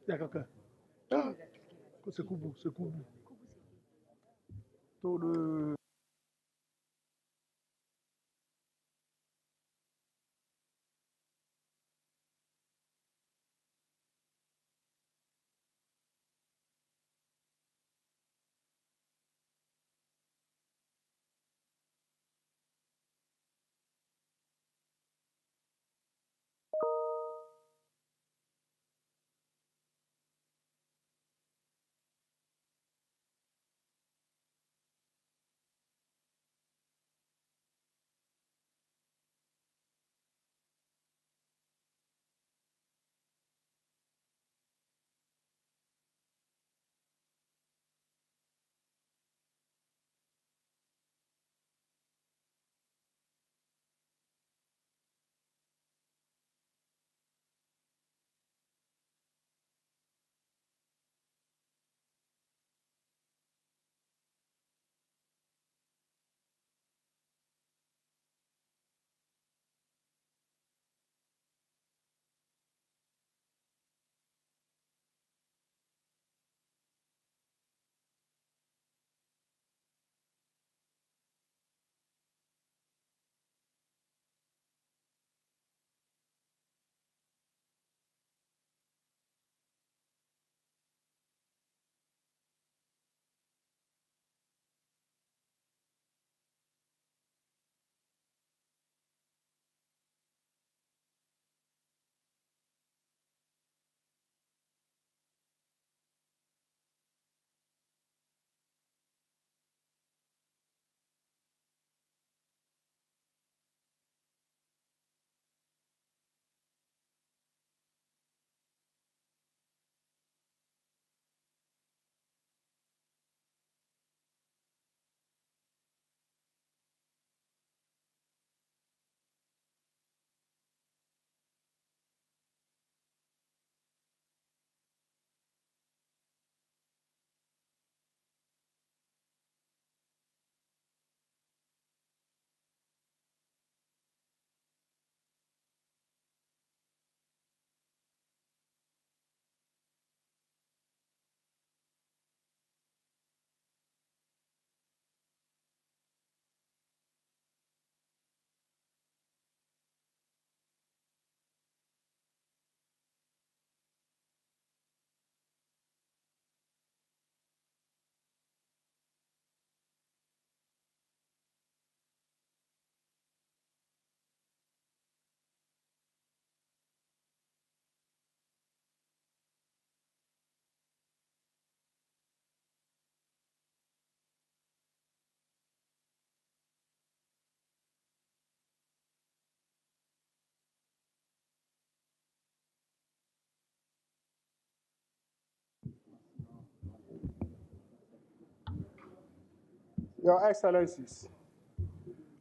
D'accord. Ah, c'est Koubou, c'est Koubou. Taux de... Your Excellencies,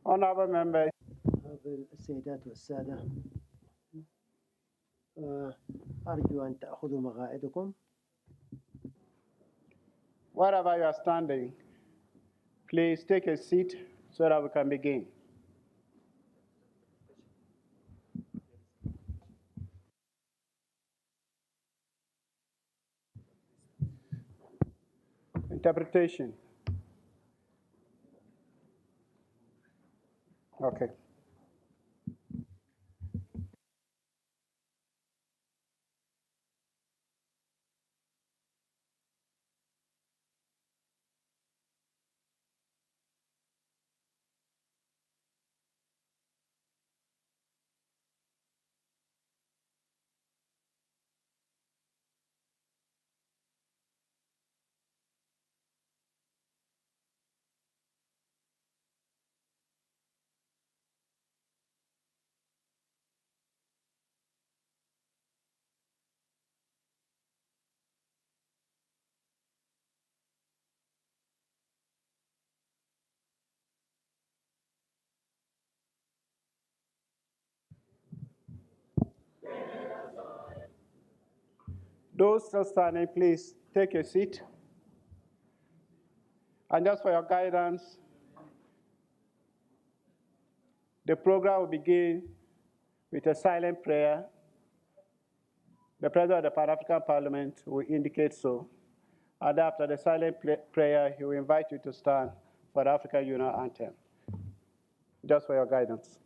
honorable members, السيدات والسادة أرجو أن تأخذوا مقاعدكم. wherever you are standing, please take a seat so that we can begin. Interpretation. Okay. Those still standing, please take a seat. And just for your guidance, the program will begin with a silent prayer, The President of the Pan-African Parliament will indicate so. And after the silent prayer, he will invite you to stand for the African Union anthem. Just for your guidance.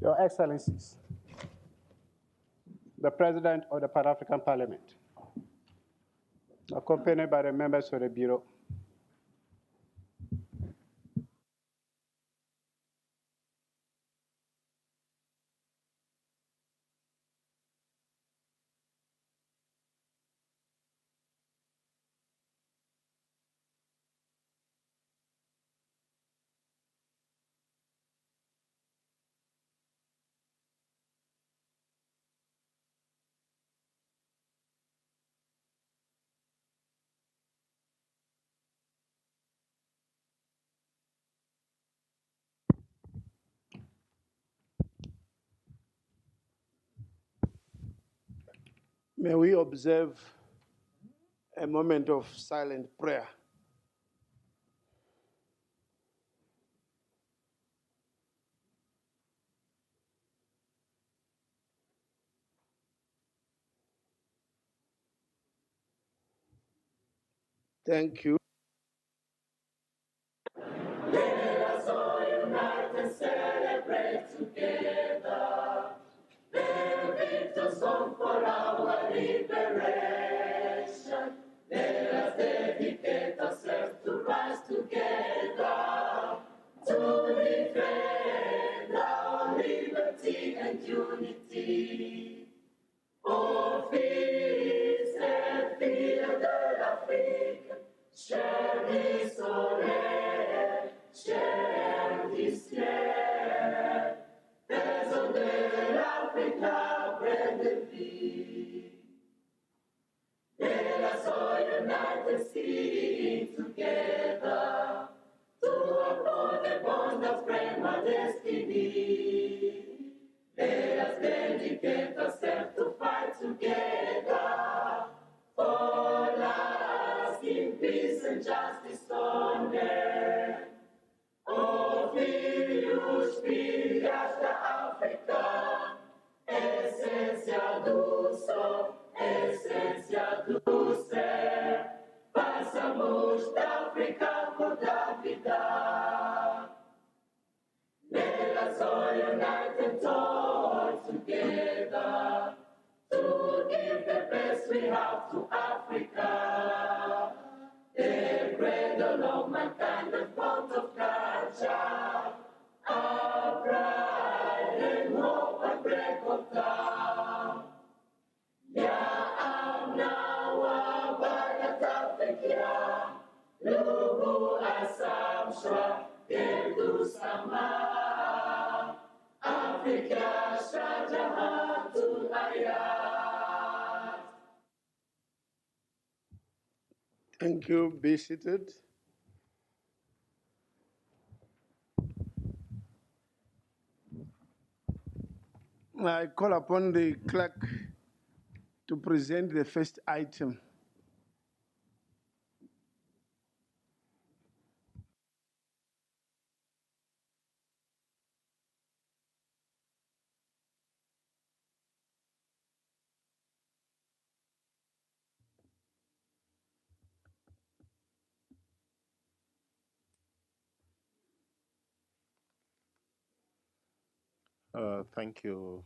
Your Excellencies, the President of the Pan-African Parliament, accompanied by the members of the Bureau, May we observe a moment of silent prayer. Thank you. Let us all unite and celebrate together. The victor song for our liberation. Let us dedicate ourselves to rise together to defend our liberty and unity. Oh, fils et filles de l'Afrique, chers du soleil, chers du ciel, faisons de l'Afrique la vraie de vie. Let us all unite and sing together to uphold the bond of friend and destiny. Let us dedicate ourselves to fight together for lasting peace and justice on earth. Oh, filhos, filhas da África, essência do sol, essência do céu, façamos da África cor da vida. Let us all unite and toil together to give the best we have to Africa. The cradle of mankind, the fount of culture, our pride and hope and break of dawn. Ya amna wa badat Afrika, lugu asam shwa kedu sama. Africa shajahat ayat. Thank you. Be seated. I call upon the clerk to present the first item. Thank you,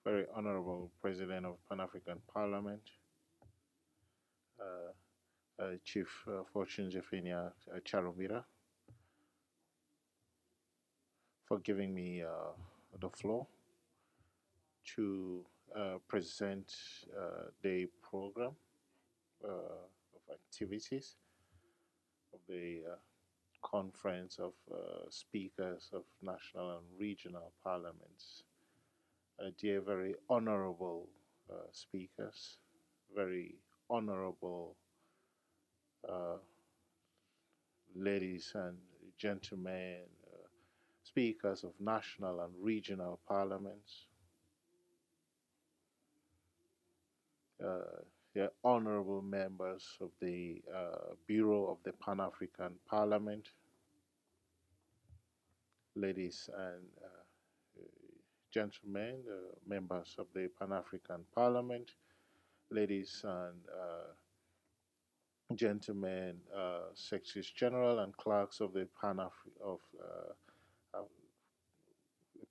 very honorable President of Pan-African Parliament, Chief Fortune Jeffinia Charumira, for giving me the floor to present the program of activities of the Conference of Speakers of National and Regional Parliaments. Dear very honorable speakers, very honorable ladies and gentlemen, speakers of national and regional parliaments, the honorable members of the Bureau of the Pan-African Parliament, ladies and gentlemen, members of the Pan-African Parliament, ladies and gentlemen, Secretaries General and clerks of the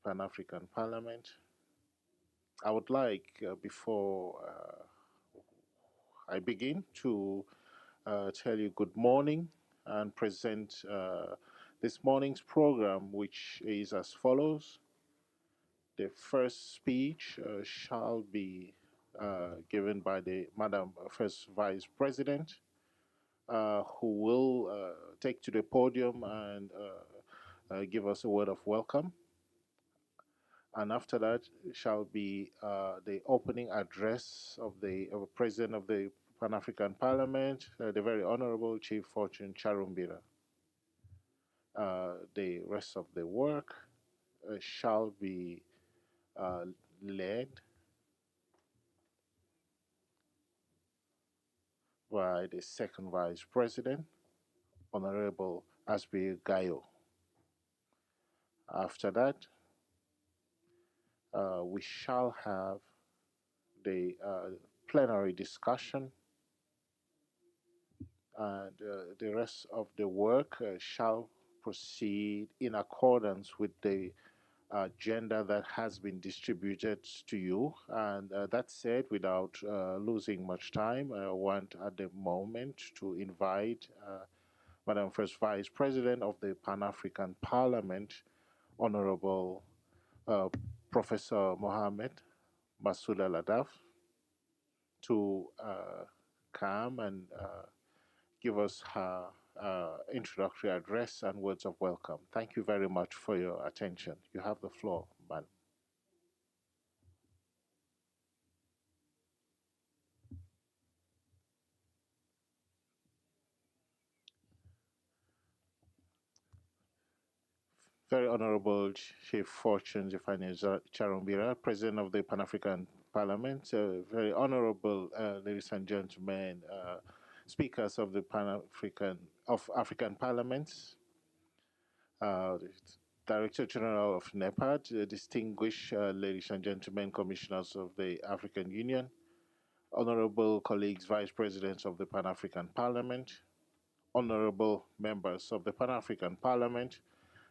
Pan-African Parliament. I would like, before I begin, to tell you good morning and present this morning's program, which is as follows. The first speech shall be given by the Madam First Vice President, who will take to the podium and give us a word of welcome. And after that shall be the opening address of the President of the Pan-African Parliament, the very Honorable Chief Fortune Charumbira. The rest of the work shall be led by the Second Vice President, Honorable Asbi Gayo. After that, we shall have the plenary discussion, and the rest of the work shall proceed in accordance with the agenda that has been distributed to you. And that said, without losing much time, I want at the moment to invite Madam First Vice President of the Pan-African Parliament, Honorable Professor Mohamed Masoud Al-Adaf, to come and give us her introductory address and words of welcome. Thank you very much for your attention. You have the floor, madam. Very Honorable Chief Fortune Jeffinia Charumbira, President of the Pan-African Parliament, very honorable ladies and gentlemen, speakers of the African Parliaments, Director General of NEPAD, distinguished ladies and gentlemen, commissioners of the African Union, honorable colleagues, vice presidents of the Pan-African Parliament, honorable members of the Pan-African Parliament,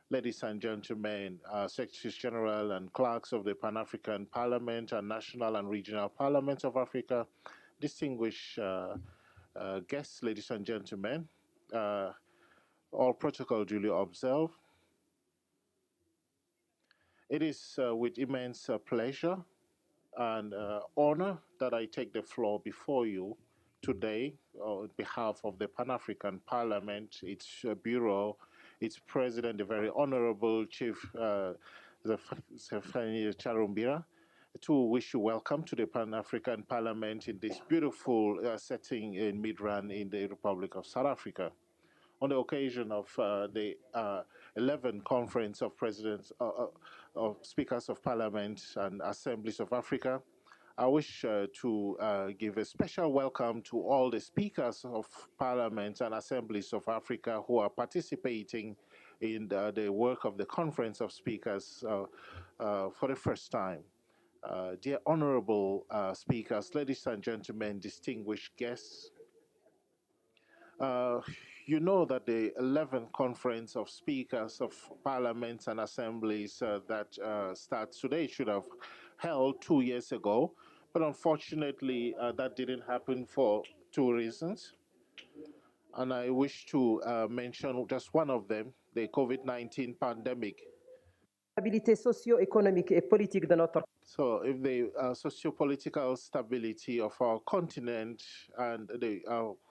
ladies and gentlemen, Secretaries General and clerks of the Pan-African Parliament and national and regional parliaments of Africa, distinguished guests, ladies and gentlemen, all protocol duly observed. It is with immense pleasure and honor that I take the floor before you today on behalf of the Pan-African Parliament, its Bureau, its President, the very Honorable Chief Jeffinia Charumbira, to wish you welcome to the Pan-African Parliament in this beautiful setting in Midrand in the Republic of South Africa. On the occasion of the 11th Conference of Presidents of speakers of parliament and assemblies of Africa. I wish to give a special welcome to all the speakers of parliament and assemblies of Africa who are participating in the work of the Conference of Speakers for the first time. Dear honorable speakers, ladies and gentlemen, distinguished guests, uh, you know that the 11th Conference of Speakers of Parliaments and Assemblies that starts today should have held 2 years ago, but unfortunately that didn't happen for two reasons. And I wish to mention just one of them, the COVID-19 pandemic. Stabilité socio-économique et politique de notre So if the socio-political stability of our continent and the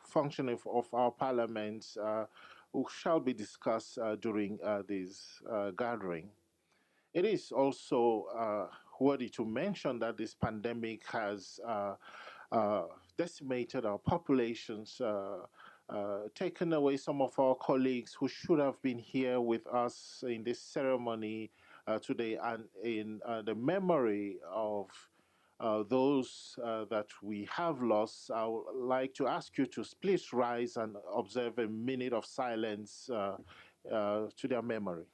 functioning of our parliaments shall be discussed during this gathering. It is also worthy to mention that this pandemic has decimated our populations, taken away some of our colleagues who should have been here with us in this ceremony today, and in the memory of those that we have lost. I would like to ask you to please rise and observe a minute of silence to their memory.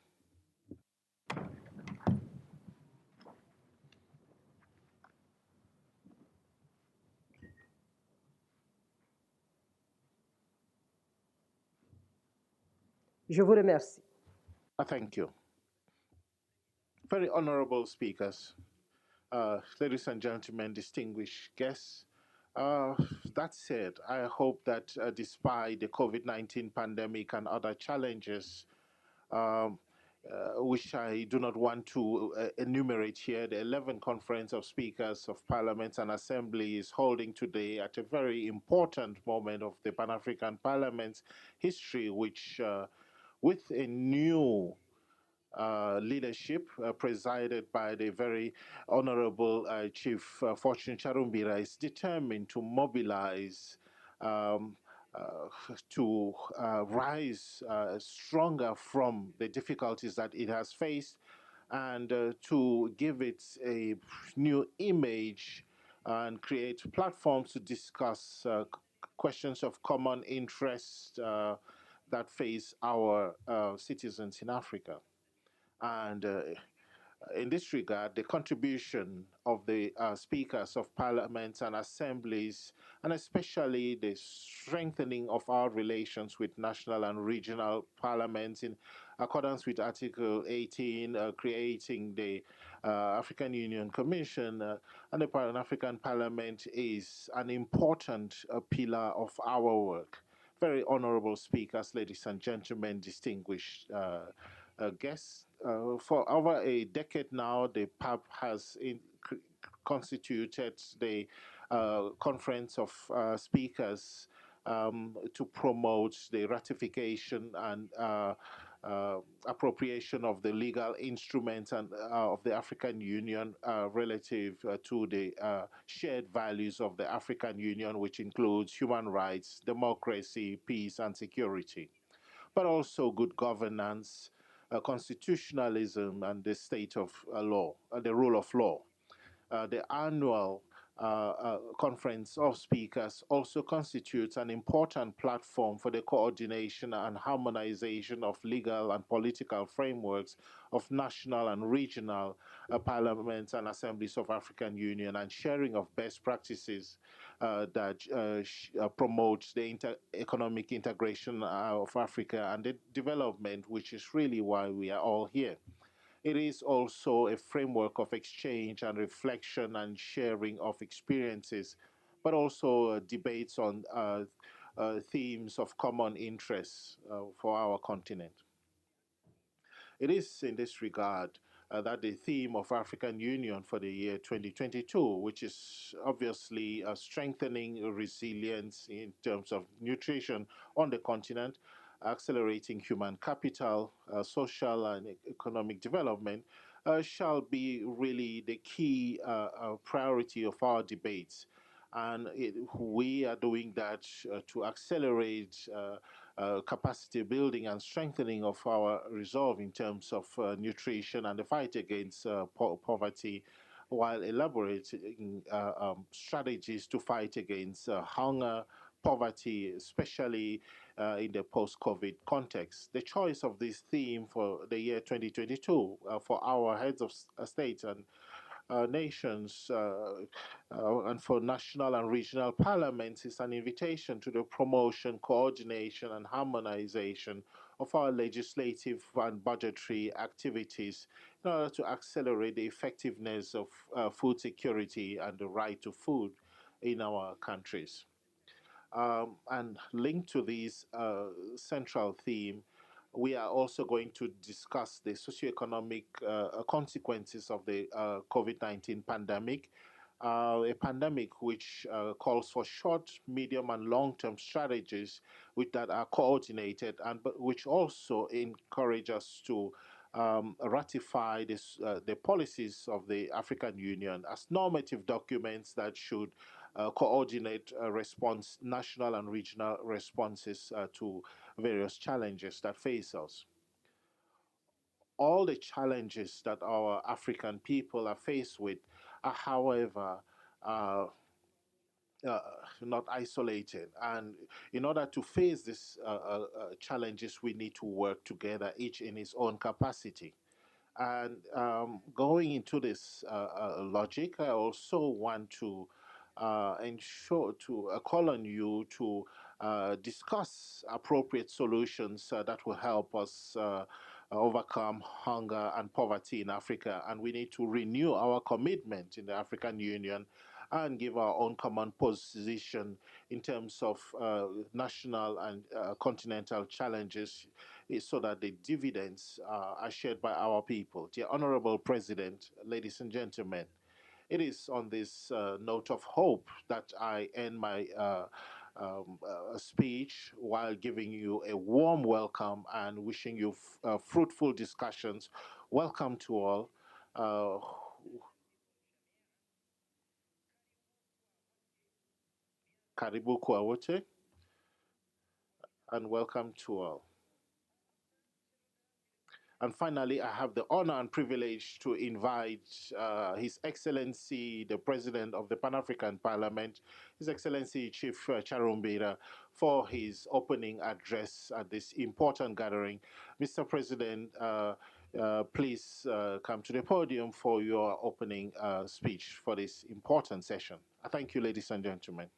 Je vous remercie. Thank you. Very honorable speakers, ladies and gentlemen, distinguished guests. That said, I hope that despite the COVID-19 pandemic and other challenges, which I do not want to enumerate here, the 11th Conference of Speakers of Parliaments and Assembly is holding today at a very important moment of the Pan-African Parliament's history, which with a new leadership presided by the very honorable Chief Fortune Charumbira is determined to mobilize to rise stronger from the difficulties that it has faced, and to give it a new image and create platforms to discuss questions of common interest that face our citizens in Africa. And in this regard, the contribution of the speakers of parliaments and assemblies, and especially the strengthening of our relations with national and regional parliaments in accordance with Article 18, creating the African Union Commission and the Pan-African Parliament is an important pillar of our work. Very honorable speakers, ladies and gentlemen, distinguished guests. For over a decade now, the PAP has constituted the Conference of Speakers to promote the ratification and appropriation of the legal instruments and of the African Union relative to the shared values of the African Union, which includes human rights, democracy, peace, and security, but also good governance, constitutionalism, and the state of law, the rule of law. The annual Conference of Speakers also constitutes an important platform for the coordination and harmonization of legal and political frameworks of national and regional parliaments and assemblies of African Union, and sharing of best practices that promotes the economic integration of Africa and the development, which is really why we are all here. It is also a framework of exchange and reflection and sharing of experiences, but also debates on themes of common interest for our continent. It is in this regard that the theme of African Union for the year 2022, which is obviously strengthening resilience in terms of nutrition on the continent, accelerating human capital, social and economic development, shall be really the key priority of our debates. And we are doing that to accelerate capacity building and strengthening of our resolve in terms of nutrition and the fight against poverty, while elaborating strategies to fight against hunger, poverty, especially in the post-COVID context. The choice of this theme for the year 2022 for our heads of state and nations and for national and regional parliaments is an invitation to the promotion, coordination, and harmonization of our legislative and budgetary activities in order to accelerate the effectiveness of food security and the right to food in our countries. And linked to this central theme, we are also going to discuss the socioeconomic consequences of the COVID-19 pandemic, a pandemic which calls for short, medium, and long-term strategies that are coordinated and which also encourage us to ratify the policies of the African Union as normative documents that should coordinate national and regional responses to various challenges that face us. All the challenges that our African people are faced with are, however, not isolated. And in order to face these challenges, we need to work together, each in its own capacity. And going into this logic, I also want to call on you to discuss appropriate solutions that will help us overcome hunger and poverty in Africa. And we need to renew our commitment in the African Union and give our own common position in terms of national and continental challenges so that the dividends are shared by our people. Dear Honorable President, ladies and gentlemen, it is on this note of hope that I end my speech while giving you a warm welcome and wishing you fruitful discussions. Welcome to all. Karibu kwa wote, and welcome to all. And finally, I have the honor and privilege to invite His Excellency, the President of the Pan-African Parliament, His Excellency Chief Charumbira, for his opening address at this important gathering. Mr. President, please come to the podium for your opening speech for this important session. Thank you, ladies and gentlemen.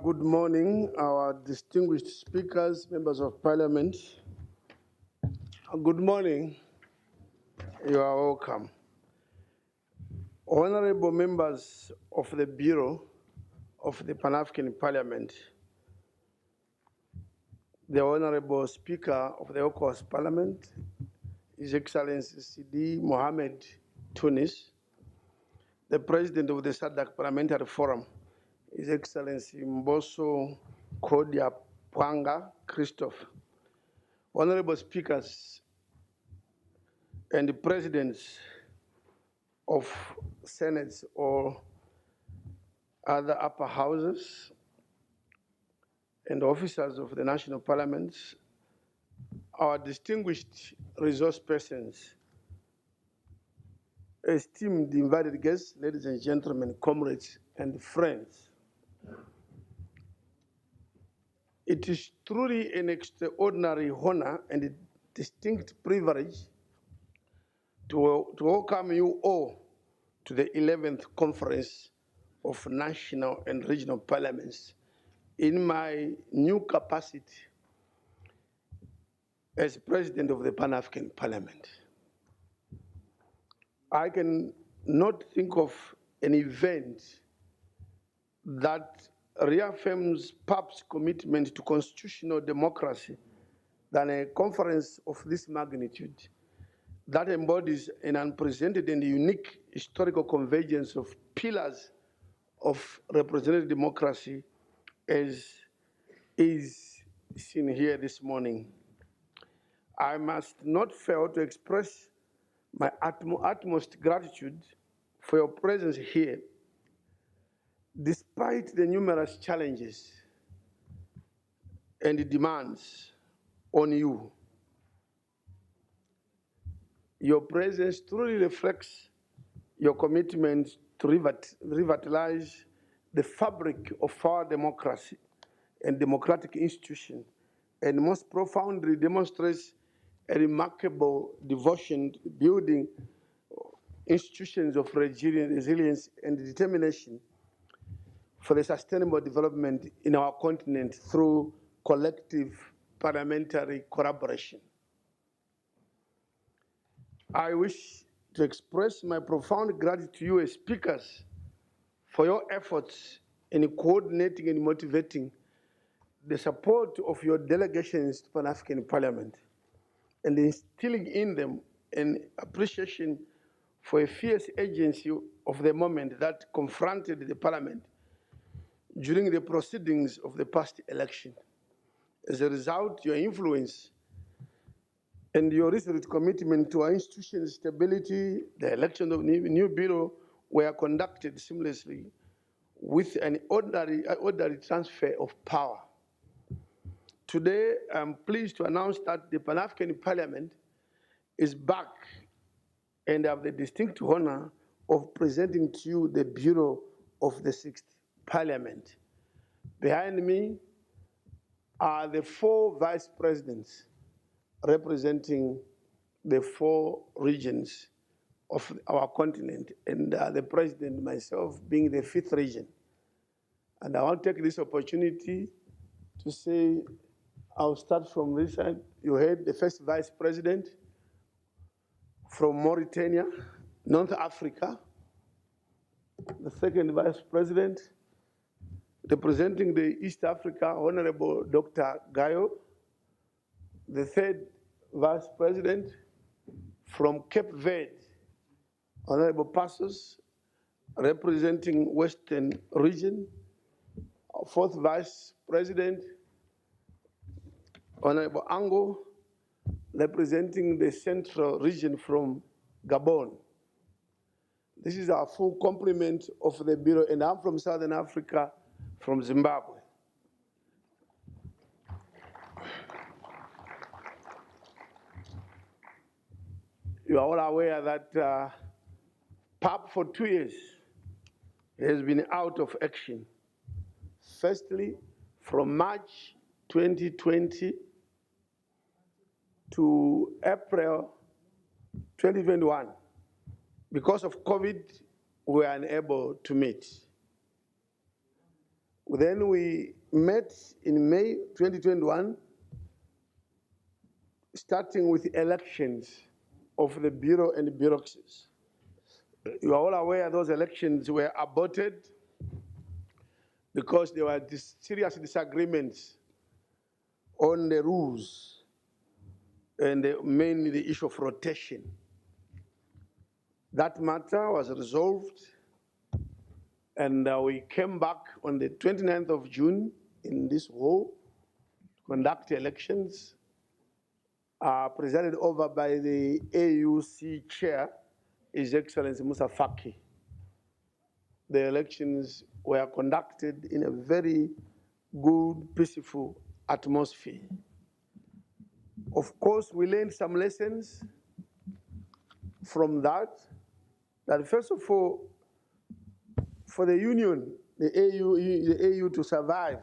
Good morning, our distinguished speakers, members of parliament. Good morning. You are welcome. Honorable members of the Bureau of the Pan-African Parliament, the Honorable Speaker of the ECOWAS Parliament, His Excellency Sidi Mohamed Tunis, the President of the SADC Parliamentary Forum, His Excellency Mboso Kodia Pwanga Christophe, Honorable Speakers and the Presidents of Senates or other upper houses and officers of the national parliaments, our distinguished resource persons, esteemed invited guests, ladies and gentlemen, comrades and friends. It is truly an extraordinary honor and a distinct privilege to welcome you all to the 11th Conference of National and Regional Parliaments in my new capacity as President of the Pan-African Parliament. I can not think of an event that reaffirms PAP's commitment to constitutional democracy than a conference of this magnitude. that embodies an unprecedented and unique historical convergence of pillars of representative democracy as is seen here this morning. I must not fail to express my utmost gratitude for your presence here, despite the numerous challenges and the demands on you. Your presence truly reflects your commitment to revitalize the fabric of our democracy and democratic institutions, and most profoundly demonstrates a remarkable devotion to building institutions of resilience and determination for the sustainable development in our continent through collective parliamentary collaboration. I wish to express my profound gratitude to you as speakers for your efforts in coordinating and motivating the support of your delegations to Pan-African Parliament and instilling in them an appreciation for a fierce agency of the moment that confronted the Parliament during the proceedings of the past election. As a result, your influence and your resolute commitment to our institution's stability, the election of new bureau were conducted seamlessly with an orderly transfer of power. Today, I'm pleased to announce that the Pan-African Parliament is back and I have the distinct honor of presenting to you the Bureau of the 6th Parliament. Behind me are the 4 vice presidents representing the 4 regions of our continent, and the president, myself, being the 5th region. And I want to take this opportunity to say, I'll start from this side. You heard the first vice president from Mauritania, North Africa. The second vice president representing the East Africa, Honorable Dr. Gayo. The third vice president from Cape Verde, Honorable Passos, representing Western region. Our 4th vice president, Honorable Ango, representing the Central region from Gabon. This is our full complement of the Bureau, and I'm from Southern Africa, from Zimbabwe. You are all aware that PAP for 2 years has been out of action. Firstly, from March 2020 to April 2021, because of COVID, we were unable to meet. Then we met in May 2021, starting with elections of the Bureau and the bureaucracies. You are all aware those elections were aborted because there were serious disagreements on the rules and mainly the issue of rotation. That matter was resolved, and we came back on the 29th of June in this hall to conduct elections, presided over by the AUC chair, His Excellency Musa Faki. The elections were conducted in a very good, peaceful atmosphere. Of course, we learned some lessons from that first of all, for the Union, the AU to survive,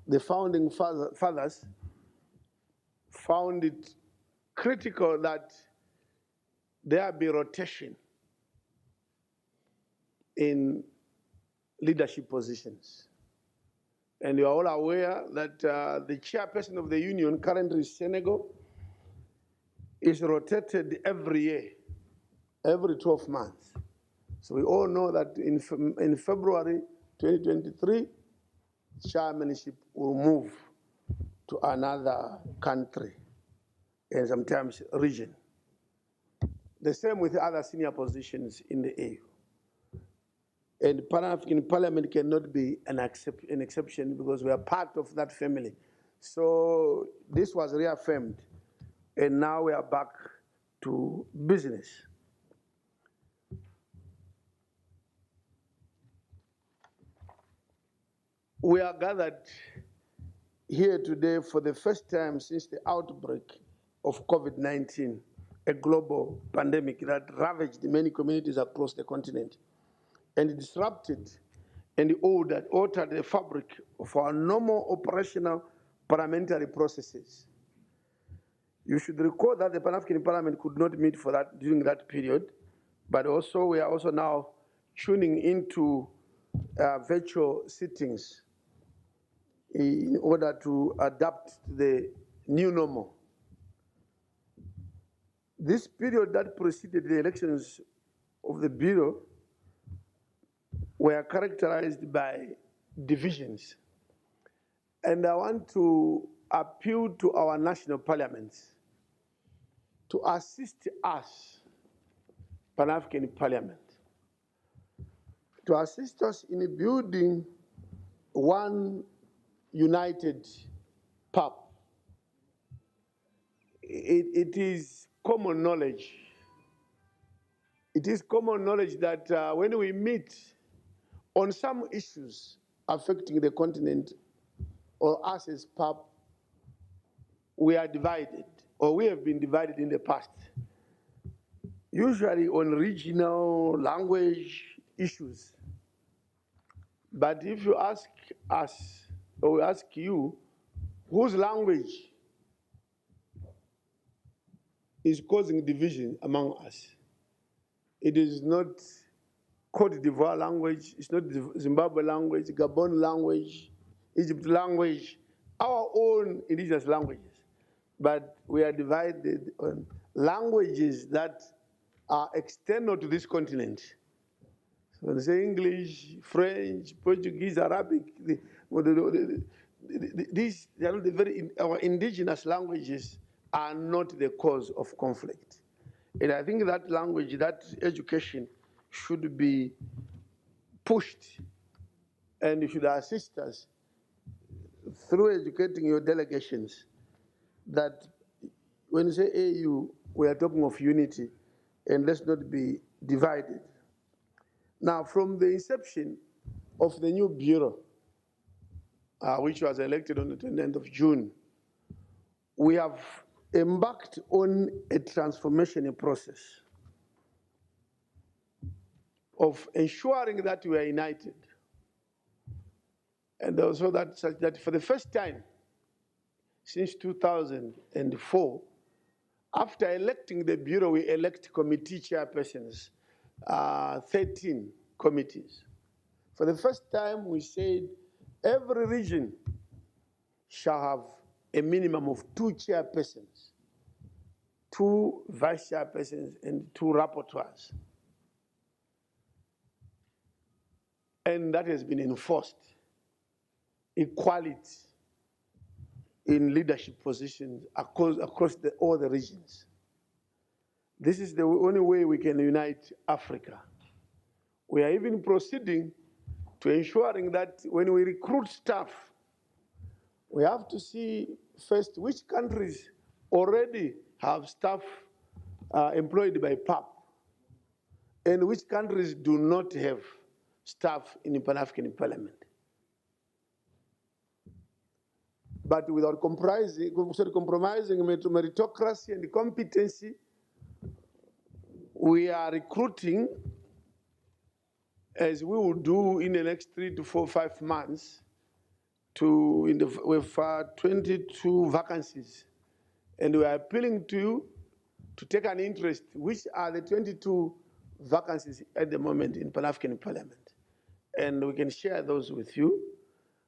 the founding fathers found it critical that there be rotation in leadership positions. And you are all aware that the chairperson of the Union, currently Senegal, is rotated every year, every 12 months. So we all know that in February 2023, chairmanship will move to another country and sometimes region. The same with other senior positions in the AU. And Pan-African Parliament cannot be an exception because we are part of that family. So this was reaffirmed, and now we are back to business. We are gathered here today for the first time since the outbreak of COVID-19, a global pandemic that ravaged many communities across the continent and disrupted and altered the fabric of our normal operational parliamentary processes. You should recall that the Pan-African Parliament could not meet for that during that period, but also we are also now tuning into virtual sittings in order to adapt to the new normal. This period that preceded the elections of the Bureau were characterized by divisions. And I want to appeal to our national parliaments to assist us, Pan-African Parliament, to assist us in building one united PAP. It is common knowledge. It is common knowledge that when we meet on some issues affecting the continent or us as PAP, we are divided, or we have been divided in the past, usually on regional language issues. But if you ask us, or we ask you, whose language is causing division among us? It is not Cote d'Ivoire language, it's not Zimbabwe language, Gabon language, Egypt language, our own indigenous languages. But we are divided on languages that are external to this continent. So they say English, French, Portuguese, Arabic, these, our indigenous languages are not the cause of conflict. And I think that language, that education should be pushed, and you should assist us through educating your delegations that when you say AU, we are talking of unity, and let's not be divided. Now, from the inception of the new Bureau, which was elected on the 29th of June, we have embarked on a transformation process of ensuring that we are united. And also that for the first time since 2004, after electing the Bureau, we elect committee chairpersons, 13 committees. For the first time, we said every region shall have a minimum of 2 chairpersons, 2 vice chairpersons, and 2 rapporteurs. And that has been enforced. Equality in leadership positions across all the regions. This is the only way we can unite Africa. We are even proceeding to ensuring that when we recruit staff, we have to see first which countries already have staff employed by PAP and which countries do not have staff in the Pan-African Parliament. But without compromising meritocracy and competency, we are recruiting, as we will do in the next 3 to 4, 5 months, with 22 vacancies. And we are appealing to you to take an interest, which are the 22 vacancies at the moment in Pan-African Parliament. And we can share those with you.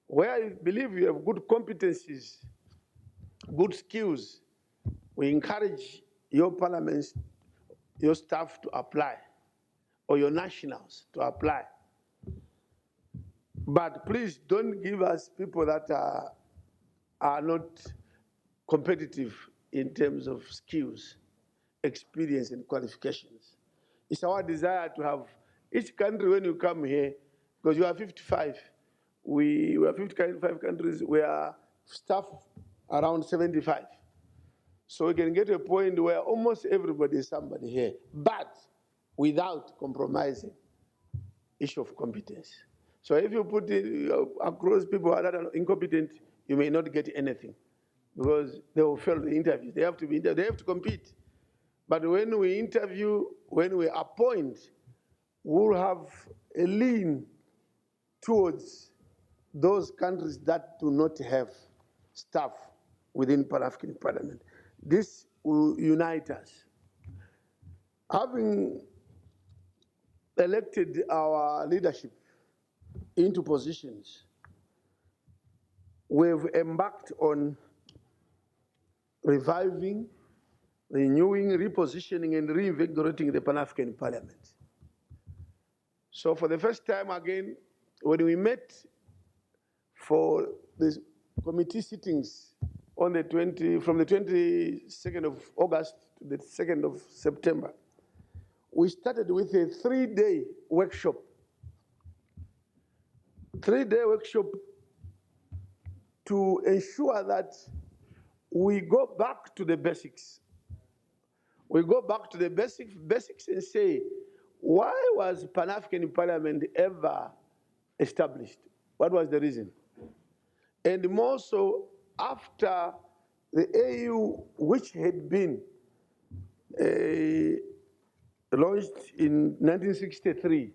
Where I believe you have good competencies, good skills, we encourage your parliaments, your staff to apply, or your nationals to apply. But please don't give us people that are not competitive in terms of skills. experience and qualifications. It's our desire to have each country, when you come here, because you are 55, we are 55 countries, we are staff around 75. So we can get to a point where almost everybody is somebody here, but without compromising issue of competence. So if you put it across people that are incompetent, you may not get anything because they will fail the interview. They have to be interviewed, they have to compete. But when we interview, when we appoint, we'll have a lean towards those countries that do not have staff within Pan-African Parliament. This will unite us. Having elected our leadership into positions, we've embarked on reviving, renewing, repositioning, and reinvigorating the Pan-African Parliament. So for the first time again, when we met for the committee sittings on the from the 22nd of August to the 2nd of September, we started with a 3-day workshop. 3-day workshop to ensure that we go back to the basics. We go back to the basics and say, why was Pan-African Parliament ever established? What was the reason? And more so, after the AU, which had been launched in 1963,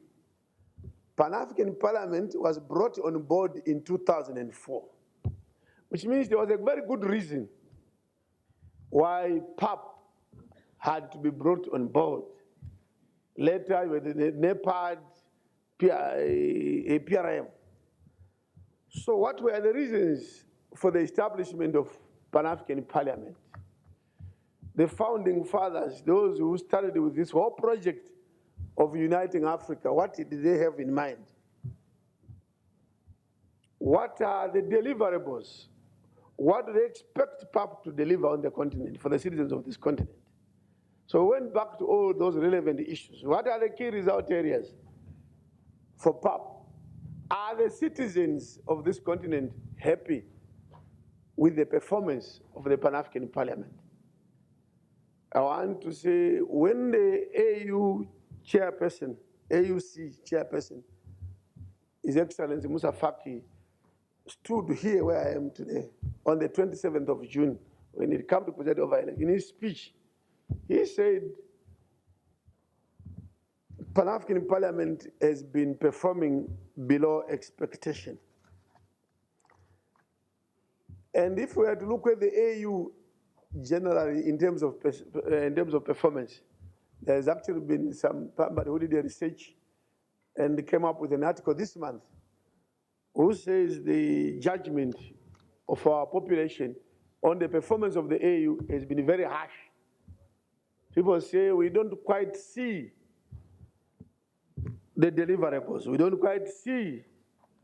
Pan-African Parliament was brought on board in 2004, which means there was a very good reason why PAP had to be brought on board. Later, with the NEPAD, PRM. So what were the reasons for the establishment of Pan-African Parliament? The founding fathers, those who started with this whole project of uniting Africa, what did they have in mind? What are the deliverables? What do they expect PAP to deliver on the continent, for the citizens of this continent? So we went back to all those relevant issues. What are the key result areas for PAP? Are the citizens of this continent happy with the performance of the Pan-African Parliament? I want to say, when the AU chairperson, AUC chairperson, His Excellency Musa Faki, stood here where I am today on the 27th of June, when it came to preside over election, in his speech, he said, Pan-African Parliament has been performing below expectation. And if we were to look at the AU generally in terms of performance, there's actually been somebody who did a research and came up with an article this month who says the judgment of our population on the performance of the AU has been very harsh. People say we don't quite see the deliverables. We don't quite see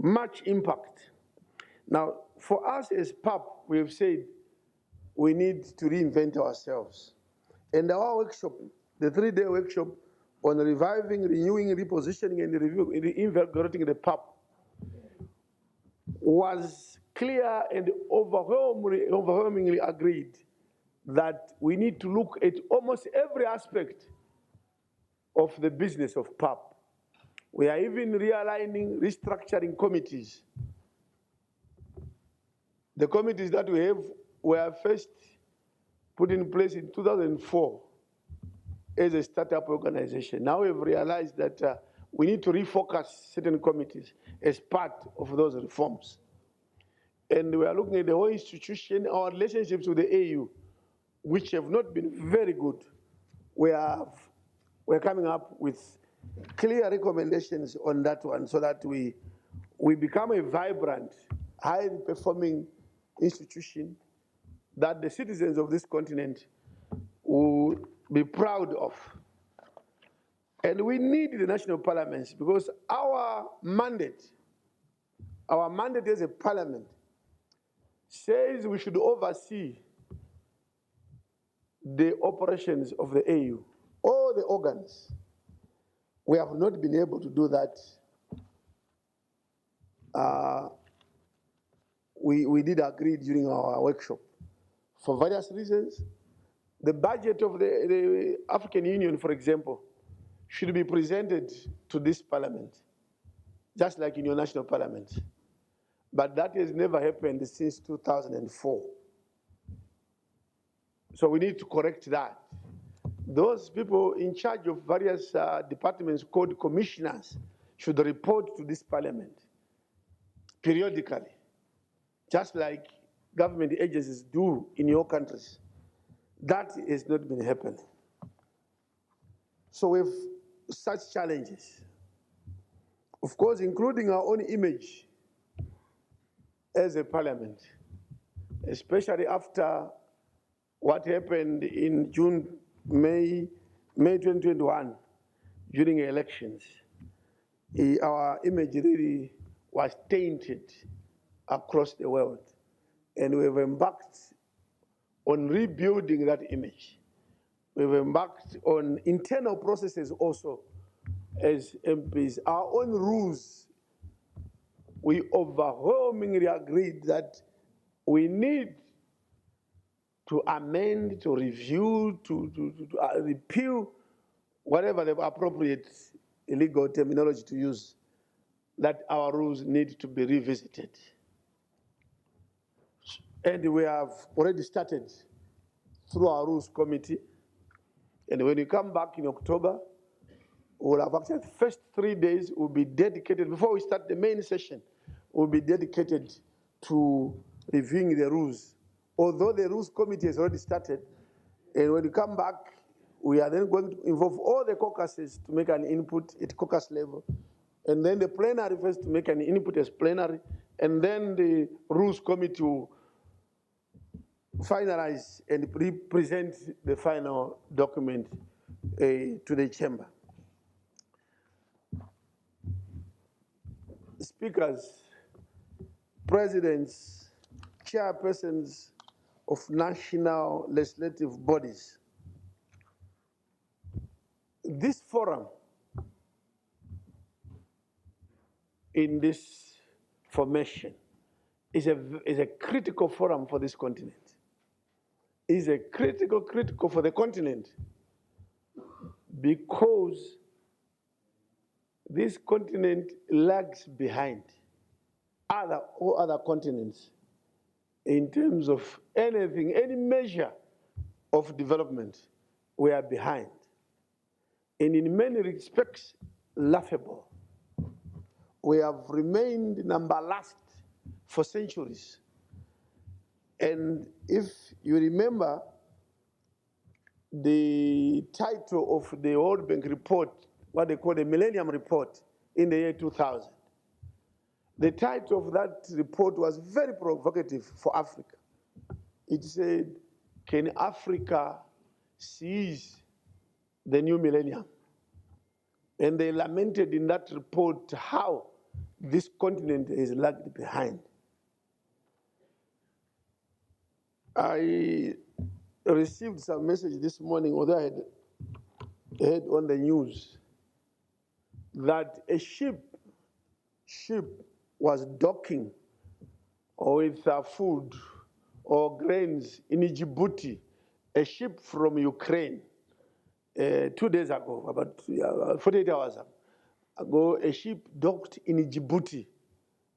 much impact. Now, for us as PAP, we have said we need to reinvent ourselves. And our workshop, the 3-day workshop on reviving, renewing, repositioning, and reinvigorating the PAP was clear and overwhelmingly agreed that we need to look at almost every aspect of the business of PAP. We are even realigning, restructuring committees. The committees that we have were first put in place in 2004 as a startup organization. Now we've realized that we need to refocus certain committees as part of those reforms. And we are looking at the whole institution, our relationships with the AU, which have not been very good. We're coming up with clear recommendations on that one so that we become a vibrant, highly performing institution that the citizens of this continent will be proud of. And we need the national parliaments because our mandate as a parliament says we should oversee the operations of the AU, all the organs. We have not been able to do that. We did agree during our workshop. For various reasons, the budget of the African Union, for example, should be presented to this parliament, just like in your national parliament. But that has never happened since 2004. So we need to correct that. Those people in charge of various departments called commissioners should report to this parliament periodically, just like government agencies do in your countries. That has not been happening. So we have such challenges. Of course, including our own image as a parliament, especially after what happened in May 2021 during elections. Our image really was tainted across the world. And we've embarked on rebuilding that image. We've embarked on internal processes also as MPs. Our own rules, we overwhelmingly agreed that we need to amend, to review, to repeal, whatever the appropriate legal terminology to use, that our rules need to be revisited. And we have already started through our rules committee. And when we come back in October, we'll have actually the first 3 days will be dedicated, before we start the main session, will be dedicated to reviewing the rules. Although the rules committee has already started, and when we come back, we are then going to involve all the caucuses to make an input at caucus level, and then the plenary first to make an input as plenary, and then the rules committee will finalize and present the final document to the chamber. Speakers, presidents, chairpersons of national legislative bodies. This forum, in this formation, is a critical forum for this continent. Is a critical for the continent, because this continent lags behind all other continents in terms of anything, any measure of development. We are behind, and in many respects, laughable. We have remained number last for centuries. And if you remember, the title of the World Bank report, what they call the Millennium Report in the year 2000, the title of that report was very provocative for Africa. It said, can Africa seize the new millennium? And they lamented in that report how this continent is lagged behind. I received some message this morning, although I had heard on the news, that a ship was docking with food or grains in Djibouti, a ship from Ukraine. 2 days ago, about 48 hours ago, a ship docked in Djibouti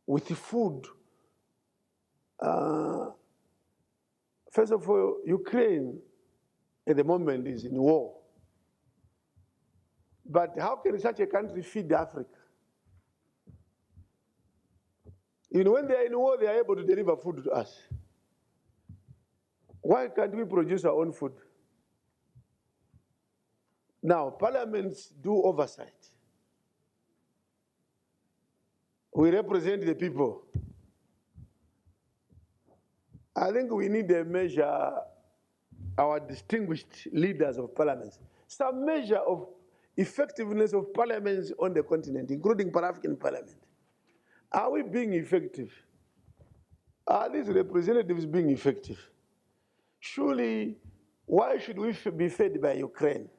with food. First of all, Ukraine at the moment is in war. But how can such a country feed Africa? You know, when they are in war, they are able to deliver food to us. Why can't we produce our own food? Now, parliaments do oversight. We represent the people. I think we need to measure our distinguished leaders of parliaments, some measure of effectiveness of parliaments on the continent, including Pan-African Parliament. Are we being effective? Are these representatives being effective? Surely Why should we be fed by Ukraine?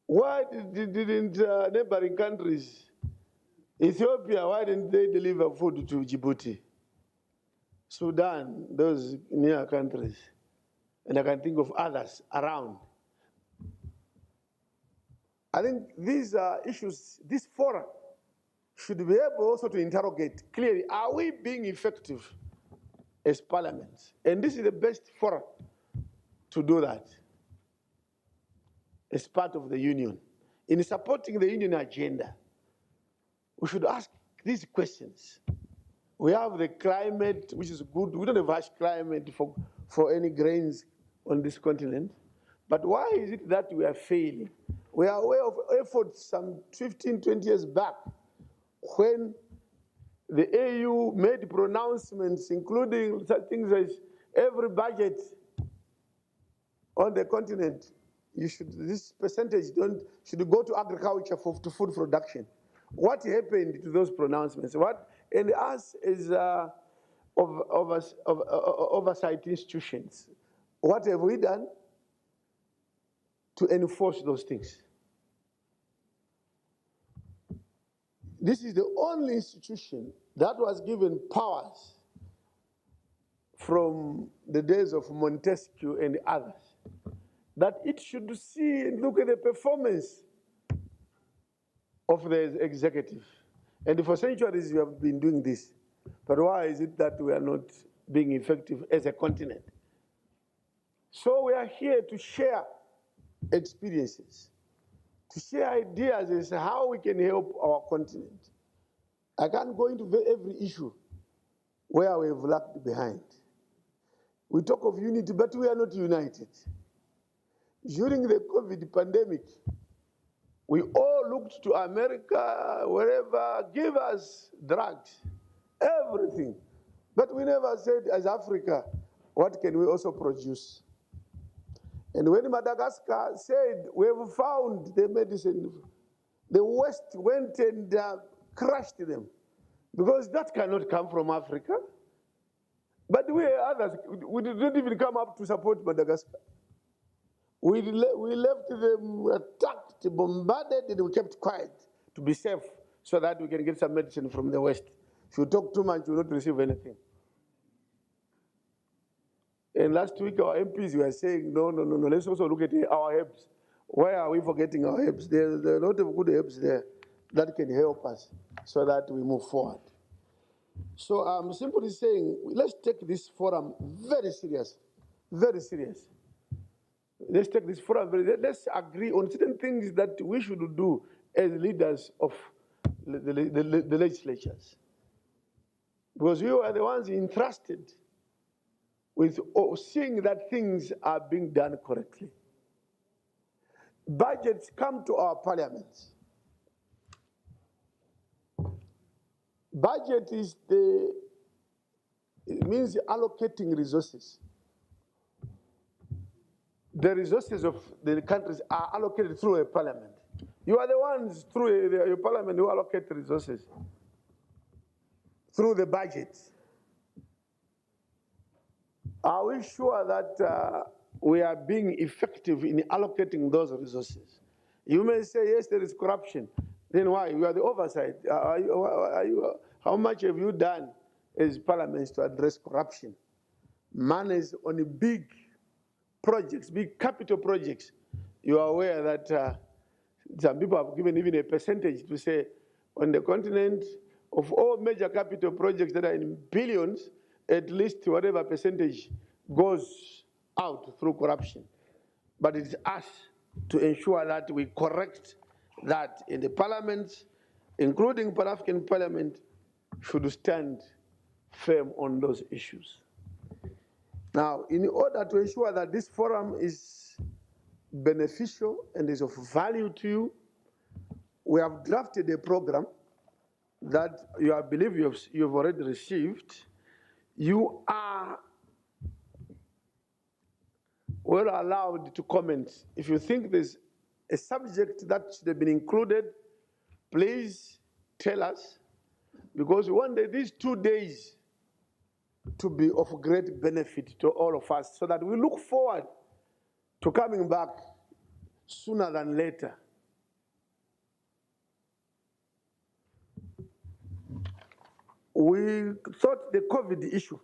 Why didn't neighboring countries, Ethiopia, why didn't they deliver food to Djibouti? Sudan, those near countries. And I can think of others around. I think these issues, this forum should be able also to interrogate clearly, are we being effective as parliament? And this is the best forum to do that as part of the union. In supporting the union agenda, we should ask these questions. We have the climate, which is good. We don't have harsh climate for any grains on this continent. But why is it that we are failing? We are aware of efforts some 15, 20 years back when the AU made pronouncements, including such things as every budget on the continent, this percentage should go to agriculture to food production. What happened to those pronouncements? And us as oversight institutions, what have we done to enforce those things? This is the only institution that was given powers from the days of Montesquieu and others, that it should see and look at the performance of the executive. And for centuries we have been doing this. But why is it that we are not being effective as a continent? So we are here to share experiences, to share ideas as to how we can help our continent. I can't go into every issue where we have lagged behind. We talk of unity, but we are not united. During the COVID pandemic, we all looked to America, wherever, give us drugs, everything. But we never said, as Africa, what can we also produce? And when Madagascar said, we have found the medicine, the West went and crushed them, because that cannot come from Africa. But we others, we didn't even come up to support Madagascar. We left them attacked, bombarded, and we kept quiet to be safe so that we can get some medicine from the West. If you talk too much, you will not receive anything. And last week, our MPs were saying, no, let's also look at our herbs. Why are we forgetting our herbs? There are a lot of good herbs there that can help us so that we move forward. So I'm simply saying, let's take this forum very serious, very serious. Let's take this forum very serious. Let's agree on certain things that we should do as leaders of the legislatures. Because we are the ones entrusted with seeing that things are being done correctly. Budgets come to our parliaments. Budget is it means allocating resources. The resources of the countries are allocated through a parliament. You are the ones through your parliament who allocate the resources through the budget. Are we sure that we are being effective in allocating those resources? You may say, yes, there is corruption. Then why? You are the oversight. How much have you done as parliaments to address corruption? Money is on the big projects, big capital projects. You are aware that some people have given even a percentage to say on the continent of all major capital projects that are in billions, at least whatever percentage goes out through corruption. But it's us to ensure that we correct that in the parliaments, including Pan-African Parliament, should stand firm on those issues. Now, in order to ensure that this forum is beneficial and is of value to you, we have drafted a program that I believe you've already received. You are well allowed to comment. If you think there's a subject that should have been included, please tell us, because one day, these 2 days to be of great benefit to all of us, so that we look forward to coming back sooner than later. We thought the COVID issue,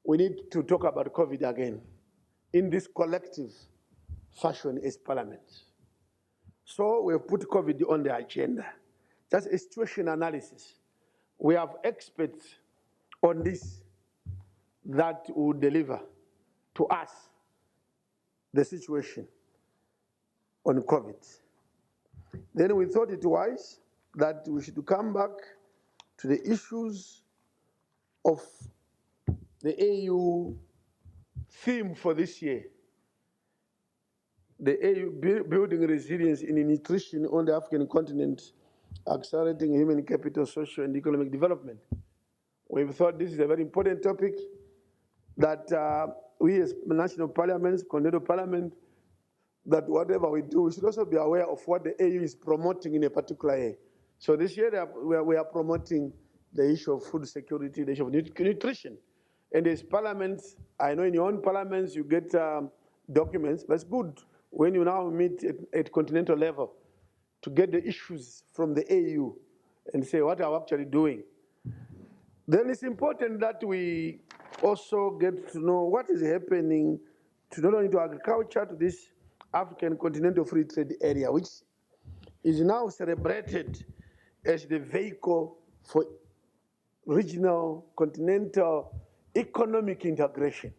we need to talk about COVID again in this collective fashion as Parliament. So we have put COVID on the agenda. That's a situation analysis. We have experts on this that will deliver to us the situation on COVID. Then we thought it wise that we should come back to the issues of the AU theme for this year. The AU building resilience in nutrition on the African continent, accelerating human capital, social and economic development. We've thought this is a very important topic that we as national parliaments, continental parliament, that whatever we do, we should also be aware of what the AU is promoting in a particular area. So this year we are promoting the issue of food security, the issue of nutrition. And as parliaments, I know in your own parliaments you get documents, but it's good when you now meet at continental level to get the issues from the AU and say what are we actually doing. Then it's important that we also get to know what is happening to not only to agriculture, to this African continental free trade area, which is now celebrated as the vehicle for regional, continental, economic integration.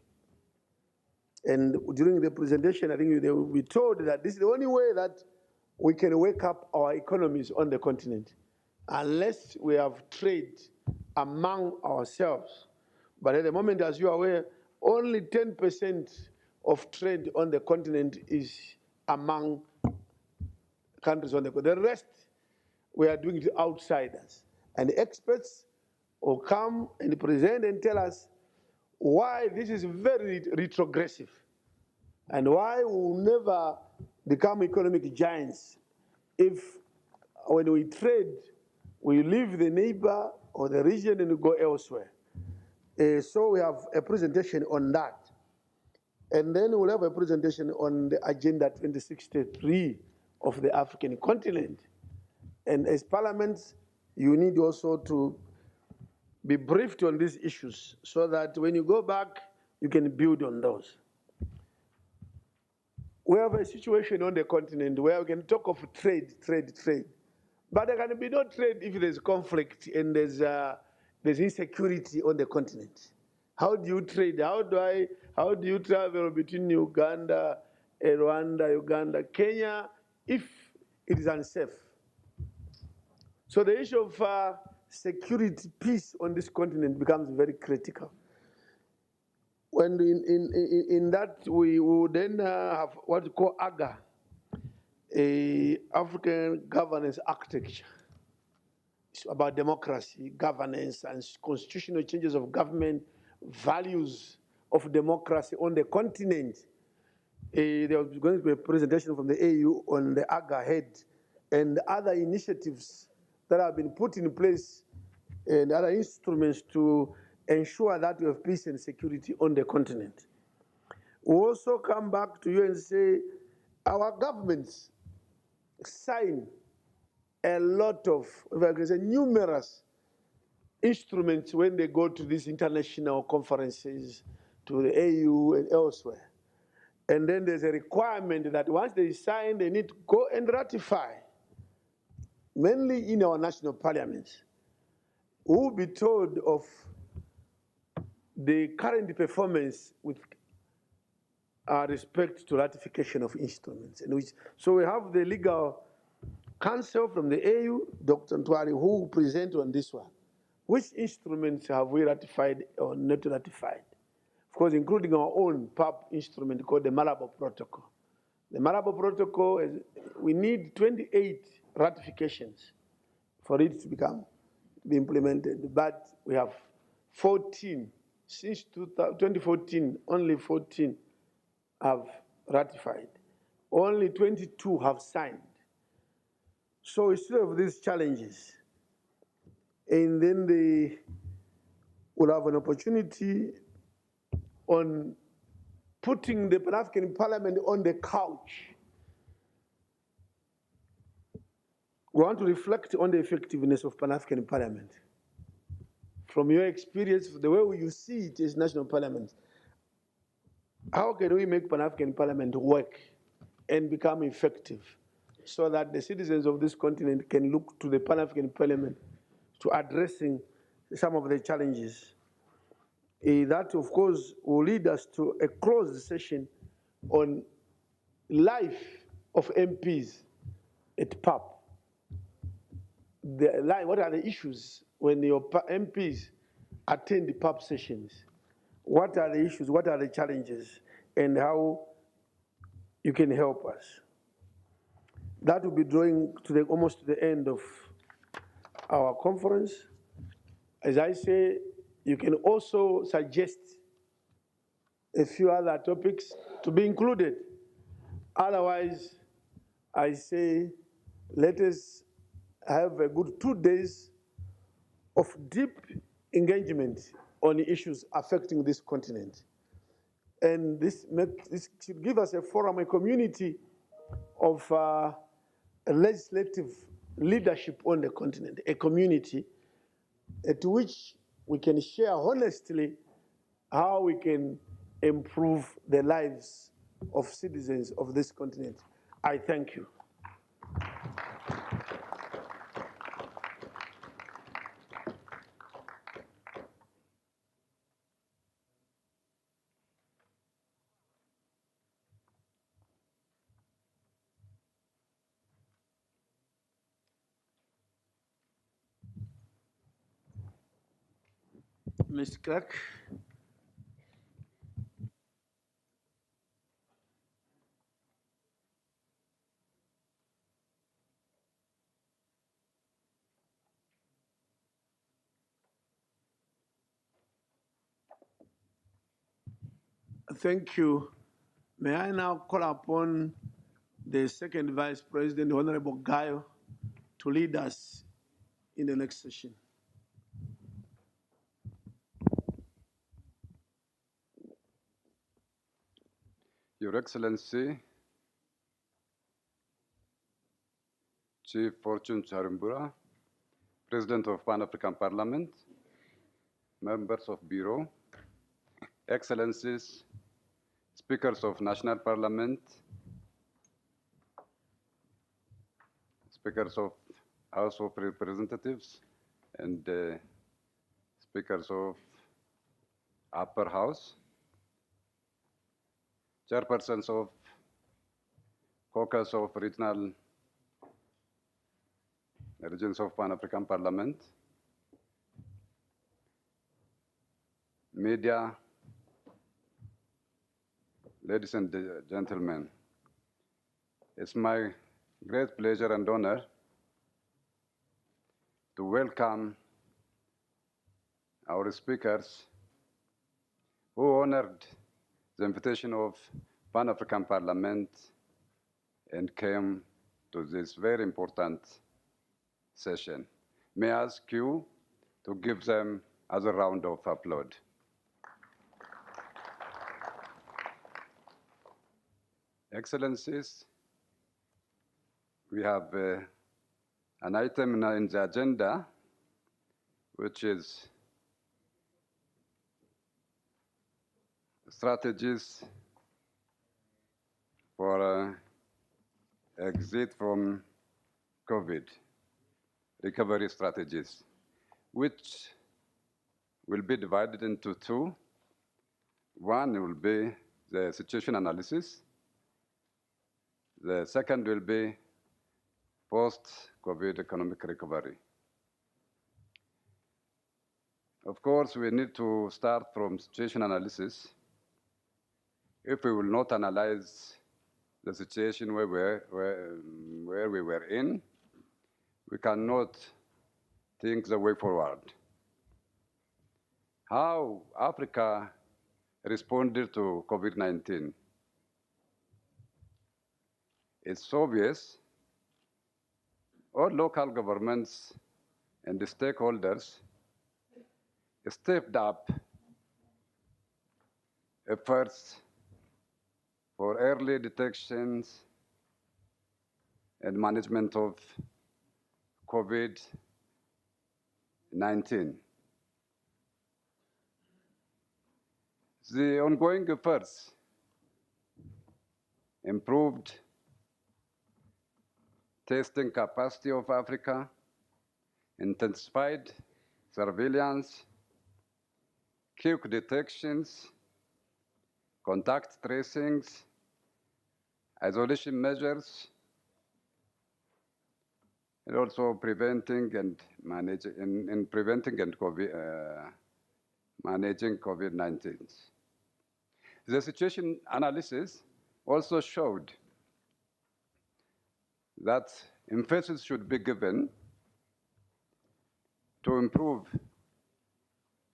And during the presentation, I think they will be told that this is the only way that we can wake up our economies on the continent, unless we have trade among ourselves. But at the moment, as you are aware, only 10% of trade on the continent is among countries on the continent. The rest, we are doing it to outsiders. And the experts will come and present and tell us why this is very retrogressive and why we will never become economic giants if when we trade, we leave the neighbor or the region and we go elsewhere. So we have a presentation on that. And then we'll have a presentation on the Agenda 2063 of the African continent. And as parliaments, you need also to be briefed on these issues so that when you go back, you can build on those. We have a situation on the continent where we can talk of trade. But there can be no trade if there's conflict and there's insecurity on the continent. How do you trade? How do you travel between Uganda, Rwanda, Uganda, Kenya, if it is unsafe? So the issue of security, peace on this continent becomes very critical. When in that we would then have what we call AGA, a African governance architecture. It's about democracy, governance, and constitutional changes of government, values of democracy on the continent. There was going to be a presentation from the AU on the AGA head and other initiatives that have been put in place and other instruments to ensure that we have peace and security on the continent. We also come back to you and say our governments sign a lot of, if I can say, numerous instruments when they go to these international conferences, to the AU and elsewhere. And then there's a requirement that once they sign, they need to go and ratify, mainly in our national parliaments. We will be told of the current performance with respect to ratification of instruments. So we have the legal counsel from the AU, Dr. Ntwari, who will present on this one. Which instruments have we ratified or not ratified? Of course, including our own PAP instrument called the Malabo Protocol. The Malabo Protocol, we need 28 ratifications for it to be implemented, but we have 14. Since 2014, only 14 have ratified. Only 22 have signed. So we still have these challenges. And then will have an opportunity on putting the Pan-African Parliament on the couch. We want to reflect on the effectiveness of Pan-African Parliament. From your experience, the way you see it as national parliaments, how can we make Pan-African Parliament work and become effective so that the citizens of this continent can look to the Pan-African Parliament to addressing some of the challenges? That, of course, will lead us to a closed session on life of MPs at PAP. What are the issues when your MPs attend the PAP sessions? What are the issues? What are the challenges? And how you can help us? That will be drawing to almost to the end of our conference. As I say, you can also suggest a few other topics to be included. Otherwise, I say, let us have a good 2 days of deep engagement on issues affecting this continent. And this should give us a forum, a community of legislative leadership on the continent, a community at which we can share honestly how we can improve the lives of citizens of this continent. I thank you. Mr. Clark. Thank you. May I now call upon the second Vice President, Honorable Gayo, to lead us in the next session. Your Excellency, Chief Fortune Charimbura, President of Pan-African Parliament, members of Bureau, Excellencies, Speakers of National Parliament, Speakers of House of Representatives, and Speakers of Upper House, Chairpersons of Caucus of Regions of Pan-African Parliament, media, ladies and gentlemen, it's my great pleasure and honor to welcome our speakers who honored the invitation of Pan-African Parliament and came to this very important session. May I ask you to give them another round of applause. Excellencies, we have an item in the agenda, which is strategies for exit from COVID, recovery strategies, which will be divided into two. One will be the situation analysis. The second will be post-COVID economic recovery. Of course, we need to start from situation analysis. If we will not analyze the situation where we were in, we cannot think the way forward. How Africa responded to COVID-19? It's obvious all local governments and the stakeholders stepped up efforts for early detections and management of COVID-19. The ongoing efforts improved testing capacity of Africa, intensified surveillance, quick detections, contact tracings, isolation measures, and also preventing and managing managing COVID-19. The situation analysis also showed that emphasis should be given to improve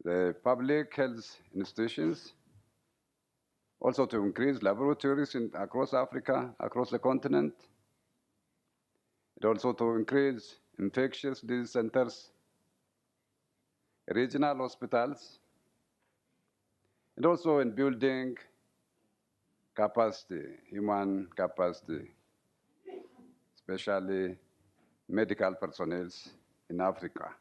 the public health institutions, also to increase laboratories across Africa, across the continent, and also to increase infectious disease centers, regional hospitals, and also in building capacity, human capacity, especially medical personnel in Africa.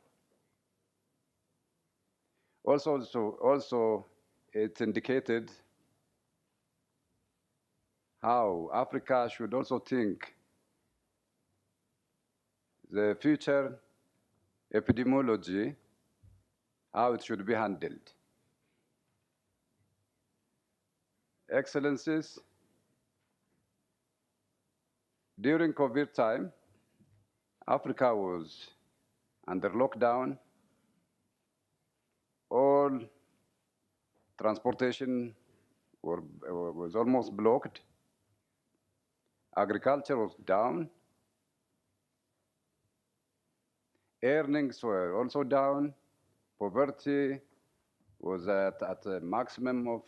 Also, it indicated how Africa should also think the future epidemiology, how it should be handled. Excellencies, during COVID time, Africa was under lockdown. All transportation was almost blocked. Agriculture was down. Earnings were also down. Poverty was at a maximum of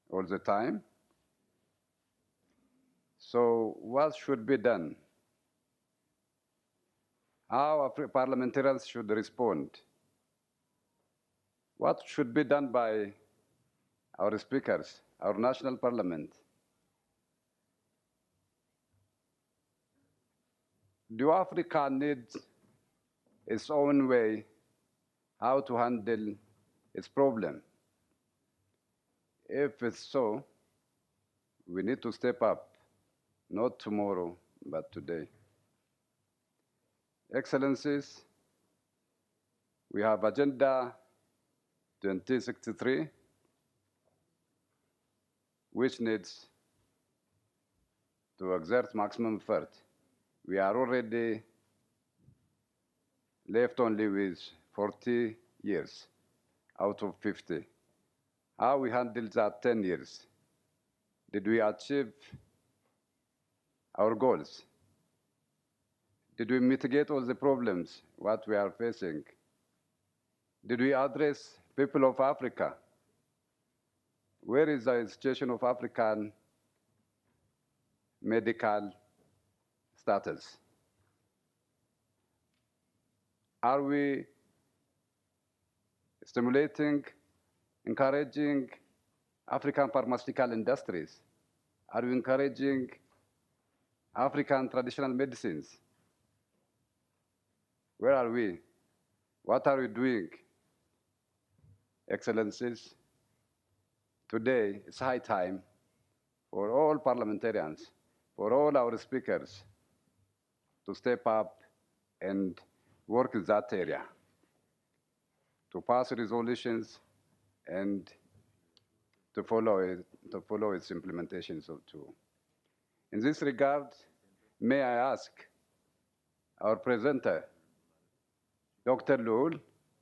all the time. So what should be done? How parliamentarians should respond? What should be done by our speakers, our national parliament? Do Africa need its own way how to handle its problem? If it's so, we need to step up, not tomorrow, but today. Excellencies, we have Agenda 2063, which needs to exert maximum effort. We are already left only with 40 years out of 50. How we handled that 10 years? Did we achieve our goals? Did we mitigate all the problems, what we are facing? Did we address people of Africa? Where is the situation of African medical status? Are we stimulating, encouraging African pharmaceutical industries? Are we encouraging African traditional medicines? Where are we? What are we doing? Excellencies, today it's high time for all parliamentarians, for all our speakers to step up and work in that area, to pass resolutions and to follow its implementation too. In this regard, may I ask our presenter, Dr. Lul,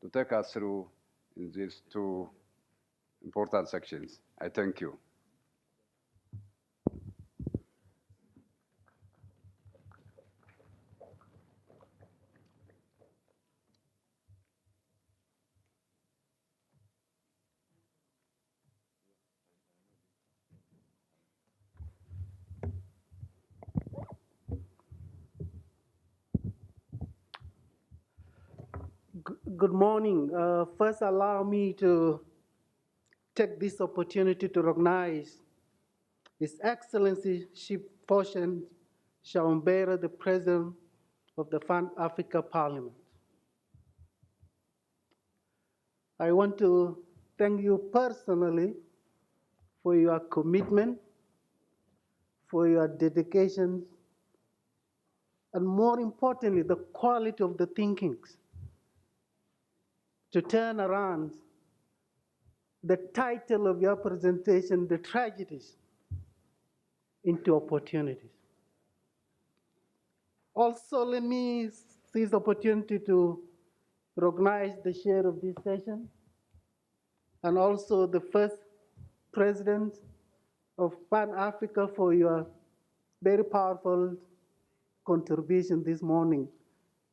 to take us through in these two important sections. I thank you. Good morning. First, allow me to take this opportunity to recognize His Excellency Chief Portion Shaumbera, the President of the Pan Africa Parliament. I want to thank you personally for your commitment, for your dedication, and more importantly, the quality of the thinkings to turn around the title of your presentation, The Tragedies, into opportunities. Also, let me seize the opportunity to recognize the chair of this session and also the first president of Pan Africa for your very powerful contribution this morning.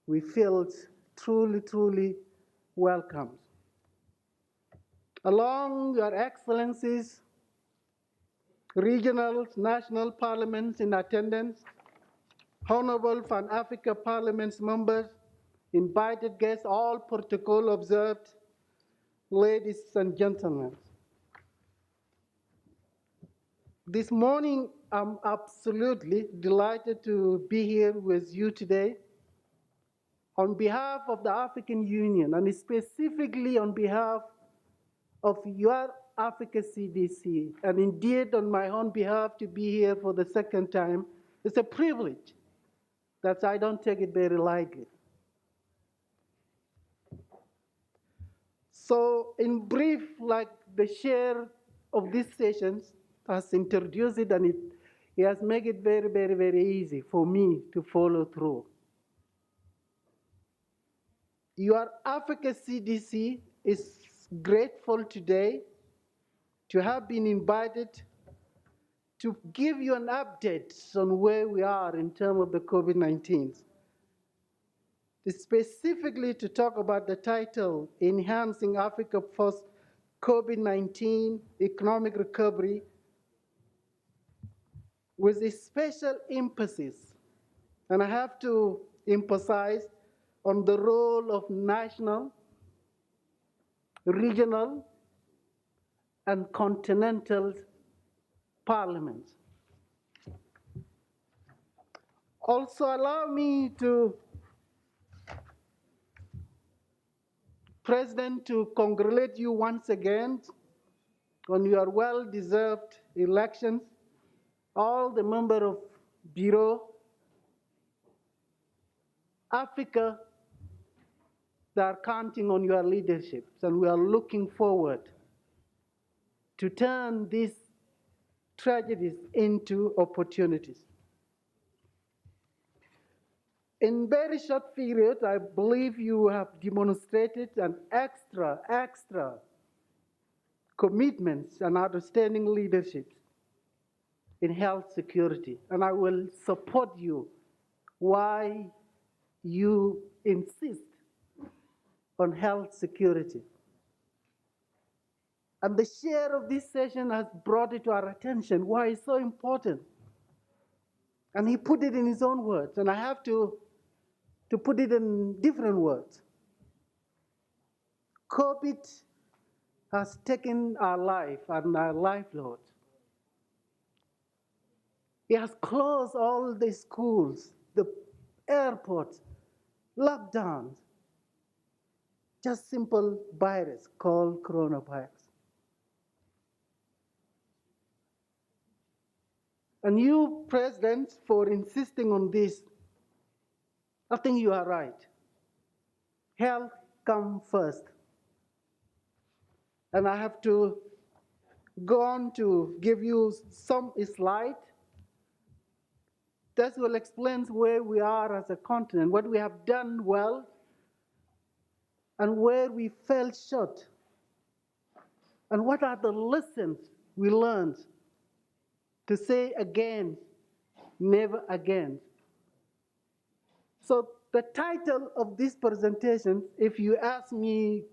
We feel truly, truly welcomed. Along your excellencies, regional, national parliaments in attendance, honorable Pan Africa Parliament's members, invited guests, all protocol observed, ladies and gentlemen. This morning, I'm absolutely delighted to be here with you today on behalf of the African Union and specifically on behalf of your Africa CDC, and indeed on my own behalf to be here for the second time. It's a privilege that I don't take it very lightly. So in brief, like the chair of these sessions has introduced it, and it has made it very, very, very easy for me to follow through. Your Africa CDC is grateful today to have been invited to give you an update on where we are in terms of the COVID-19. Specifically to talk about the title, Enhancing Africa Post-COVID-19 Economic Recovery, with a special emphasis, and I have to emphasize on the role of national, regional, and continental parliaments. Also, allow me to, President, to congratulate you once again on your well-deserved elections. All the members of Bureau, Africa, they are counting on your leadership, and we are looking forward to turn these tragedies into opportunities. In very short period, I believe you have demonstrated an extra commitments and outstanding leadership in health security, and I will support you why you insist on health security. And the chair of this session has brought it to our attention why it's so important. And he put it in his own words, and I have to put it in different words. COVID has taken our life and our livelihood. It has closed all the schools, the airports, lockdowns. Just simple virus called coronavirus. And you, President, for insisting on this, I think you are right. Health comes first. And I have to go on to give you some slide that will explain where we are as a continent, what we have done well, and where we fell short, and what are the lessons we learned to say again, never again. So the title of this presentation, if you ask me,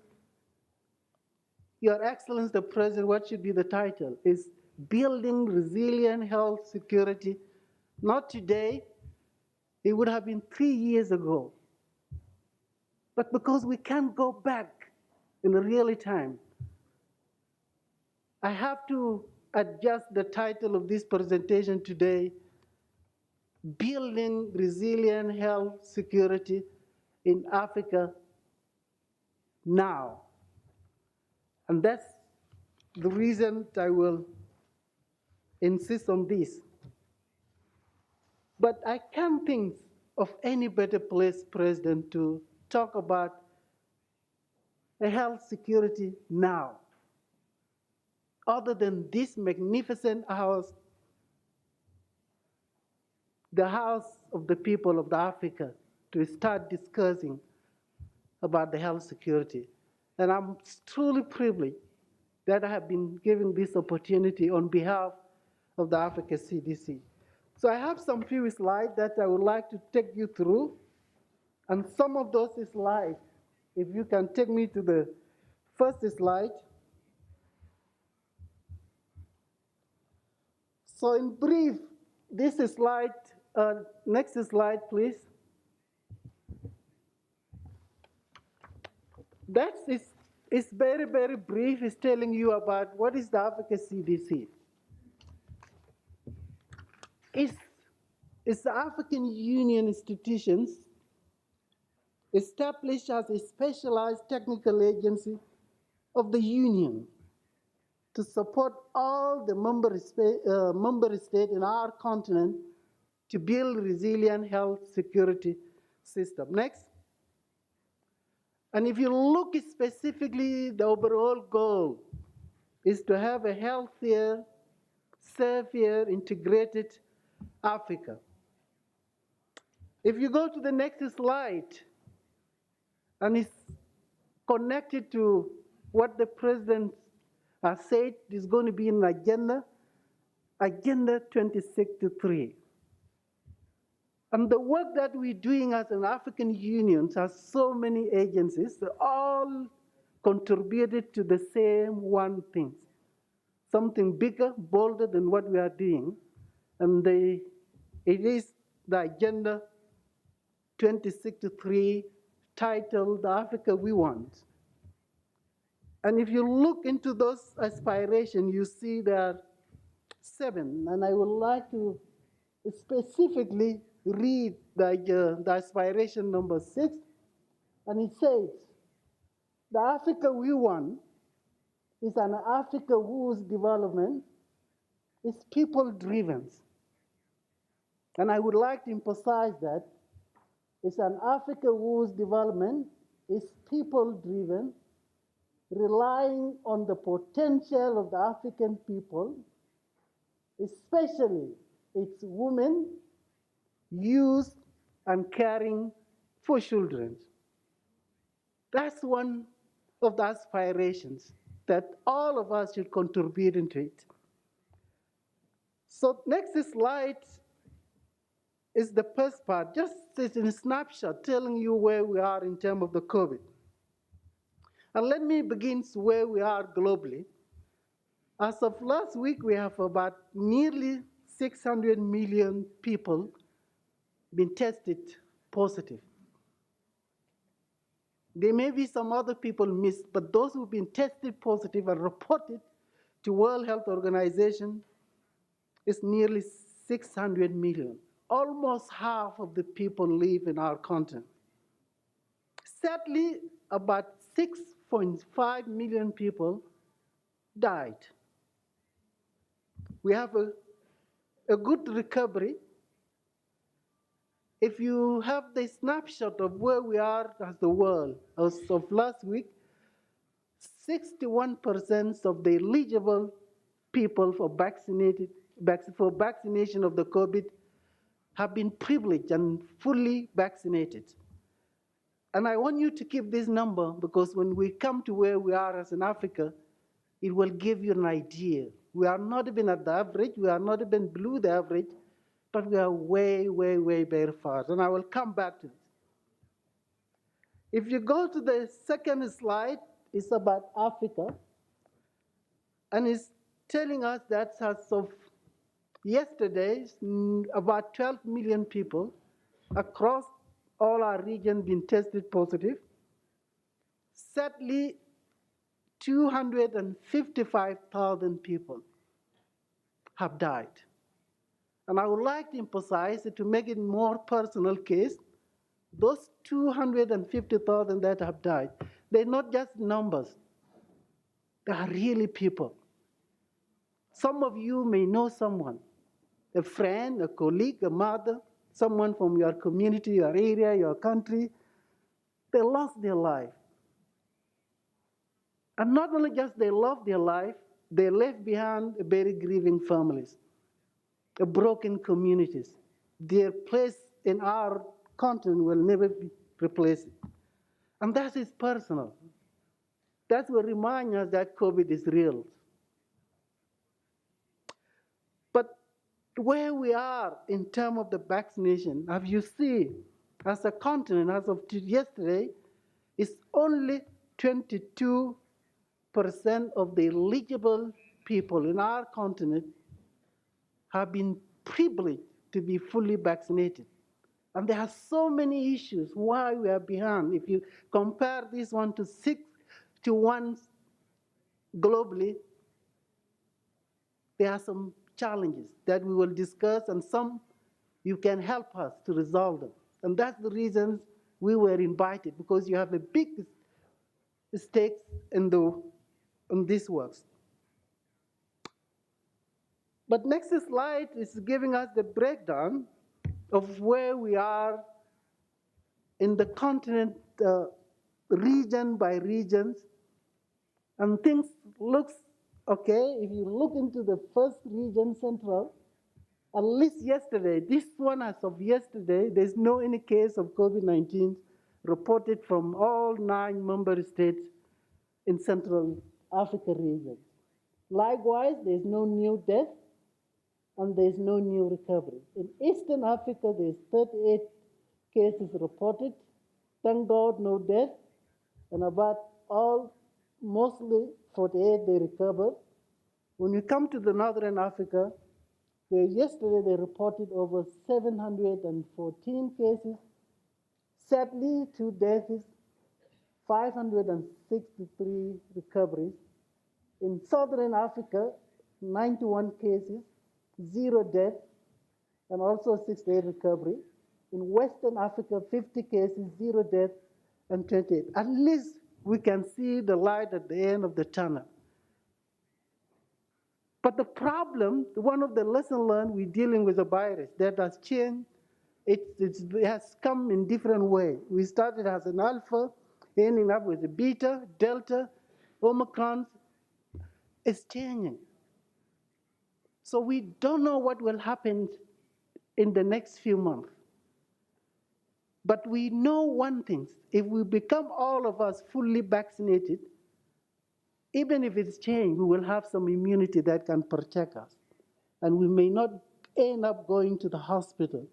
Your Excellency the President, what should be the title, is Building Resilient Health Security. Not today, it would have been 3 years ago. But because we can't go back in real time, I have to adjust the title of this presentation today, Building Resilient Health Security in Africa Now. And that's the reason I will insist on this. But I can't think of any better place, President, to talk about a health security now, other than this magnificent house, the house of the people of Africa, to start discussing about the health security. And I'm truly privileged that I have been given this opportunity on behalf of the Africa CDC. So I have some few slides that I would like to take you through. And some of those slides, if you can take me to the first slide. So in brief, this slide, next slide, please. That is very, very brief. It's telling you about what is the Africa CDC. It's the African Union institutions established as a specialized technical agency of the Union to support all the member states in our continent to build resilient health security system. Next. And if you look specifically, the overall goal is to have a healthier, safer, integrated Africa. If you go to the next slide, and it's connected to what the president has said is going to be in Agenda 2063. And the work that we're doing as an African Union has so many agencies, all contributed to the same one thing, something bigger, bolder than what we are doing. And it is the Agenda 2063 titled The Africa We Want. And if you look into those aspirations, you see there are 7. And I would like to specifically read the aspiration number 6. And it says, the Africa we want is an Africa whose development is people-driven. And I would like to emphasize that it's an Africa whose development is people-driven, relying on the potential of the African people, especially its women, youth, and caring for children. That's one of the aspirations that all of us should contribute into it. So next slide is the first part, just as a snapshot telling you where we are in terms of the COVID. And let me begin where we are globally. As of last week, we have about nearly 600 million people been tested positive. There may be some other people missed, but those who've been tested positive and reported to World Health Organization is nearly 600 million. Almost half of the people live in our continent. Sadly, about 6.5 million people died. We have a good recovery. If you have the snapshot of where we are as the world, as of last week, 61% of the eligible people for vaccination of the COVID have been privileged and fully vaccinated. And I want you to keep this number, because when we come to where we are as in Africa, it will give you an idea. We are not even at the average, we are not even below the average, but we are way, way, way very far. And I will come back to this. If you go to the second slide, it's about Africa. And it's telling us that as of yesterday, about 12 million people across all our region been tested positive. Sadly, 255,000 people have died. And I would like to emphasize it to make it more personal case. Those 250,000 that have died, they're not just numbers. They are really people. Some of you may know someone, a friend, a colleague, a mother, someone from your community, your area, your country. They lost their life. And not only just they lost their life, they left behind very grieving families, broken communities. Their place in our continent will never be replaced. And that is personal. That will remind us that COVID is real. But where we are in terms of the vaccination, as you see, as a continent, as of yesterday, is only 22% of the eligible people in our continent have been privileged to be fully vaccinated. And there are so many issues why we are behind. If you compare this one to 6 to 1 globally, there are some challenges that we will discuss, and some you can help us to resolve them. And that's the reason we were invited, because you have a big stake in this works. But next slide is giving us the breakdown of where we are in the continent, region by region, and things looks okay. If you look into the first region, Central, at least yesterday, this one as of yesterday, there's no any case of COVID-19 reported from all 9 member states in Central Africa region. Likewise, there's no new death and there's no new recovery. In Eastern Africa, there's 38 cases reported. Thank God, no death, and about mostly 48 they recovered. When you come to the Northern Africa, yesterday they reported over 714 cases. Sadly, 2 deaths, 563 recoveries. In Southern Africa, 91 cases, 0 deaths, and also 68 recovery. In Western Africa, 50 cases, 0 deaths, and 28. At least we can see the light at the end of the tunnel. But the problem, one of the lessons learned, we're dealing with a virus that has changed. It has come in different ways. We started as an alpha, ending up with a beta, delta, Omicron. It's changing. So we don't know what will happen in the next few months. But we know one thing: if we become all of us fully vaccinated, even if it's changed, we will have some immunity that can protect us. And we may not end up going to the hospital.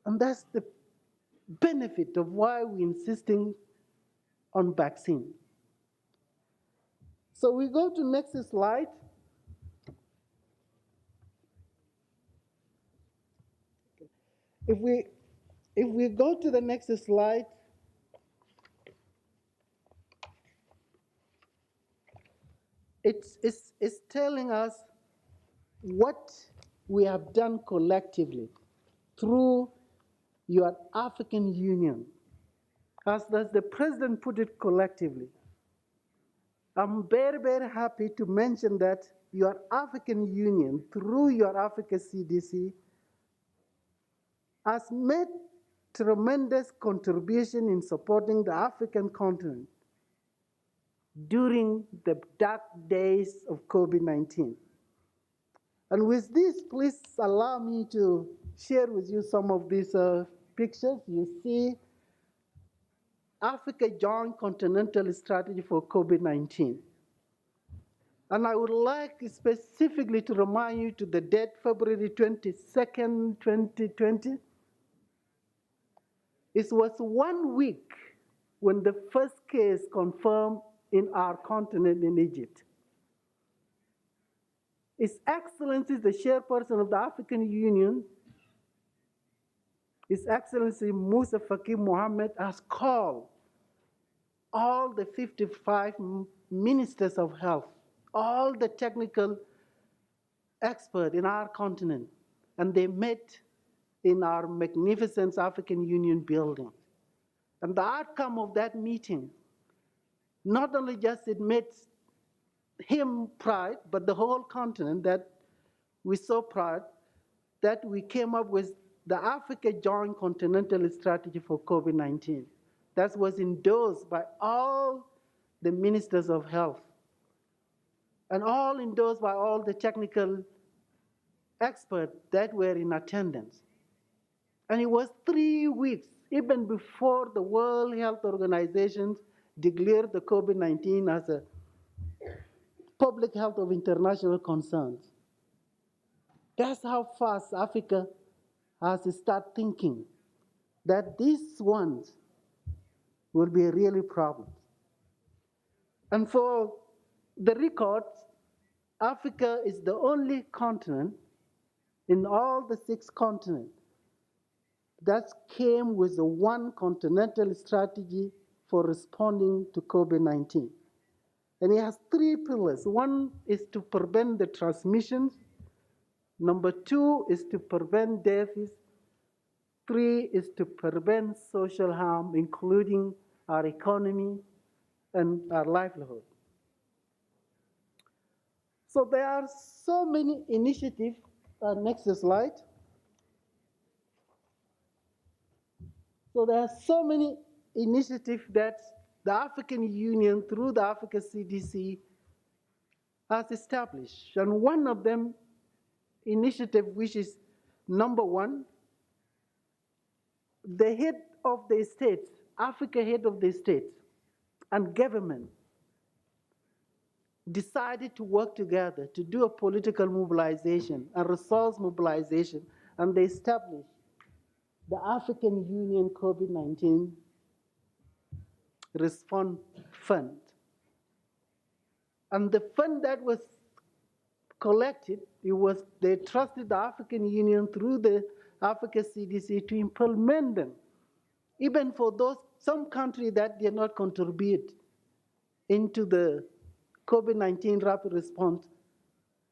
And that's the benefit of why we're insisting on vaccine. So we go to next slide. If we go to the next slide, it's telling us what we have done collectively through your African Union. As the president put it, collectively. I'm very, very happy to mention that your African Union, through your Africa CDC, has made tremendous contribution in supporting the African continent during the dark days of COVID-19. And with this, please allow me to share with you some of these pictures. You see Africa Joint Continental Strategy for COVID-19. And I would like specifically to remind you to the date, February 22nd, 2020. It was 1 week when the first case confirmed in our continent in Egypt. His Excellency, the chairperson of the African Union, His Excellency Musa Faki Mohammed, has called all the 55 ministers of health, all the technical experts in our continent, and they met in our magnificent African Union building. And the outcome of that meeting, not only just it made him proud, but the whole continent, that we're so proud that we came up with the Africa Joint Continental Strategy for COVID-19. That was endorsed by all the ministers of health and all endorsed by all the technical experts that were in attendance. And it was 3 weeks, even before the World Health Organization declared the COVID-19 as a public health of international concerns. That's how fast Africa has to start thinking that these ones will be a really problem. And for the record, Africa is the only continent in all the 6 continents that came with a one continental strategy for responding to COVID-19. And it has 3 pillars. One is to prevent the transmissions. Number 2 is to prevent deaths. 3 is to prevent social harm, including our economy and our livelihood. So there are so many initiatives. Next slide. So there are so many initiatives that the African Union, through the Africa CDC, has established. And one of them, initiative, which is number 1, the head of the states, Africa head of the states and government decided to work together to do a political mobilization and resource mobilization, and they established the African Union COVID-19 Response Fund. And the fund that was collected, they trusted the African Union through the Africa CDC to implement them. Even for some countries that did not contribute into the COVID-19 rapid response,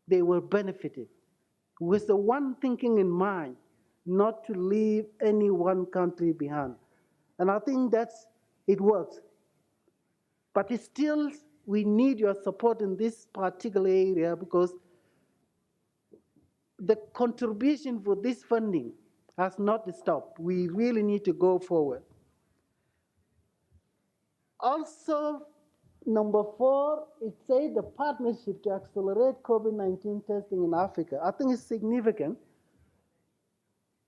they were benefited with the one thinking in mind, not to leave any one country behind. And I think it works. But still, we need your support in this particular area, because the contribution for this funding has not stopped. We really need to go forward. Also, number 4, it says the partnership to accelerate COVID-19 testing in Africa. I think it's significant.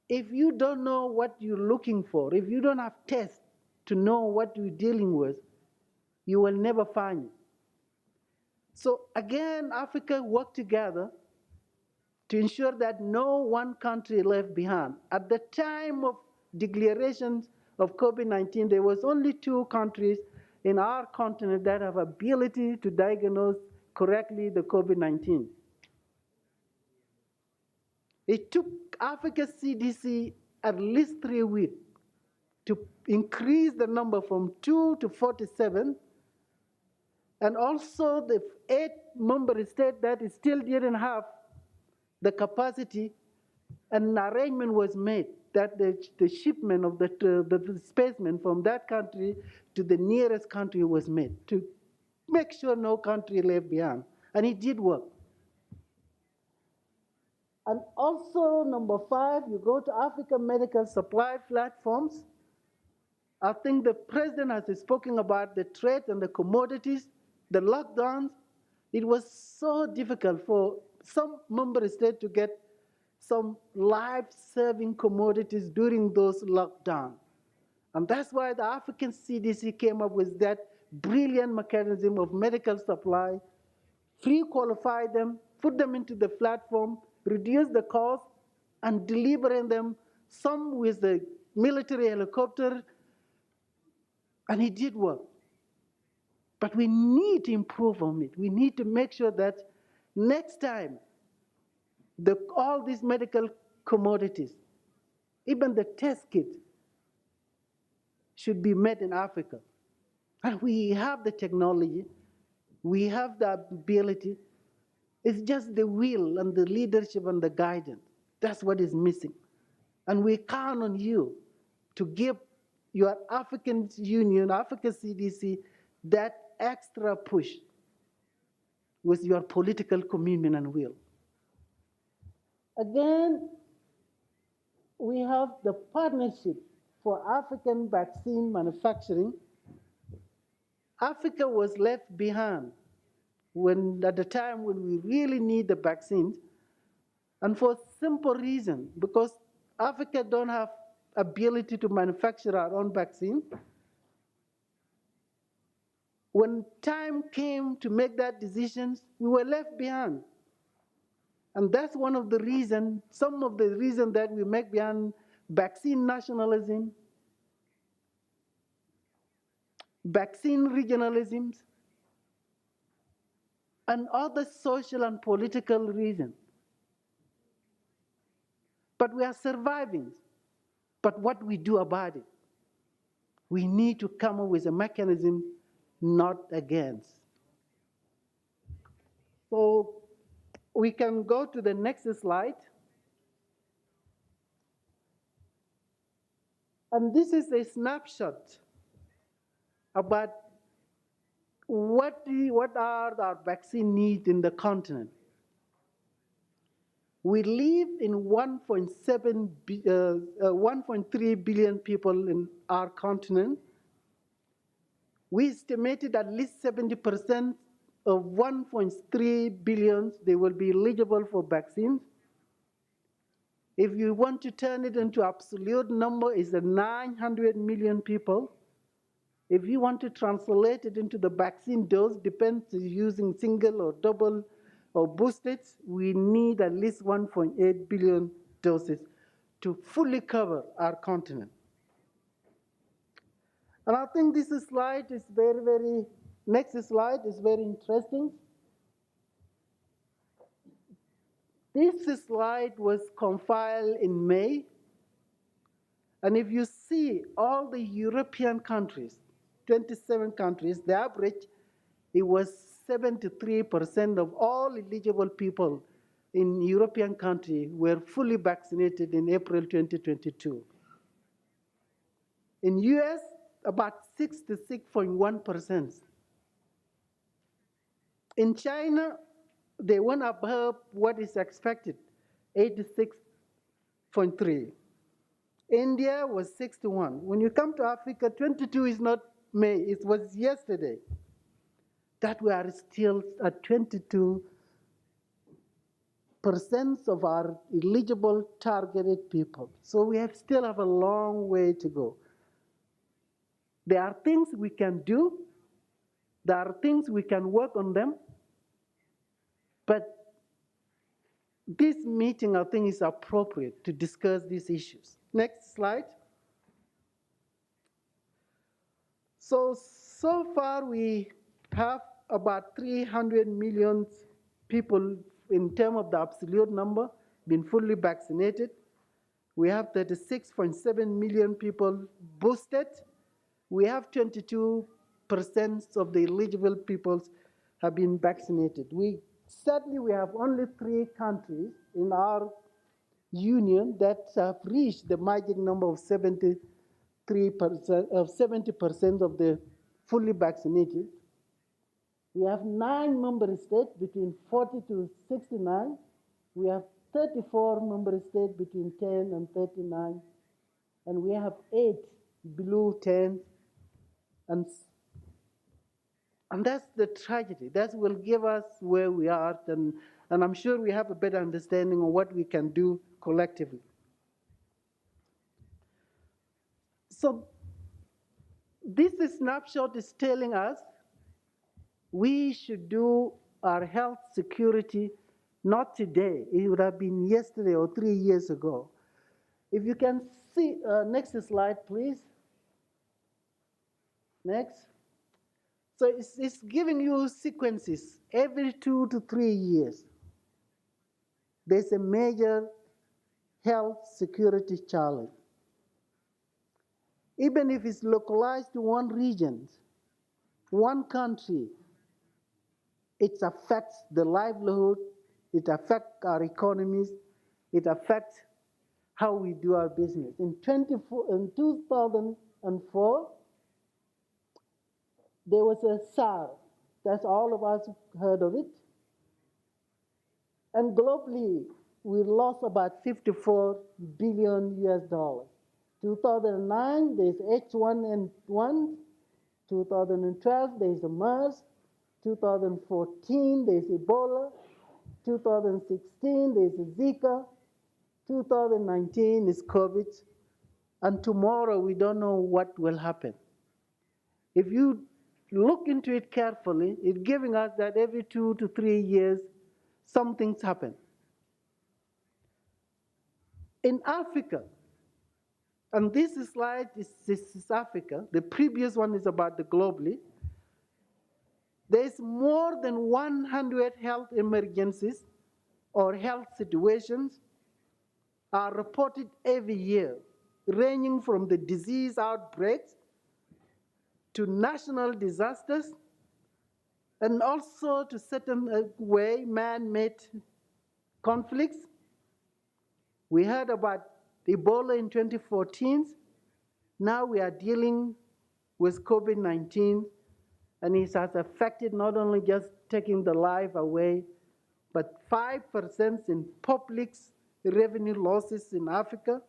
If you don't know what you're looking for, if you don't have tests to know what you're dealing with, you will never find it. So again, Africa worked together to ensure that no one country left behind. At the time of declarations of COVID-19, there was only 2 countries in our continent that have ability to diagnose correctly the COVID-19. It took Africa CDC at least 3 weeks to increase the number from 2 to 47, and also the 8 member states that still didn't have the capacity, an arrangement was made that the shipment of the specimen from that country to the nearest country was made to make sure no country left behind. And it did work. And also, number 5, you go to African medical supply platforms. I think the president has spoken about the trade and the commodities, the lockdowns. It was so difficult for some member states to get some life-saving commodities during those lockdowns. And that's why the African CDC came up with that brilliant mechanism of medical supply, pre-qualify them, put them into the platform, reduce the cost, and delivering them, some with the military helicopter, and it did work. But we need to improve on it. We need to make sure that next time, all these medical commodities, even the test kit, should be made in Africa. And we have the technology, we have the ability. It's just the will and the leadership and the guidance. That's what is missing. And we count on you to give your African Union, Africa CDC, that extra push with your political commitment and will. Again, we have the partnership for African vaccine manufacturing. Africa was left behind at the time when we really need the vaccines, and for simple reason, because Africa don't have ability to manufacture our own vaccine. When time came to make that decisions, we were left behind. And that's one of the reasons, some of the reasons that we make behind vaccine nationalism, vaccine regionalisms, and other social and political reasons. But we are surviving. But what we do about it, we need to come up with a mechanism, not against. So we can go to the next slide. And this is a snapshot about what are our vaccine needs in the continent. We live in 1.3 billion people in our continent. We estimated at least 70% of 1.3 billion, they will be eligible for vaccines. If you want to turn it into absolute number, it's 900 million people. If you want to translate it into the vaccine dose, depends using single or double or boosted, we need at least 1.8 billion doses to fully cover our continent. And I think this slide is next slide is very interesting. This slide was compiled in May. And if you see all the European countries, 27 countries, the average, it was 73% of all eligible people in European countries were fully vaccinated in April 2022. In US, about 66.1%. In China, they went above what is expected, 86.3. India was 61. When you come to Africa, 22 is not May, it was yesterday. That we are still at 22% of our eligible targeted people. So we still have a long way to go. There are things we can do. There are things we can work on them. But this meeting, I think, is appropriate to discuss these issues. Next slide. So far we have about 300 million people in terms of the absolute number been fully vaccinated. We have 36.7 million people boosted. We have 22% of the eligible people have been vaccinated. Sadly, we have only 3 countries in our union that have reached the magic number of 70% of the fully vaccinated. We have 9 member states between 40 to 69. We have 34 member states between 10 and 39. And we have 8 below 10. And that's the tragedy. That will give us where we are. And I'm sure we have a better understanding of what we can do collectively. So this snapshot is telling us we should do our health security not today. It would have been yesterday or 3 years ago. If you can see, next slide, please. Next. So it's giving you sequences every 2 to 3 years. There's a major health security challenge. Even if it's localized to one region, one country, it affects the livelihood, it affects our economies, it affects how we do our business. In 2004, there was a SARS. That's all of us heard of it. And globally, we lost about 54 billion US dollars. 2009, there's H1N1. 2012, there's a MERS. 2014, there's Ebola. 2016, there's Zika. 2019 is COVID. And tomorrow, we don't know what will happen. If you look into it carefully, it's giving us that every 2 to 3 years, something's happen. In Africa, and this slide is Africa, the previous one is about the globally, there's more than 100 health emergencies or health situations are reported every year, ranging from the disease outbreaks to national disasters, and also to certain way man-made conflicts. We heard about Ebola in 2014. Now we are dealing with COVID-19, and it has affected not only just taking the life away, but 5% in public revenue losses in Africa,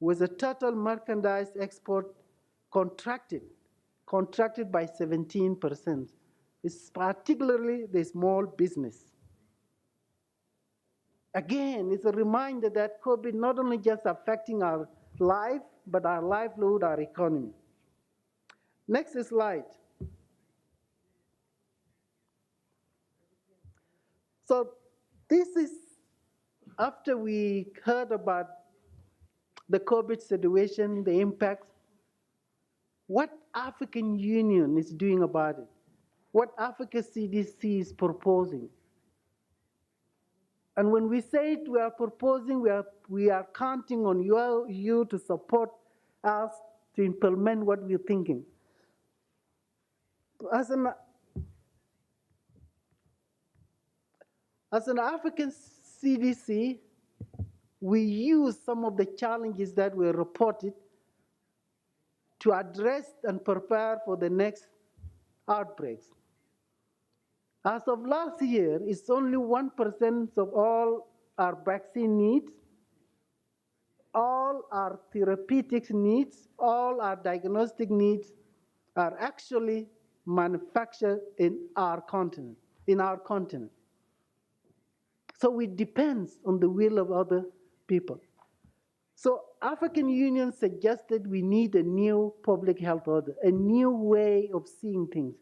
with a total merchandise export contracted by 17%. It's particularly the small business. Again, it's a reminder that COVID not only just affecting our life, but our livelihood, our economy. Next slide. So this is after we heard about the COVID situation, the impacts, what African Union is doing about it, what Africa CDC is proposing. And when we say it, we are proposing, we are counting on you to support us to implement what we're thinking. As an African CDC, we use some of the challenges that were reported to address and prepare for the next outbreaks. As of last year, it's only 1% of all our vaccine needs, all our therapeutic needs, all our diagnostic needs are actually manufactured in our continent. So it depends on the will of other people. So African Union suggested we need a new public health order, a new way of seeing things.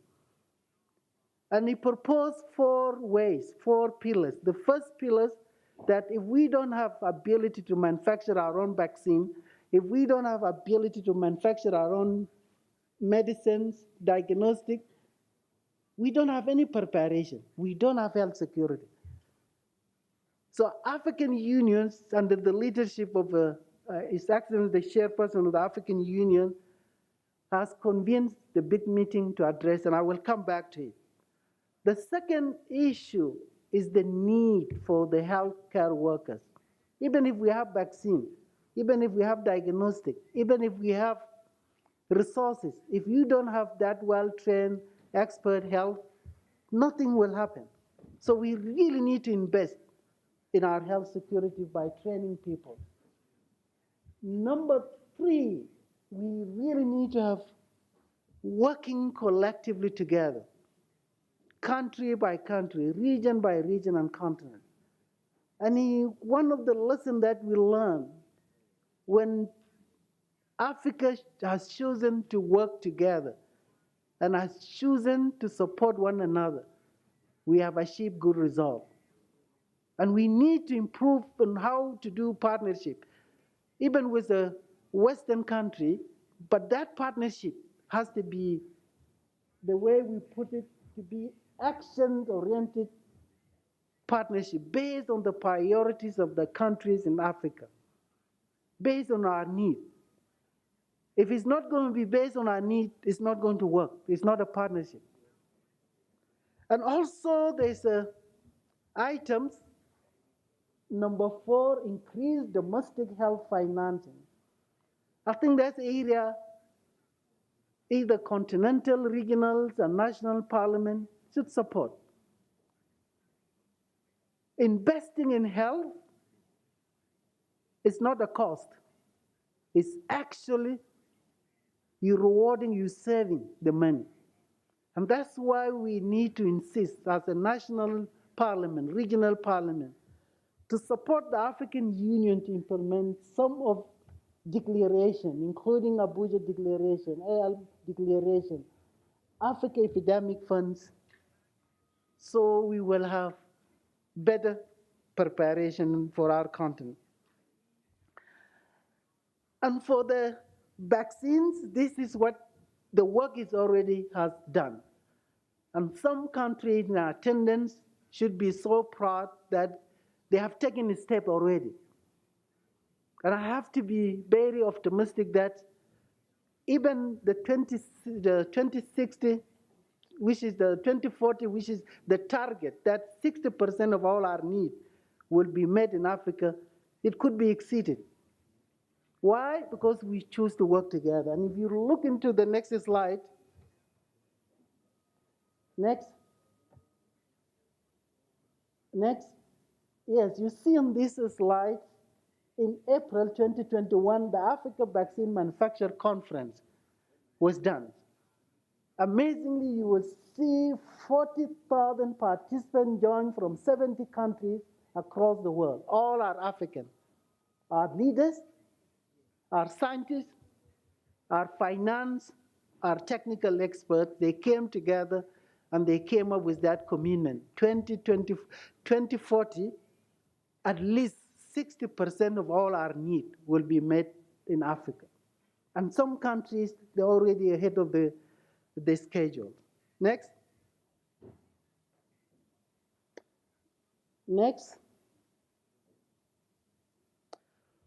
And he proposed 4 ways, 4 pillars. The first pillar, that if we don't have ability to manufacture our own vaccine, if we don't have ability to manufacture our own medicines, diagnostic, we don't have any preparation. We don't have health security. So African unions, under the leadership of His Excellency, the chairperson of the African Union, has convened the big meeting to address, and I will come back to it. The second issue is the need for the healthcare workers. Even if we have vaccine, even if we have diagnostic, even if we have resources, if you don't have that well-trained expert health, nothing will happen. So we really need to invest in our health security by training people. Number 3, we really need to have working collectively together, country by country, region by region and continent. And one of the lessons that we learn, when Africa has chosen to work together and has chosen to support one another, we have achieved good results. And we need to improve on how to do partnership, even with a Western country, but that partnership has to be, the way we put it, to be action-oriented partnership based on the priorities of the countries in Africa, based on our needs. If it's not going to be based on our need, it's not going to work. It's not a partnership. And also there's items, number 4, increase domestic health financing. I think that's the area either continental, regionals, and national parliament should support. Investing in health is not a cost. It's actually you rewarding, you saving the money. And that's why we need to insist as a national parliament, regional parliament, to support the African Union to implement some of declaration, including Abuja Declaration, AL Declaration, Africa Epidemic Funds, so we will have better preparation for our continent. And for the vaccines, this is what the work is already has done. And some countries in attendance should be so proud that they have taken a step already. And I have to be very optimistic that even the 2060, which is the 2040, which is the target, that 60% of all our need will be met in Africa, it could be exceeded. Why? Because we choose to work together. And if you look into the next slide, next, yes, you see on this slide, in April 2021, the Africa Vaccine Manufacture Conference was done. Amazingly, you will see 40,000 participants join from 70 countries across the world. All are African. Our leaders, our scientists, our finance, our technical experts, they came together and they came up with that commitment. 2040, at least 60% of all our need will be met in Africa. And some countries, they're already ahead of the schedule. Next. Next.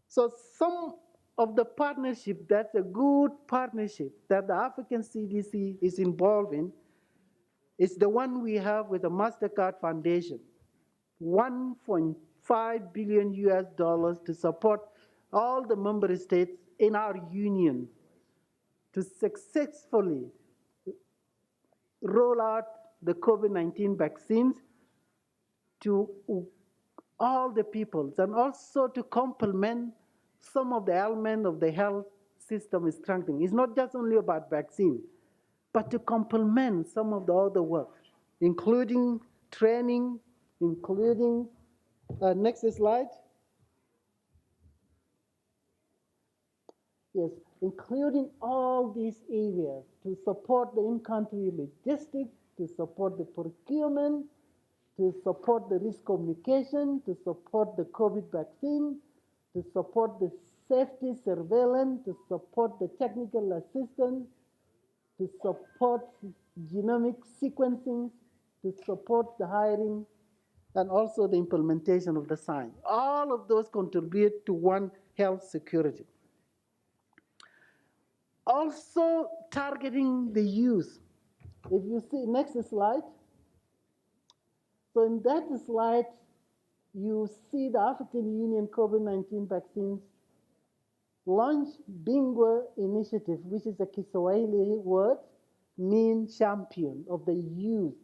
So some of the partnership, that's a good partnership that the African CDC is involved in, is the one we have with the MasterCard Foundation. 1.5 billion US dollars to support all the member states in our union to successfully roll out the COVID-19 vaccines to all the peoples, and also to complement some of the elements of the health system strengthening. It's not just only about vaccine, but to complement some of the other work, including training, including, next slide. Yes, including all these areas to support the in-country logistics, to support the procurement, to support the risk communication, to support the COVID vaccine, to support the safety surveillance, to support the technical assistance, to support genomic sequencing, to support the hiring, and also the implementation of the science. All of those contribute to one health security. Also targeting the youth. If you see, next slide. So in that slide, you see the African Union COVID-19 vaccines launch Bingwa initiative, which is a Kiswahili word, mean champion of the youth.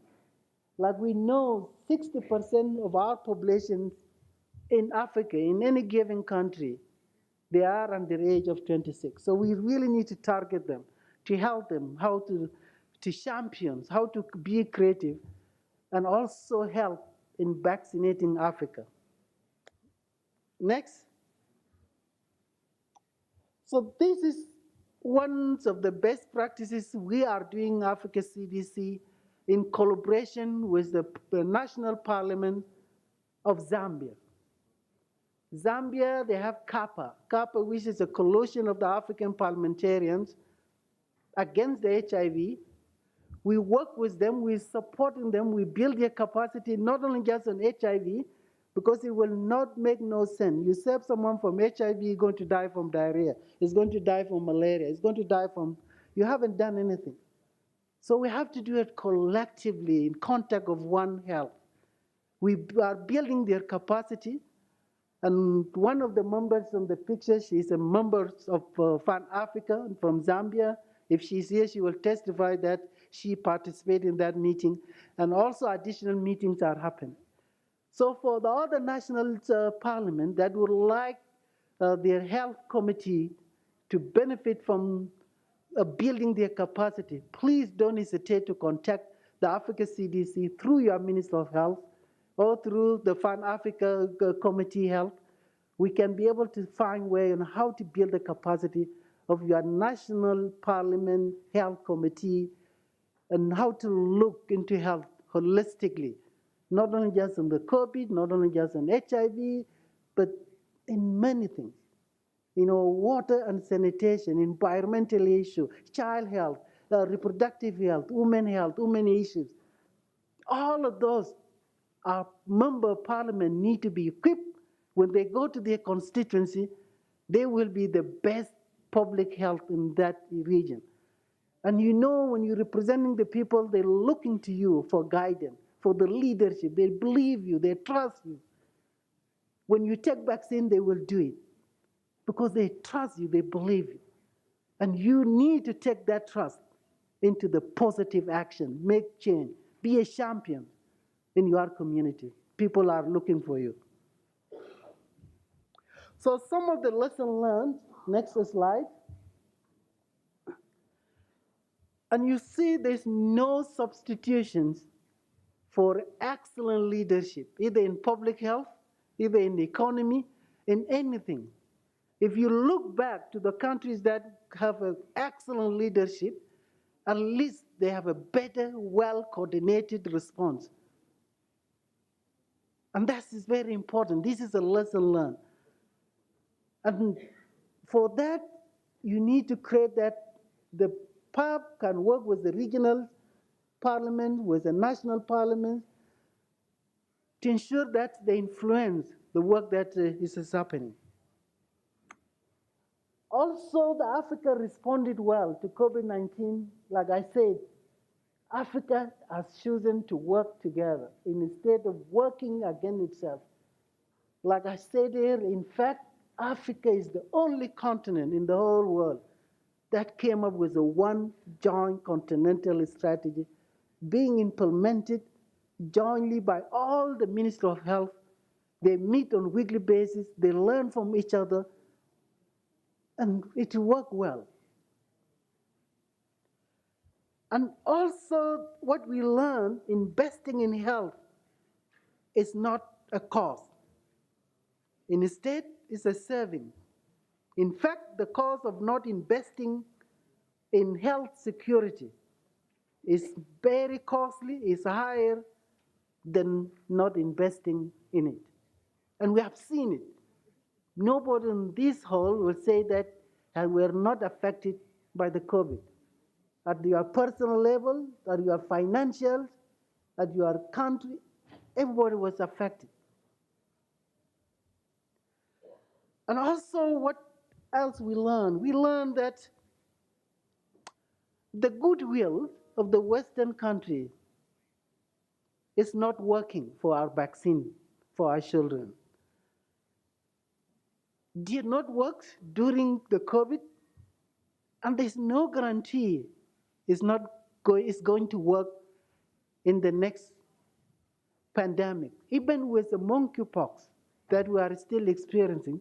Like we know, 60% of our population in Africa, in any given country, they are under the age of 26. So we really need to target them, to help them, how to champions, how to be creative, and also help in vaccinating Africa. Next. So this is one of the best practices we are doing Africa CDC in collaboration with the National Parliament of Zambia. Zambia, they have CAPA, which is a coalition of the African parliamentarians against the HIV. We work with them, we're supporting them, we build their capacity, not only just on HIV, because it will not make no sense. You save someone from HIV, he's going to die from diarrhea. He's going to die from malaria. He's going to die from, you haven't done anything. So we have to do it collectively in contact of One Health. We are building their capacity. And one of the members on the picture, she's a member of Pan Africa from Zambia. If she's here, she will testify that she participated in that meeting. And also additional meetings are happening. So for the other national parliament that would like their health committee to benefit from building their capacity, please don't hesitate to contact the Africa CDC through your Minister of Health or through the Pan Africa Committee Health. We can be able to find way on how to build the capacity of your national parliament health committee and how to look into health holistically, not only just on the COVID, not only just on HIV, but in many things. You know, water and sanitation, environmental issue, child health, reproductive health, women issues. All of those our member of parliament need to be equipped. When they go to their constituency, they will be the best public health in that region. And you know, when you're representing the people, they're looking to you for guidance, for the leadership. They believe you, they trust you. When you take vaccine, they will do it because they trust you, they believe you. And you need to take that trust into the positive action, make change, be a champion in your community. People are looking for you. So some of the lessons learned, next slide. And you see there's no substitutions for excellent leadership, either in public health, either in the economy, in anything. If you look back to the countries that have an excellent leadership, at least they have a better, well-coordinated response. And that is very important. This is a lesson learned. And for that, you need to create that the PAP can work with the regional parliament, with the national parliament, to ensure that they influence the work that is happening. Also, the Africa responded well to COVID-19. Like I said, Africa has chosen to work together instead of working against itself. Like I said here, in fact, Africa is the only continent in the whole world that came up with a one joint continental strategy being implemented jointly by all the Ministry of Health. They meet on a weekly basis, they learn from each other, and it worked well. And also, what we learn, investing in health is not a cost. Instead, it's a saving. In fact, the cost of not investing in health security is very costly, is higher than not investing in it. And we have seen it. Nobody in this hall will say that we're not affected by the COVID. At your personal level, at your financial, at your country, everybody was affected. And also, what else we learned? We learned that the goodwill of the Western country is not working for our vaccine, for our children. Did not work during the COVID, and there's no guarantee it's going to work in the next pandemic. Even with the monkeypox that we are still experiencing,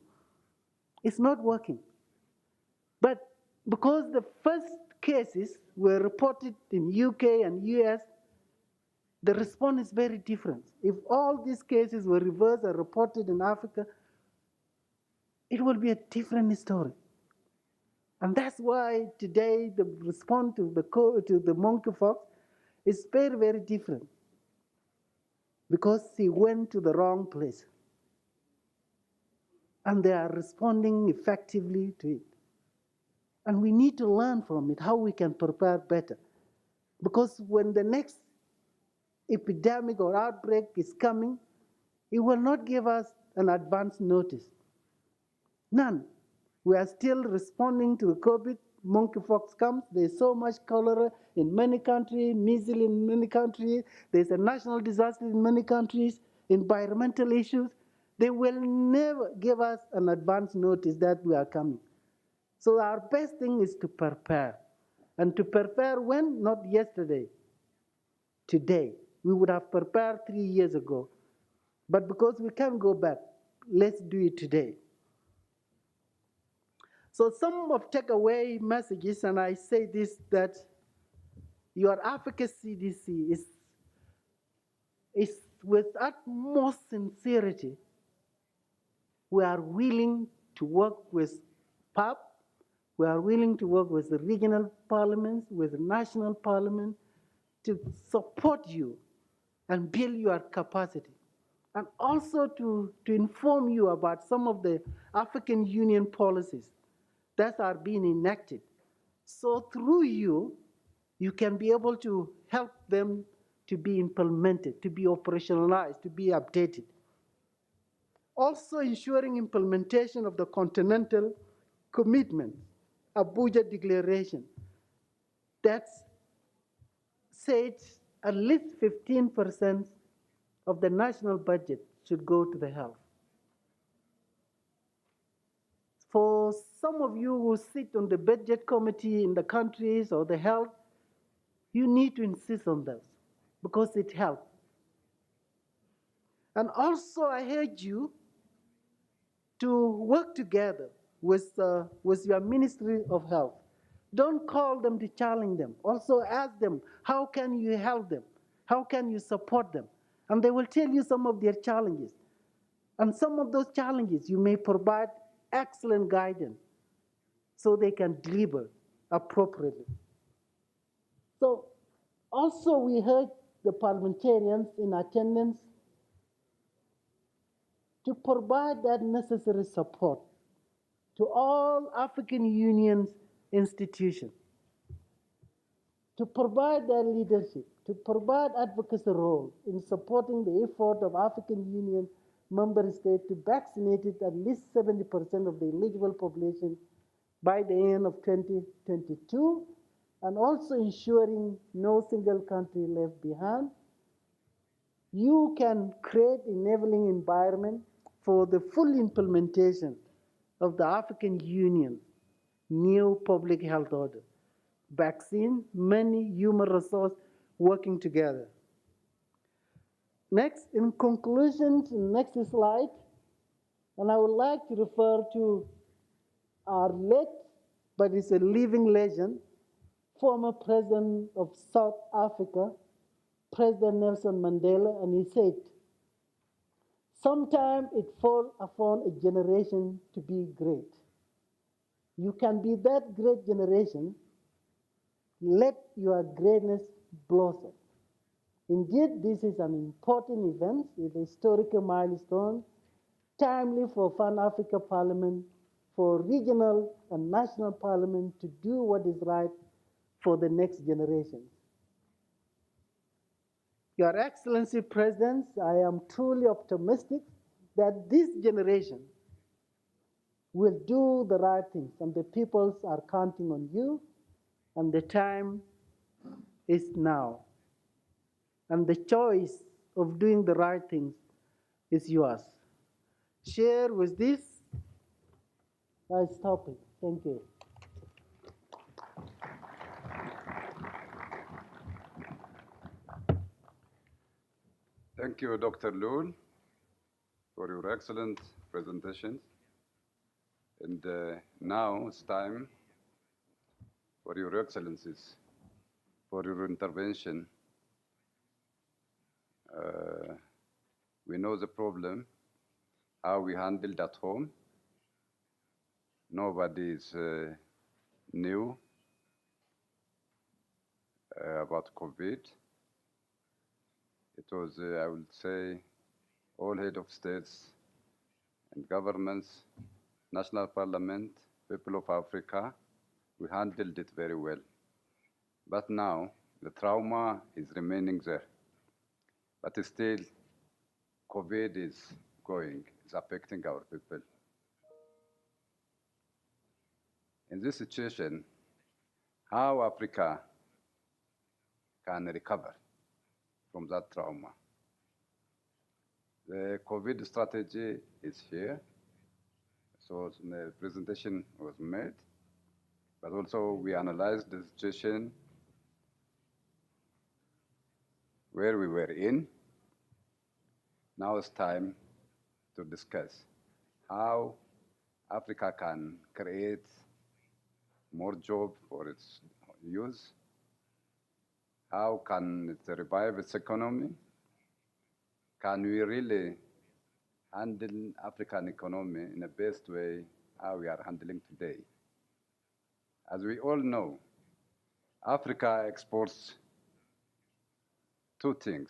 it's not working. But because the first cases were reported in UK and US, the response is very different. If all these cases were reversed and reported in Africa, it will be a different story. And that's why today the response to the monkeypox is very, very different. Because he went to the wrong place. And they are responding effectively to it. And we need to learn from it how we can prepare better. Because when the next epidemic or outbreak is coming, It will not give us an advance notice. None. We are still responding to the COVID. Monkeypox comes. There's so much cholera in many countries, measles in many countries. There's a national disaster in many countries, environmental issues. They will never give us an advance notice that we are coming. So our best thing is to prepare. And to prepare when? Not yesterday. Today. We would have prepared 3 years ago. But because we can't go back, let's do it today. So some of takeaway messages, and I say this, that your Africa CDC is with utmost sincerity. We are willing to work with PAP. We are willing to work with the regional parliaments, with the national parliament, to support you and build your capacity. And also to inform you about some of the African Union policies that are being enacted. So through you, you can be able to help them to be implemented, to be operationalized, to be updated. Also ensuring implementation of the continental commitment, Abuja Declaration, that said at least 15% of the national budget should go to the health. For some of you who sit on the budget committee in the countries or the health, you need to insist on those because it helps. And also I urge you to work together with your Ministry of Health. Don't call them to challenge them. Also ask them, how can you help them? How can you support them? And they will tell you some of their challenges. And some of those challenges, you may provide excellent guidance so they can deliver appropriately. So also we heard the parliamentarians in attendance to provide that necessary support to all African Union's institutions, to provide their leadership, to provide advocacy role in supporting the effort of African Union member states to vaccinate at least 70% of the eligible population by the end of 2022, and also ensuring no single country left behind. You can create enabling environment for the full implementation of the African Union new public health order. Vaccine, many human resources working together. Next, in conclusion, next slide, and I would like to refer to our late, but it's a living legend, former president of South Africa, President Nelson Mandela, and he said, sometimes it falls upon a generation to be great. You can be that great generation. Let your greatness blossom. Indeed, this is an important event, it's a historical milestone, timely for Pan Africa Parliament, for regional and national parliament to do what is right for the next generation. Your Excellency President, I am truly optimistic that this generation will do the right things, and the peoples are counting on you, and the time is now. And the choice of doing the right things is yours. Share with this. I stop it. Thank you. Thank you, Dr. Lul, for your excellent presentations. And now it's time for your excellencies, for your intervention. We know the problem, how we handled at home. Nobody is new about COVID. It was, I would say, all head of states and governments, national parliament, people of Africa, we handled it very well. But now, the trauma is remaining there. But still, COVID is affecting our people. In this situation, how Africa can recover from that trauma? The COVID strategy is here. So the presentation was made, but also we analyzed the situation where we were in. Now it's time to discuss how Africa can create more jobs for its use. How can it revive its economy? Can we really handle African economy in the best way how we are handling today? As we all know, Africa exports two things.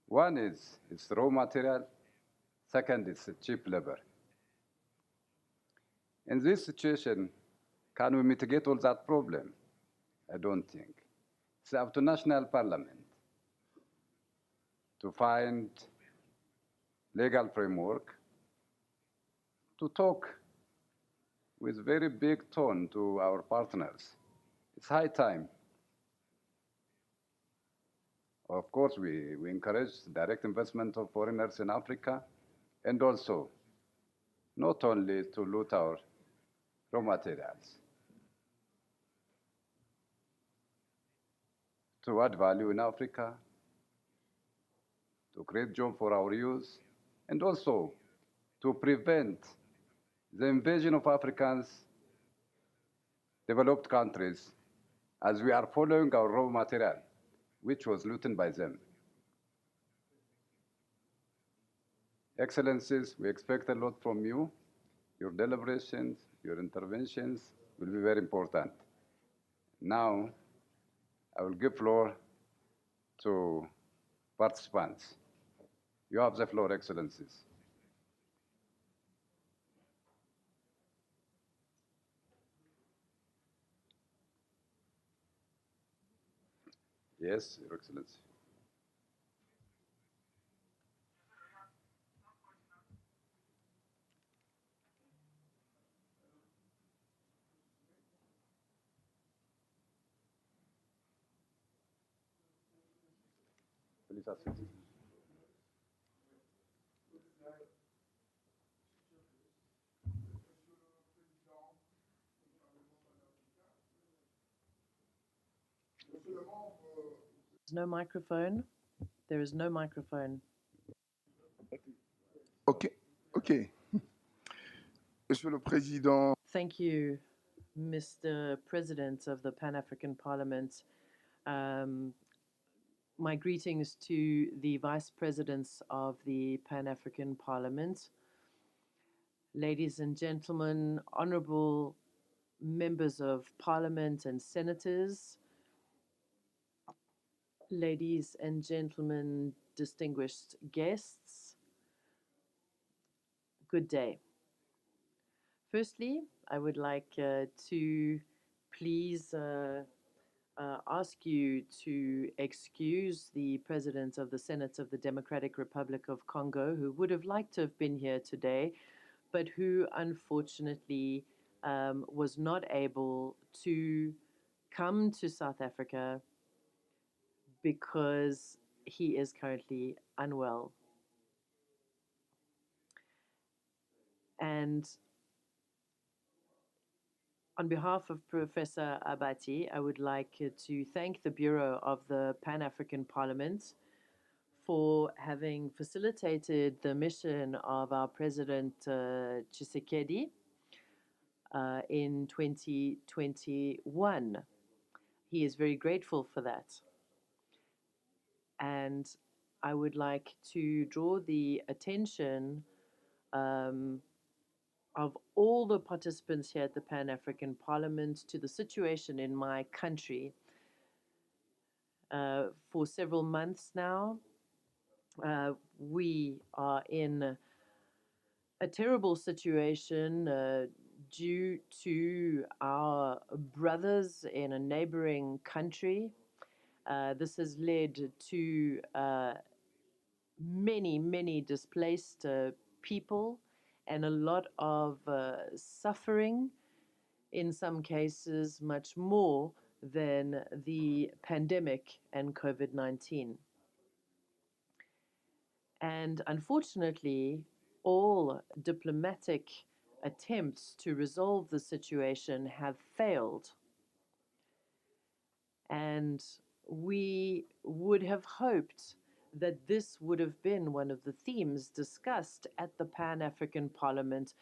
One is its raw material, second is cheap labor. In this situation, can we mitigate all that problem? I don't think. It's up to national parliament to find legal framework to talk with very big tone to our partners. It's high time. Of course, we encourage direct investment of foreigners in Africa, and also not only to loot our raw materials, to add value in Africa, to create jobs for our youth, and also to prevent the invasion of Africans, developed countries, as we are following our raw material, which was looted by them. Excellencies, we expect a lot from you. Your deliberations, your interventions will be very important. Now, I will give floor to participants. You have the floor, Excellencies. Yes, Your Excellency. Please assist. There's no microphone. There is no microphone. OK. OK. Monsieur le Président. Thank you, Mr. President of the Pan-African Parliament. My greetings to the Vice Presidents of the Pan-African Parliament. Ladies and gentlemen, honorable members of Parliament and senators, ladies and gentlemen, distinguished guests, good day. Firstly, I would like to please ask you to excuse the President of the Senate of the Democratic Republic of Congo, who would have liked to have been here today, but who unfortunately was not able to come to South Africa because he is currently unwell. And on behalf of Professor Abati, I would like to thank the Bureau of the Pan-African Parliament for having facilitated the mission of our President Tshisekedi in 2021. He is very grateful for that. And I would like to draw the attention of all the participants here at the Pan-African Parliament to the situation in my country. For several months now, we are in a terrible situation due to our brothers in a neighboring country. This has led to many, many displaced people and a lot of suffering, in some cases, much more than the pandemic and COVID 19. And unfortunately, all diplomatic attempts to resolve the situation have failed. And we would have hoped that this would have been one of the themes discussed at the Pan African Parliament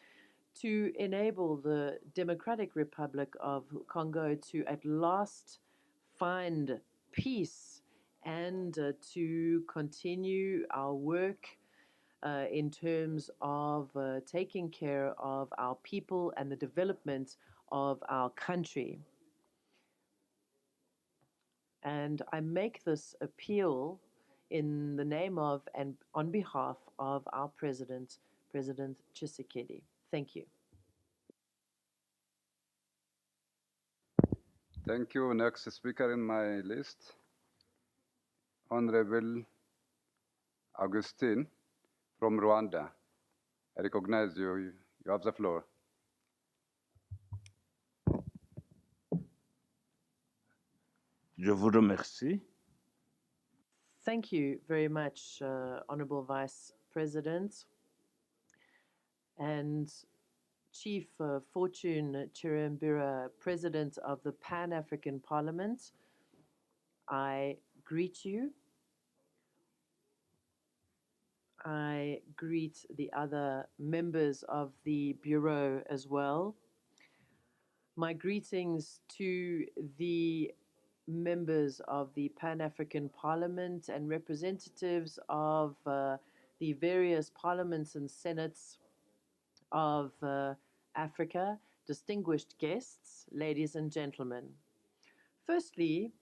to enable the Democratic Republic of Congo to at last find peace and to continue our work in terms of taking care of our people and the development of our country. And I make this appeal in the name of and on behalf of our president, President Tshisekedi. Thank you. Thank you. Next speaker in my list, Honorable Augustine from Rwanda. I recognize you. You have the floor. Je vous remercie. Thank you very much, Honorable Vice President and Chief Fortune Chirambira, President of the Pan-African Parliament. I greet you. I greet the other members of the Bureau as well. My greetings to the members of the Pan-African Parliament and representatives of the various parliaments and senates of Africa, distinguished guests, ladies and gentlemen. Firstly,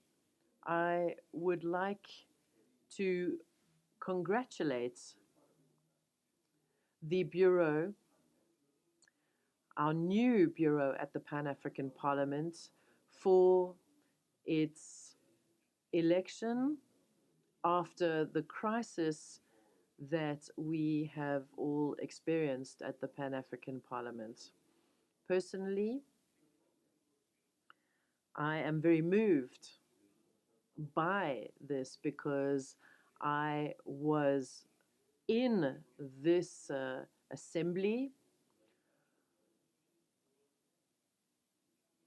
I would like to congratulate the Bureau, our new Bureau at the Pan-African Parliament, for its election after the crisis that we have all experienced at the Pan-African Parliament. Personally, I am very moved by this because I was in this assembly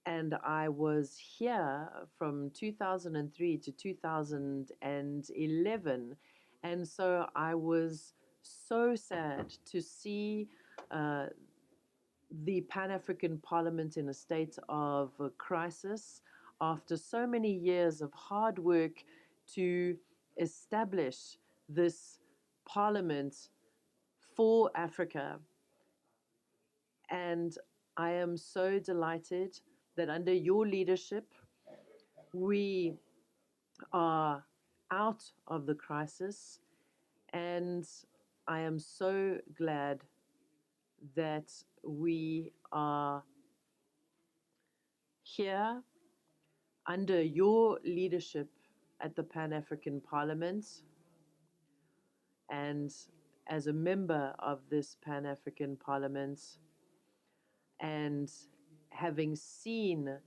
and I was here from 2003 to 2011. And so I was so sad to see the Pan-African Parliament in a state of crisis after so many years of hard work to establish this parliament for Africa. And I am so delighted that under your leadership, we are out of the crisis. And I am so glad that we are here under your leadership at the Pan-African Parliament and as a member of this Pan-African Parliament and having seen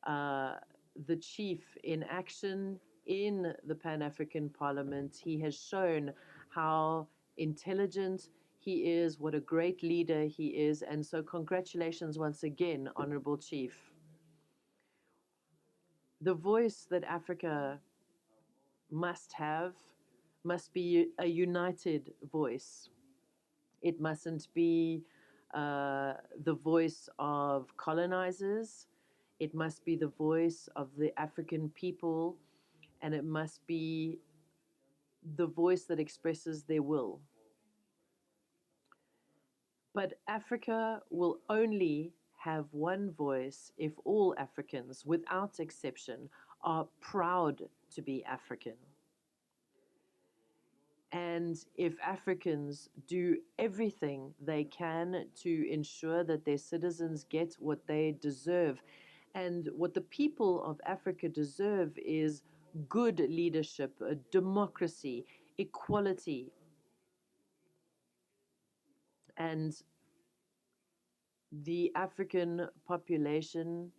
the chief in action in the Pan-African Parliament, he has shown how intelligent he is, what a great leader he is, and so congratulations once again, Honorable Chief. The voice that Africa must have must be a united voice. It mustn't be the voice of colonizers. It must be the voice of the African people, and it must be the voice that expresses their will. But Africa will only have one voice if all Africans, without exception, are proud to be African. And if Africans do everything they can to ensure that their citizens get what they deserve, and what the people of Africa deserve is good leadership, democracy, equality, And the African population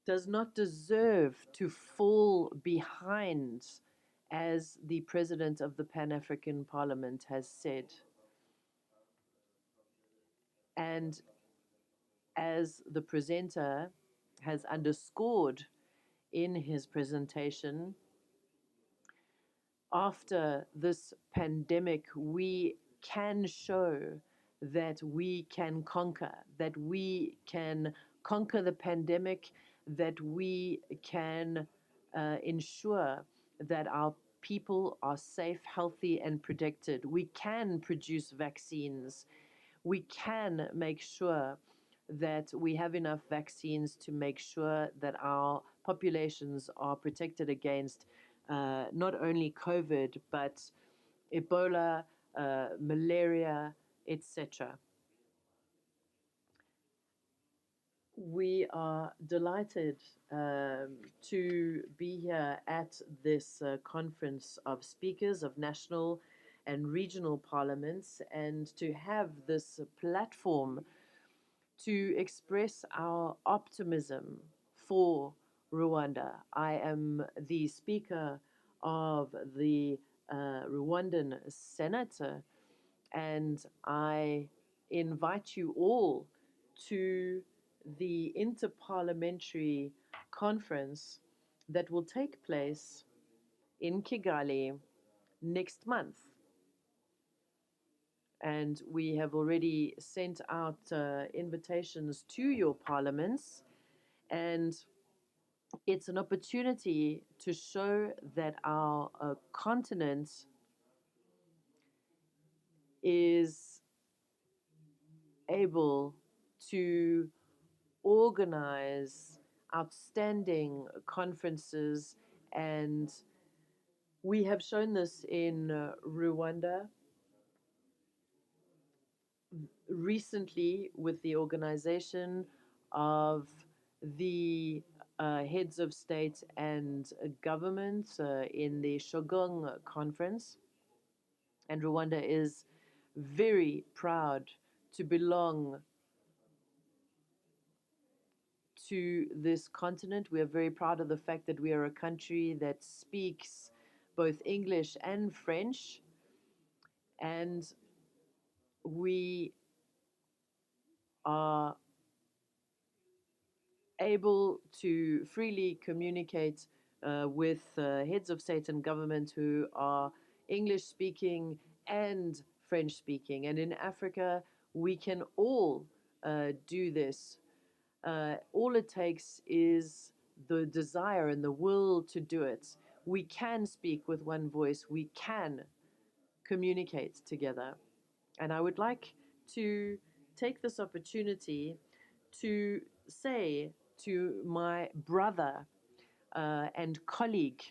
does not deserve to fall behind, as the president of the Pan-African Parliament has said. And as the presenter has underscored in his presentation, after this pandemic, we can show that we can conquer, that we can conquer the pandemic, that we can ensure that our people are safe, healthy, and protected. We can produce vaccines. We can make sure that we have enough vaccines to make sure that our populations are protected against not only COVID, but Ebola, malaria, etc. We are delighted to be here at this conference of speakers of national and regional parliaments, and to have this platform to express our optimism for Rwanda. I am the speaker of the Rwandan Senate, and I invite you all to the interparliamentary conference that will take place in Kigali next month. And we have already sent out invitations to your parliaments, and it's an opportunity to show that our continent is able to organize outstanding conferences, and we have shown this in Rwanda recently with the organization of the heads of state and government in the Shogun conference. And Rwanda is very proud to belong to this continent. We are very proud of the fact that we are a country that speaks both English and French, and we are able to freely communicate with heads of state and government who are English speaking and French speaking. And in Africa, we can all do this. All it takes is the desire and the will to do it. We can speak with one voice. We can communicate together. And I would like to take this opportunity to say to my brother and colleague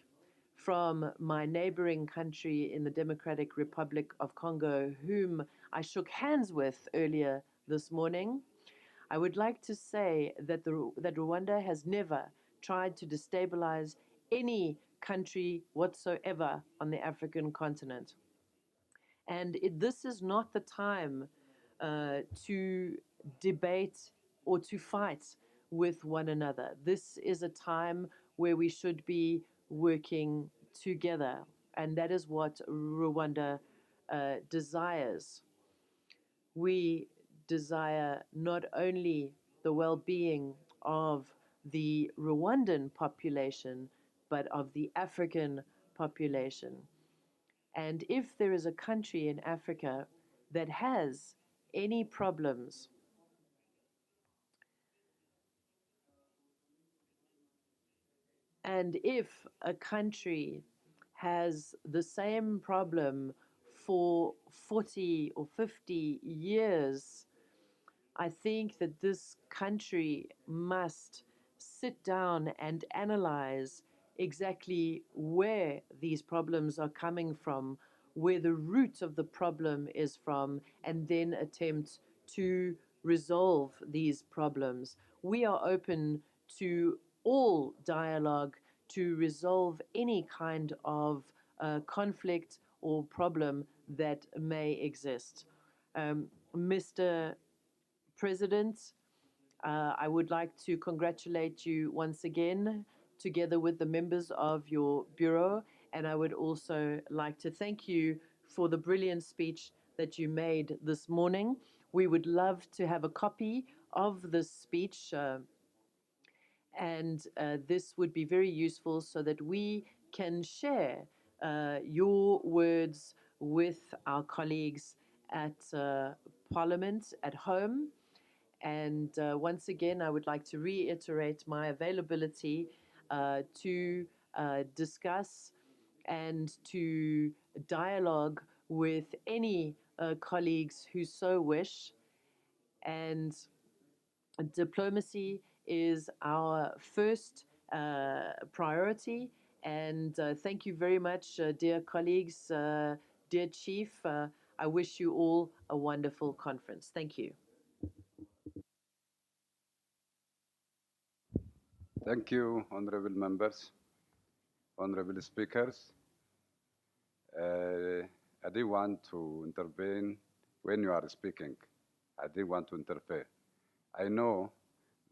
from my neighboring country in the Democratic Republic of Congo, whom I shook hands with earlier this morning, I would like to say that that Rwanda has never tried to destabilize any country whatsoever on the African continent. And this is not the time to debate or to fight with one another. This is a time where we should be working together. And that is what Rwanda desires. We desire not only the well-being of the Rwandan population, but of the African population. And if there is a country in Africa that has any problems, and if a country has the same problem for 40 or 50 years, I think that this country must sit down and analyze exactly where these problems are coming from, where the root of the problem is from, and then attempt to resolve these problems. We are open to all dialogue to resolve any kind of conflict or problem that may exist. Mr. President, I would like to congratulate you once again, together with the members of your Bureau, and I would also like to thank you for the brilliant speech that you made this morning. We would love to have a copy of this speech, and this would be very useful so that we can share your words with our colleagues at Parliament, at home. And once again, I would like to reiterate my availability to discuss and to dialogue with any colleagues who so wish. And diplomacy is our first priority. And thank you very much, dear colleagues, dear Chief. I wish you all a wonderful conference. Thank you. Thank you, honorable members, honorable speakers. I didn't want to intervene when you are speaking. I didn't want to interfere. I know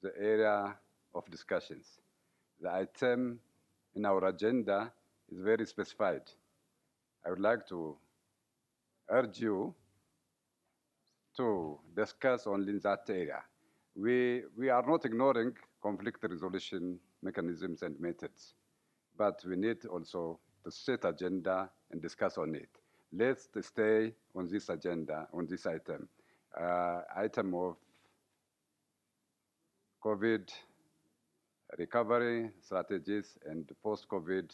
the area of discussions. The item in our agenda is very specified. I would like to urge you to discuss only in that area. We are not ignoring conflict resolution mechanisms and methods, but we need also to set agenda and discuss on it. Let's stay on this agenda, on this item, item of COVID recovery strategies and post-COVID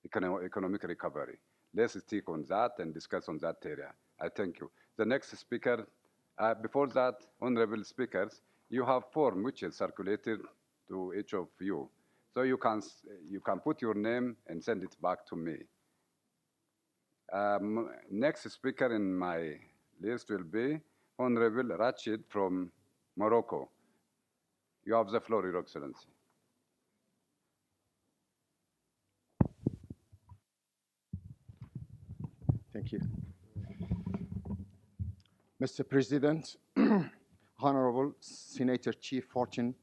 economic recovery. Let's stick on that and discuss on that area. I thank you. The next speaker, before that, honorable speakers, you have form which is circulated to each of you. So you can put your name and send it back to me. Next speaker in my list will be Honorable Rachid from Morocco. You have the floor, Your Excellency. Thank you. Mr. President, Honorable Senator Chief Fortune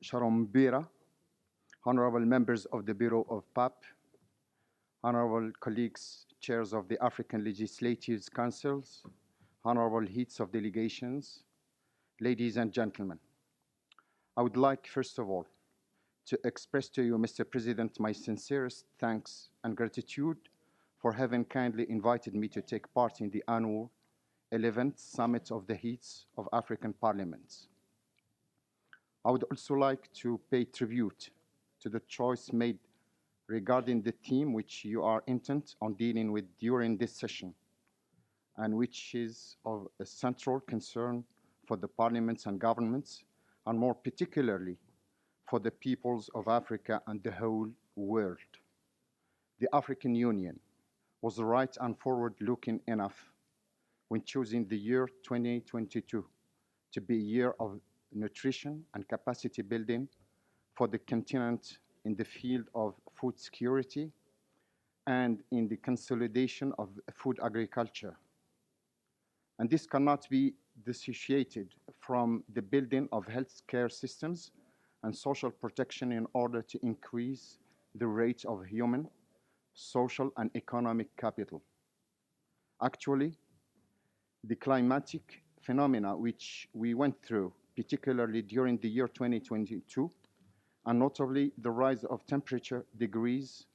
Sharombira, Honorable members of the Bureau of PAP, Honorable colleagues, chairs of the African Legislative Councils, Honorable heads of delegations, ladies and gentlemen. I would like, first of all, to express to you, Mr. President, my sincerest thanks and gratitude for having kindly invited me to take part in the annual 11th Summit of the Heads of African Parliaments. I would also like to pay tribute to the choice made regarding the theme which you are intent on dealing with during this session, and which is of a central concern for the parliaments and governments, and more particularly for the peoples of Africa and the whole world. The African Union was right and forward-looking enough when choosing the year 2022 to be a year of nutrition and capacity building for the continent in the field of food security and in the consolidation of food agriculture. And this cannot be dissociated from the building of healthcare systems and social protection in order to increase the rate of human, social, and economic capital. Actually, the climatic phenomena which we went through, particularly during the year 2022, and notably the rise of temperature degrees,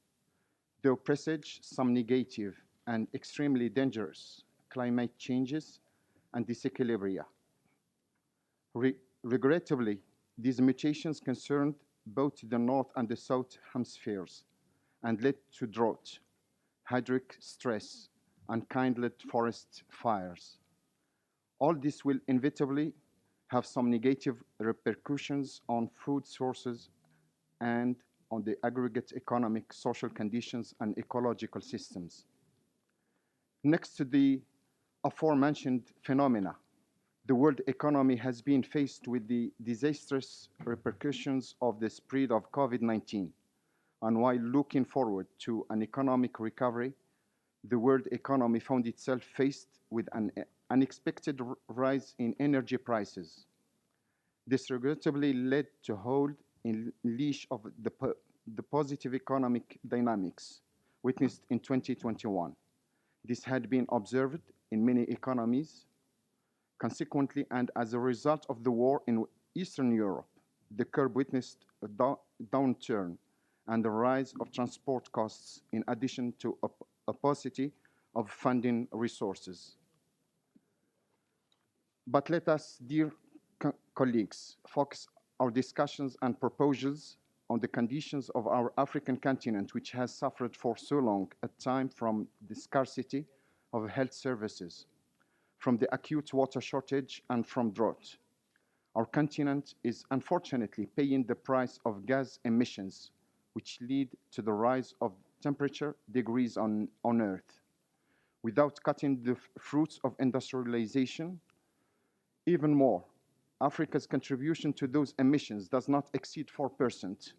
though presage some negative and extremely dangerous climate changes and disequilibria. Regrettably, these mutations concerned both the North and the South hemispheres and led to drought, hydric stress, and kindled forest fires. All this will inevitably have some negative repercussions on food sources and on the aggregate economic, social conditions, and ecological systems. Next to the aforementioned phenomena, the world economy has been faced with the disastrous repercussions of the spread of COVID-19. And while looking forward to an economic recovery, the world economy found itself faced with an unexpected rise in energy prices. This regrettably led to hold in leash of the positive economic dynamics witnessed in 2021. This had been observed in many economies. Consequently, and as a result of the war in Eastern Europe, the curve witnessed a downturn and the rise of transport costs in addition to a paucity of funding resources. But let us, dear colleagues, focus our discussions and proposals on the conditions of our African continent, which has suffered for so long a time from the scarcity of health services, from the acute water shortage, and from drought. Our continent is unfortunately paying the price of gas emissions, which lead to the rise of temperature degrees on Earth. Without cutting the fruits of industrialization, even more, Africa's contribution to those emissions does not exceed 4%,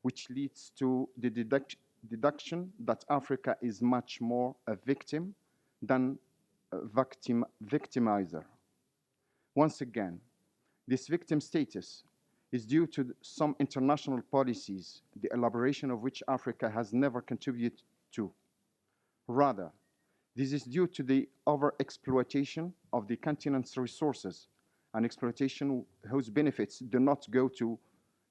which leads to the deduction that Africa is much more a victim than a victimizer. Once again, this victim status is due to some international policies, the elaboration of which Africa has never contributed to. Rather, this is due to the overexploitation of the continent's resources, an exploitation whose benefits do not go to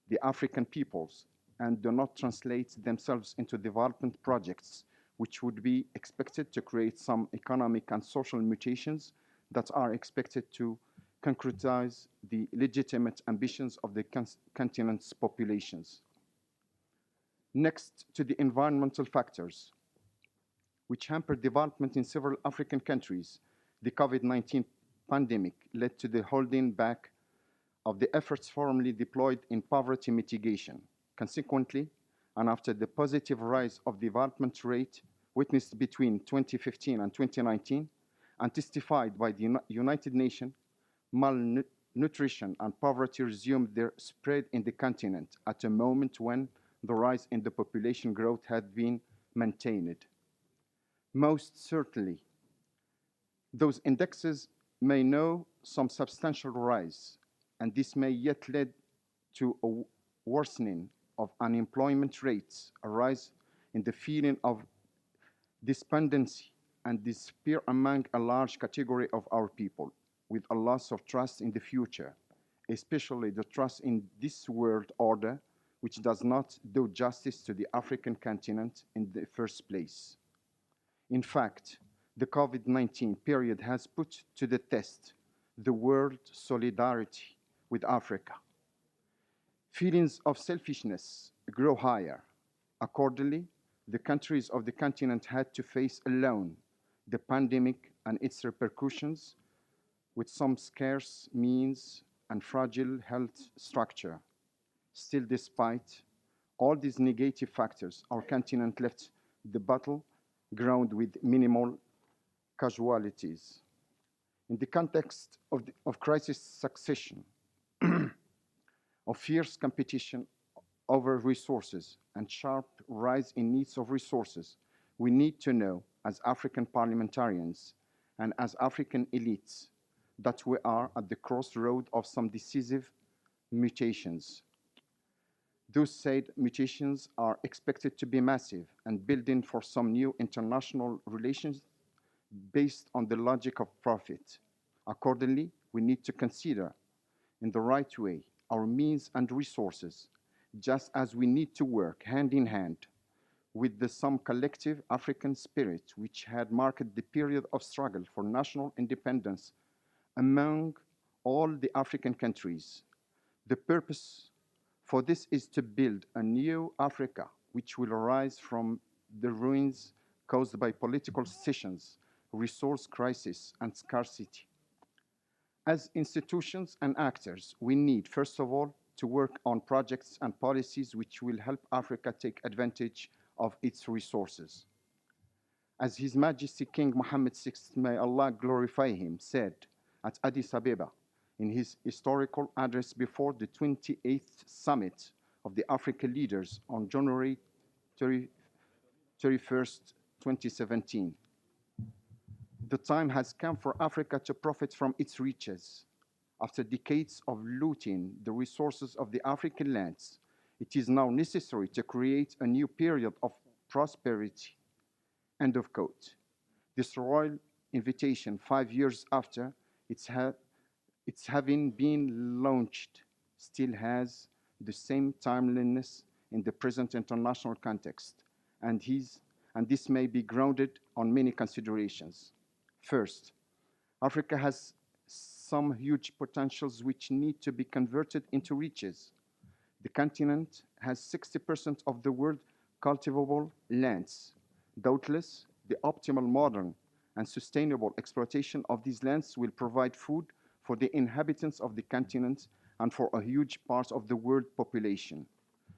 the African peoples and do not translate themselves into development projects, which would be expected to create some economic and social mutations that are expected to concretize the legitimate ambitions of the continent's populations. Next to the environmental factors, which hampered development in several African countries, the COVID-19 pandemic led to the holding back of the efforts formerly deployed in poverty mitigation. Consequently, and after the positive rise of development rate witnessed between 2015 and 2019, and testified by the United Nations, malnutrition and poverty resumed their spread in the continent at a moment when the rise in the population growth had been maintained. Most certainly, those indexes may know some substantial rise, and this may yet lead to a worsening of unemployment rates, a rise in the feeling of despondency and despair among a large category of our people, with a loss of trust in the future, especially the trust in this world order, which does not do justice to the African continent in the first place. In fact, the COVID-19 period has put to the test the world's solidarity with Africa. Feelings of selfishness grow higher. Accordingly, the countries of the continent had to face alone the pandemic and its repercussions with some scarce means and fragile health structure. Still, despite all these negative factors, our continent left the battleground with minimal casualties. In the context of crisis succession, of fierce competition over resources and sharp rise in needs of resources, we need to know as African parliamentarians and as African elites that we are at the crossroad of some decisive mutations. Those said mutations are expected to be massive and building for some new international relations based on the logic of profit. Accordingly, we need to consider in the right way our means and resources, just as we need to work hand in hand with some collective African spirit which had marked the period of struggle for national independence among all the African countries. The purpose for this is to build a new Africa which will arise from the ruins caused by political scissions, resource crisis, and scarcity. As institutions and actors, we need, first of all, to work on projects and policies which will help Africa take advantage of its resources. As His Majesty King Mohammed VI, may Allah glorify him, said at Addis Ababa in his historical address before the 28th Summit of the African Leaders on January 31st, 2017, The time has come for Africa to profit from its riches. After decades of looting the resources of the African lands, it is now necessary to create a new period of prosperity. End of quote. This royal invitation, 5 years after its having been launched, still has the same timeliness in the present international context, and this may be grounded on many considerations. First, Africa has some huge potentials which need to be converted into riches. The continent has 60% of the world's cultivable lands. Doubtless, the optimal, modern, and sustainable exploitation of these lands will provide food for the inhabitants of the continent and for a huge part of the world population.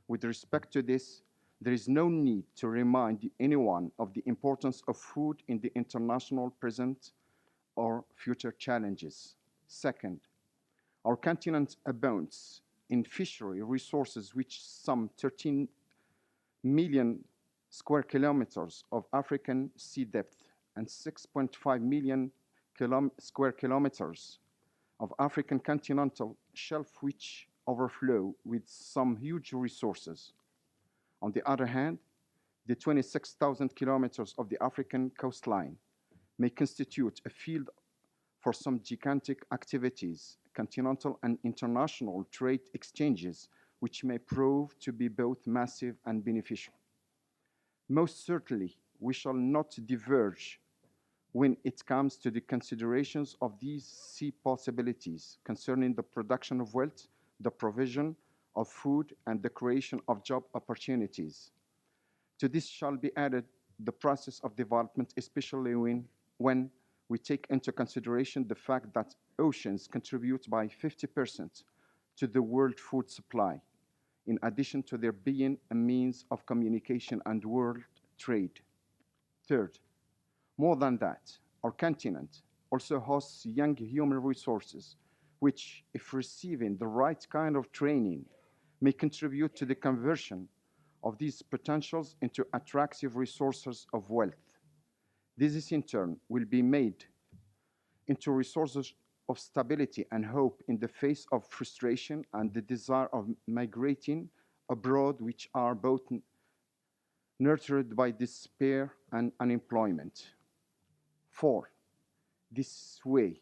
With respect to this, there is no need to remind anyone of the importance of food in the international present or future challenges. Second, our continent abounds in fishery resources which some 13 million square kilometers of African sea depth and 6.5 million square kilometers of African continental shelf which overflow with some huge resources. On the other hand, the 26,000 kilometers of the African coastline may constitute a field for some gigantic activities, continental and international trade exchanges, which may prove to be both massive and beneficial. Most certainly, we shall not diverge when it comes to the considerations of these sea possibilities concerning the production of wealth, the provision of food, and the creation of job opportunities. To this shall be added the process of development, especially when we take into consideration the fact that oceans contribute by 50% to the world food supply, in addition to their being a means of communication and world trade. Third, more than that, our continent also hosts young human resources, which, if receiving the right kind of training, may contribute to the conversion of these potentials into attractive resources of wealth. This, in turn, will be made into resources of stability and hope in the face of frustration and the desire of migrating abroad, which are both nurtured by despair and unemployment. Four, this way,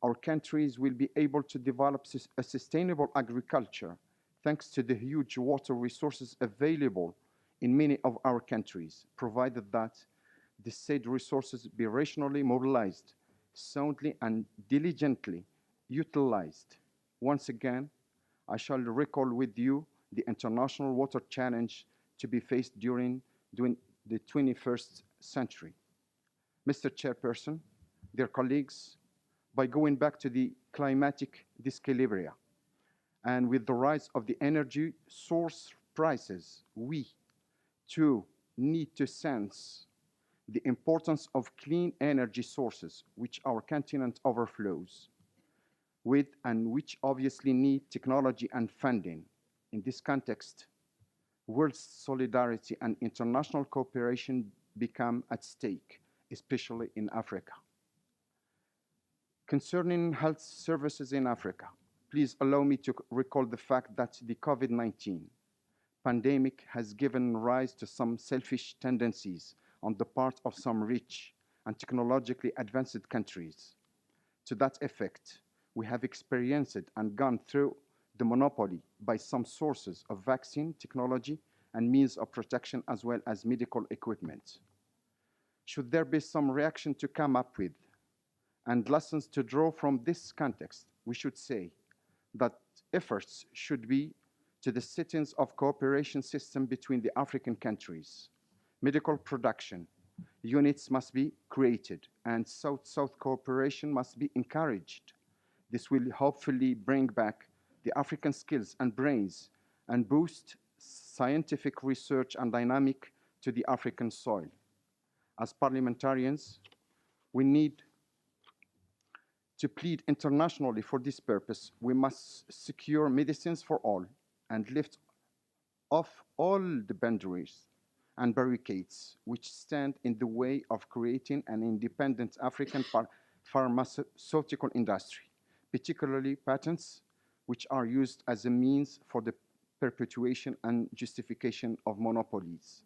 our countries will be able to develop a sustainable agriculture thanks to the huge water resources available in many of our countries, provided that the said resources be rationally mobilized, soundly and diligently utilized. Once again, I shall recall with you the international water challenge to be faced during the 21st century. Mr. Chairperson, dear colleagues, by going back to the climatic disequilibria and with the rise of the energy source prices, we too need to sense the importance of clean energy sources which our continent overflows with and which obviously need technology and funding. In this context, world solidarity and international cooperation become at stake, especially in Africa. Concerning health services in Africa, please allow me to recall the fact that the COVID-19 pandemic has given rise to some selfish tendencies on the part of some rich and technologically advanced countries. To that effect, we have experienced and gone through the monopoly by some sources of vaccine technology and means of protection as well as medical equipment. Should there be some reaction to come up with and lessons to draw from this context, we should say that efforts should be to the settings of cooperation system between the African countries. Medical production units must be created and South-South cooperation must be encouraged. This will hopefully bring back the African skills and brains and boost scientific research and dynamic to the African soil. As parliamentarians, we need to plead internationally for this purpose. We must secure medicines for all and lift off all the boundaries and barricades, which stand in the way of creating an independent African pharmaceutical industry, particularly patents, which are used as a means for the perpetuation and justification of monopolies.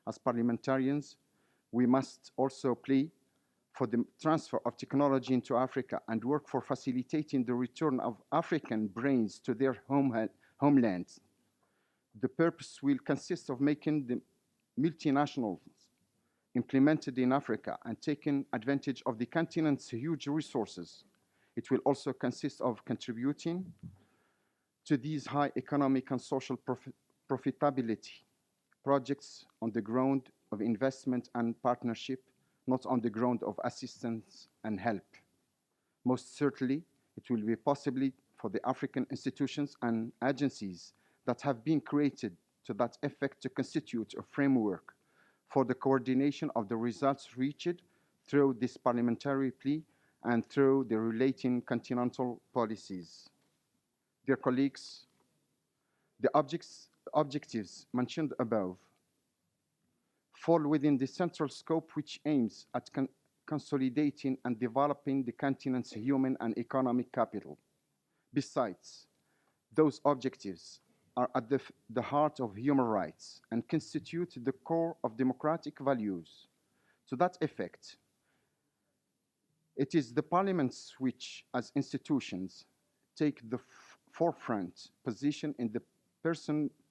As parliamentarians, we must also play for the transfer of technology into Africa and work for facilitating the return of African brains to their homelands. The purpose will consist of making the multinationals implemented in Africa and taking advantage of the continent's huge resources. It will also consist of contributing to these high economic and social profitability projects on the ground of investment and partnership, not on the ground of assistance and help. Most certainly, it will be possible for the African institutions and agencies that have been created to that effect to constitute a framework for the coordination of the results reached through this parliamentary plea and through the relating continental policies. Dear colleagues, the objectives mentioned above fall within the central scope which aims at consolidating and developing the continent's human and economic capital. Besides, those objectives are at the heart of human rights and constitute the core of democratic values. To that effect, it is the parliaments which, as institutions, take the forefront position in the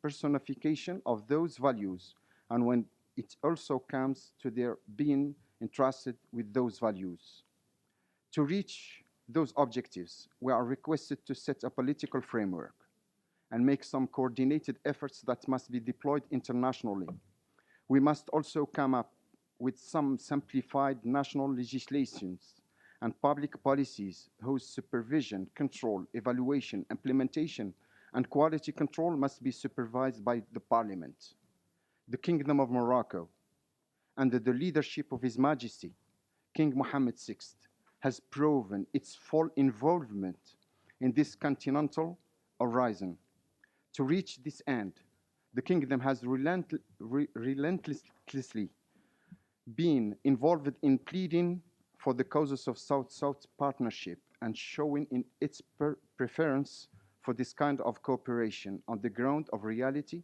personification of those values, and when it also comes to their being entrusted with those values. To reach those objectives, we are requested to set a political framework and make some coordinated efforts that must be deployed internationally. We must also come up with some simplified national legislations and public policies whose supervision, control, evaluation, implementation, and quality control must be supervised by the Parliament. The Kingdom of Morocco, under the leadership of His Majesty, King Mohammed VI, has proven its full involvement in this continental horizon. To reach this end, the Kingdom has relentlessly been involved in pleading for the causes of South-South partnership and showing in its preference for this kind of cooperation on the ground of reality.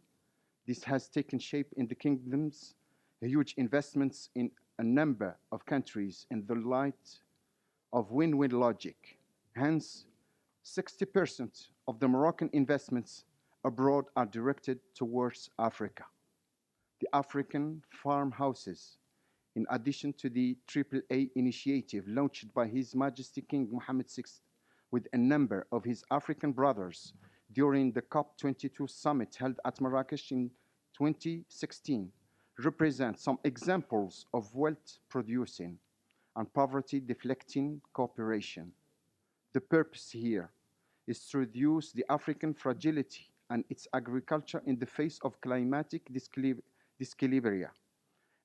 This has taken shape in the Kingdom's huge investments in a number of countries in the light of win-win logic. Hence, 60% of the Moroccan investments abroad are directed towards Africa. The African farmhouses, in addition to the AAA initiative launched by His Majesty King Mohammed VI with a number of his African brothers during the COP22 summit held at Marrakesh in 2016, represent some examples of wealth-producing and poverty-deflecting cooperation. The purpose here is to reduce the African fragility and its agriculture in the face of climatic disequilibria,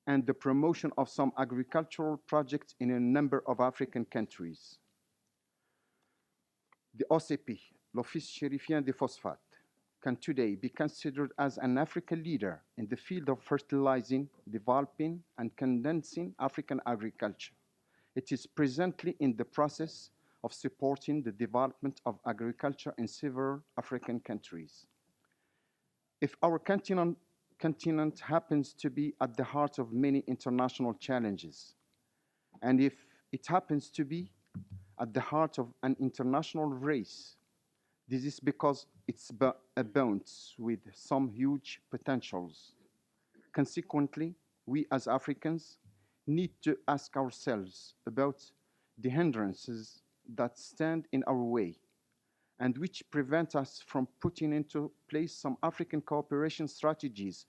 and the promotion of some agricultural projects in a number of African countries. The OCP, l'Office chérifien des phosphates, can today be considered as an African leader in the field of fertilizing, developing, and condensing African agriculture. It is presently in the process of supporting the development of agriculture in several African countries. If our continent happens to be at the heart of many international challenges, and if it happens to be at the heart of an international race, this is because it abounds with some huge potentials. Consequently, we as Africans need to ask ourselves about the hindrances that stand in our way and which prevent us from putting into place some African cooperation strategies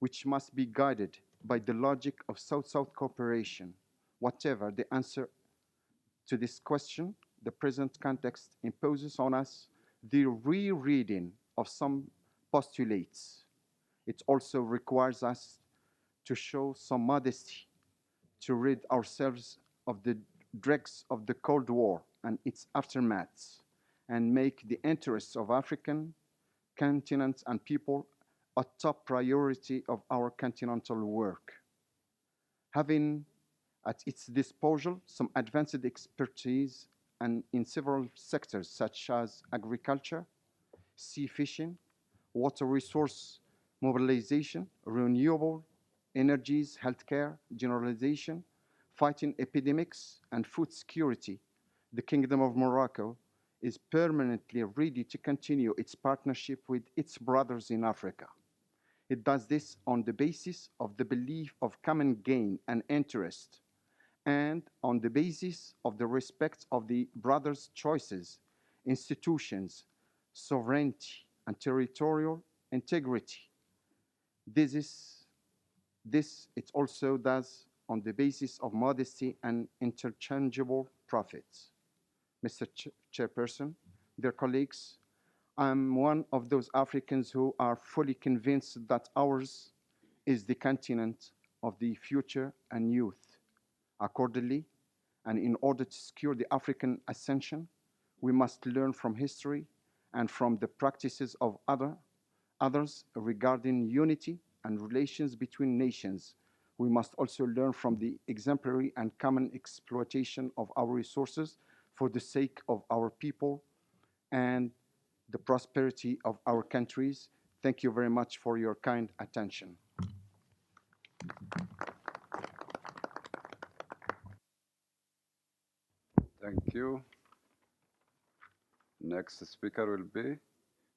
which must be guided by the logic of South-South cooperation. Whatever the answer to this question, the present context imposes on us the rereading of some postulates. It also requires us to show some modesty, to rid ourselves of the dregs of the Cold War and its aftermaths, and make the interests of African continents and people a top priority of our continental work. Having at its disposal some advanced expertise and in several sectors such as agriculture, sea fishing, water resource mobilization, renewable energies, healthcare, generalization, fighting epidemics, and food security, the Kingdom of Morocco is permanently ready to continue its partnership with its brothers in Africa. It does this on the basis of the belief of common gain and interest, and on the basis of the respect of the brothers' choices, institutions, sovereignty, and territorial integrity. This it also does on the basis of modesty and interchangeable profits. Mr. Chairperson, dear colleagues, I'm one of those Africans who are fully convinced that ours is the continent of the future and youth. Accordingly, and in order to secure the African ascension, we must learn from history and from the practices of others regarding unity and relations between nations. We must also learn from the exemplary and common exploitation of our resources for the sake of our people and the prosperity of our countries. Thank you very much for your kind attention. Thank you. Next speaker will be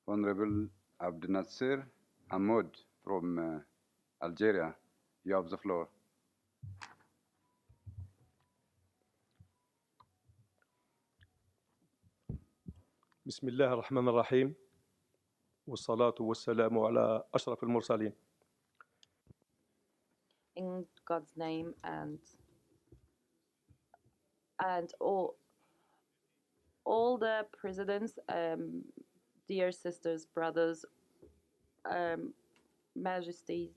Honorable Abdinasser Ahmoud from Algeria. You have the floor. بسم الله الرحمن الرحيم والصلاة والسلام على أشرف المرسلين. In God's name and all the presidents, dear sisters, brothers, majesties,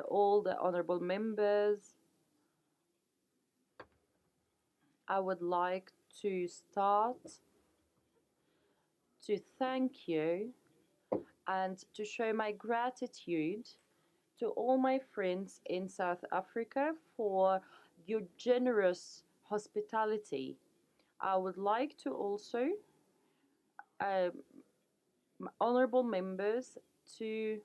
all the honorable members, I would like to start to thank you and to show my gratitude to all my friends in South Africa for your generous hospitality. I would like to also, honorable members, to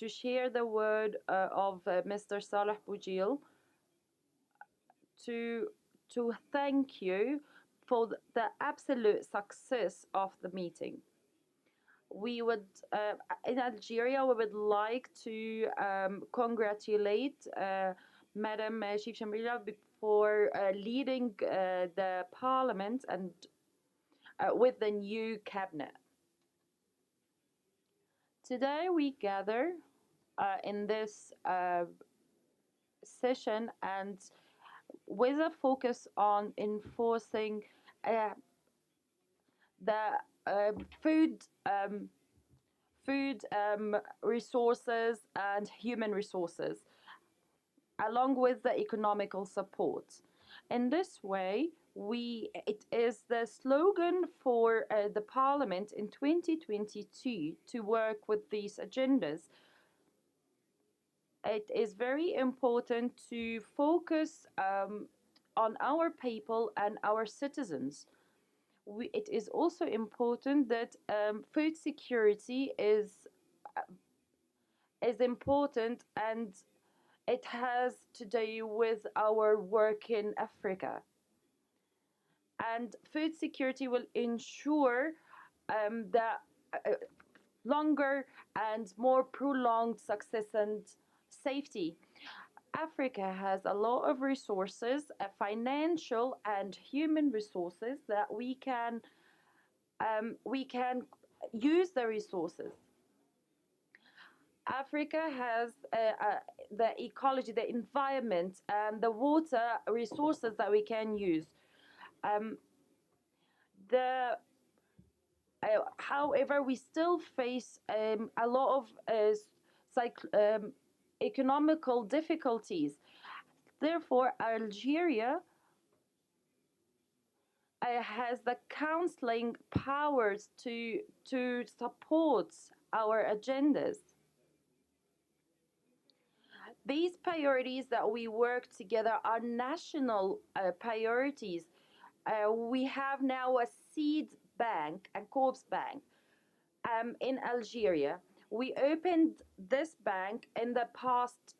share the word of Mr. Saleh Boujil to thank you for the absolute success of the meeting. We would, in Algeria, we would like to congratulate Madam Chief Shamrila for leading the parliament and with the new cabinet. Today we gather in this session and with a focus on enforcing the food resources and human resources, along with the economical support. In this way, it is the slogan for the Parliament in 2022 to work with these agendas. It is very important to focus on our people and our citizens. It is also important that food security is important, and it has to do with our work in Africa. And food security will ensure the longer and more prolonged success and safety. Africa has a lot of resources, financial and human resources, that we can use the resources. Africa has the ecology, the environment, and the water resources that we can use. However, we still face a lot of economical difficulties. Therefore, Algeria has the counseling powers to support our agendas. These priorities that we work together are national priorities. We have now a seed bank, a corpse bank, in Algeria. We opened this bank in the past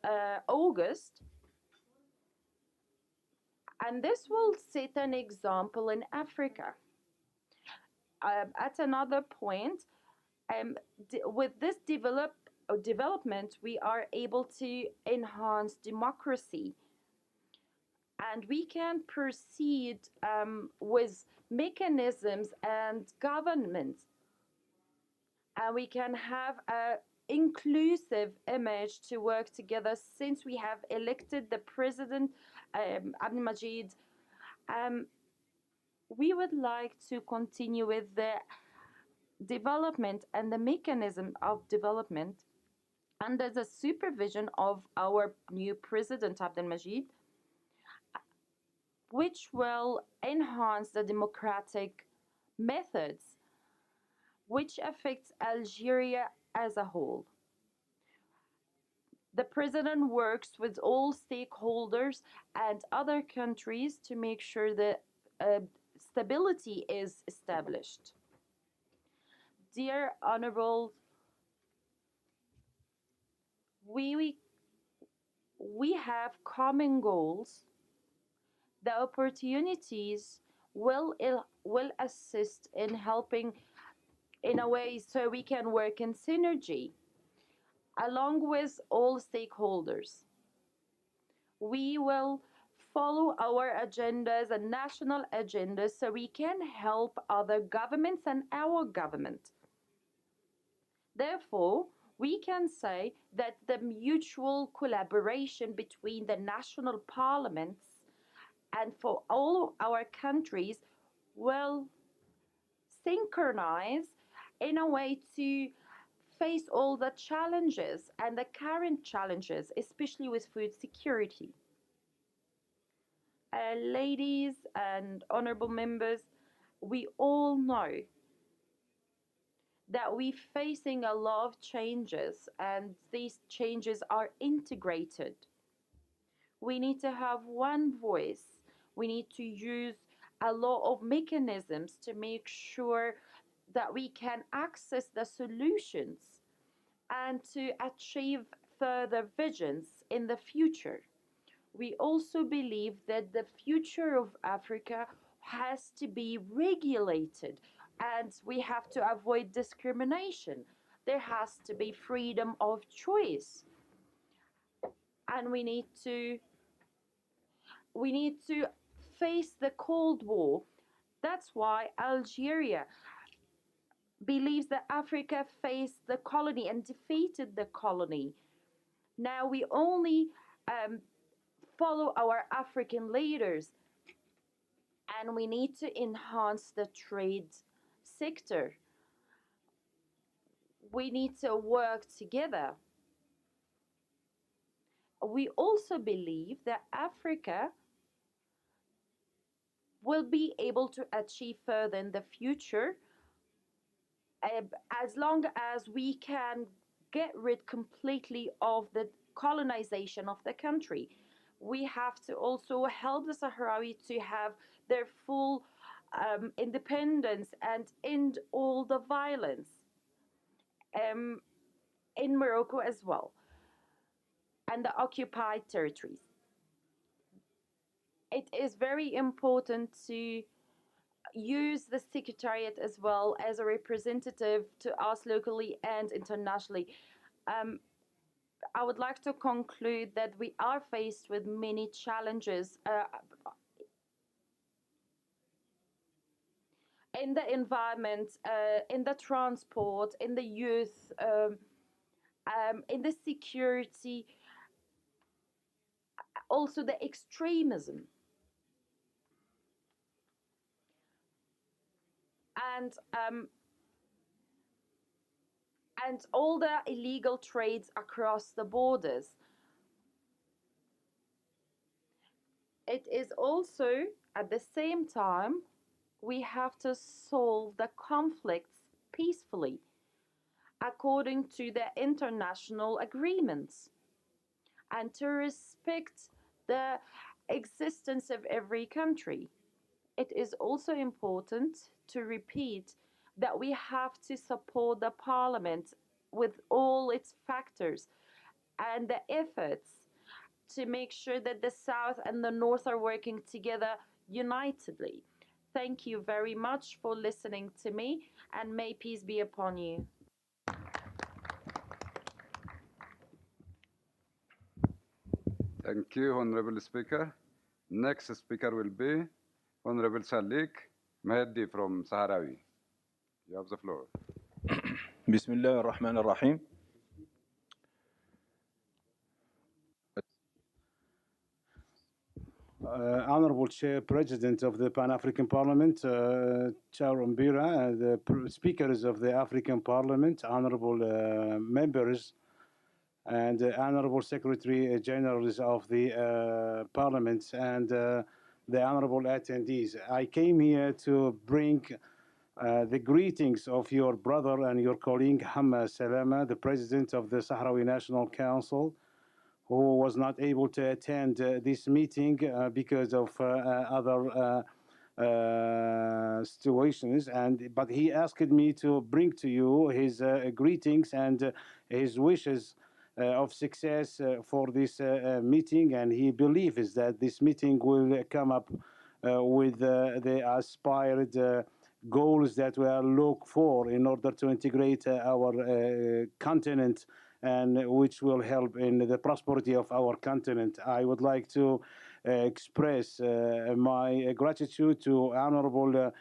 August, and this will set an example in Africa. At another point, with this development, we are able to enhance democracy, and we can proceed with mechanisms and governments, and we can have a inclusive image to work together since we have elected the president, Abdelmajid. We would like to continue with the development and the mechanism of development under the supervision of our new president, Abdelmajid, which will enhance the democratic methods, which affects Algeria as a whole. The president works with all stakeholders and other countries to make sure that stability is established. Dear Honorables, we have common goals. The opportunities will assist in helping in a way so we can work in synergy along with all stakeholders. We will follow our agendas and national agendas so we can help other governments and our government. Therefore, we can say that the mutual collaboration between the national parliaments and for all our countries will synchronize in a way to face all the challenges and the current challenges, especially with food security. Ladies and honorable members, we all know that we're facing a lot of changes, and these changes are integrated. We need to have one voice. We need to use a lot of mechanisms to make sure that we can access the solutions and to achieve further visions in the future. We also believe that the future of Africa has to be regulated, and we have to avoid discrimination. There has to be freedom of choice, and we need to face the Cold War. That's why Algeria believes that Africa faced the colony and defeated the colony. Now we only follow our African leaders, and we need to enhance the trade sector. We need to work together. We also believe that Africa will be able to achieve further in the future as long as we can get rid completely of the colonization of the country. We have to also help the Sahrawi to have their full independence and end all the violence in Morocco as well, and the occupied territories. It is very important to use the Secretariat as well as a representative to us locally and internationally. I would like to conclude that we are faced with many challenges in the environment, in the transport, in the youth, in the security, also the extremism. And all the illegal trades across the borders. It is also, at the same time, we have to solve the conflicts peacefully according to the international agreements and to respect the existence of every country. It is also important to repeat that we have to support the parliament with all its factors and the efforts to make sure that the South and the North are working together unitedly. Thank you very much for listening to me, and may peace be upon you. Thank you, Honorable Speaker. Next speaker will be Honorable Salik Mahdi from Sahrawi. You have the floor. بسم الله الرحمن الرحيم. Honorable Chair, President of the Pan-African Parliament, Chair Mbira, the speakers of the African Parliament, honorable members, and honorable Secretary Generals of the Parliament, and the honorable attendees. I came here to bring the greetings of your brother and your colleague, Hamma Salama, the President of the Sahrawi National Council, who was not able to attend this meeting because of other situations, but he asked me to bring to you his greetings and his wishes of success for this meeting, and he believes that this meeting will come up with the aspired goals that we are look for in order to integrate our continent, and which will help in the prosperity of our continent. I would like to express my gratitude to Honorable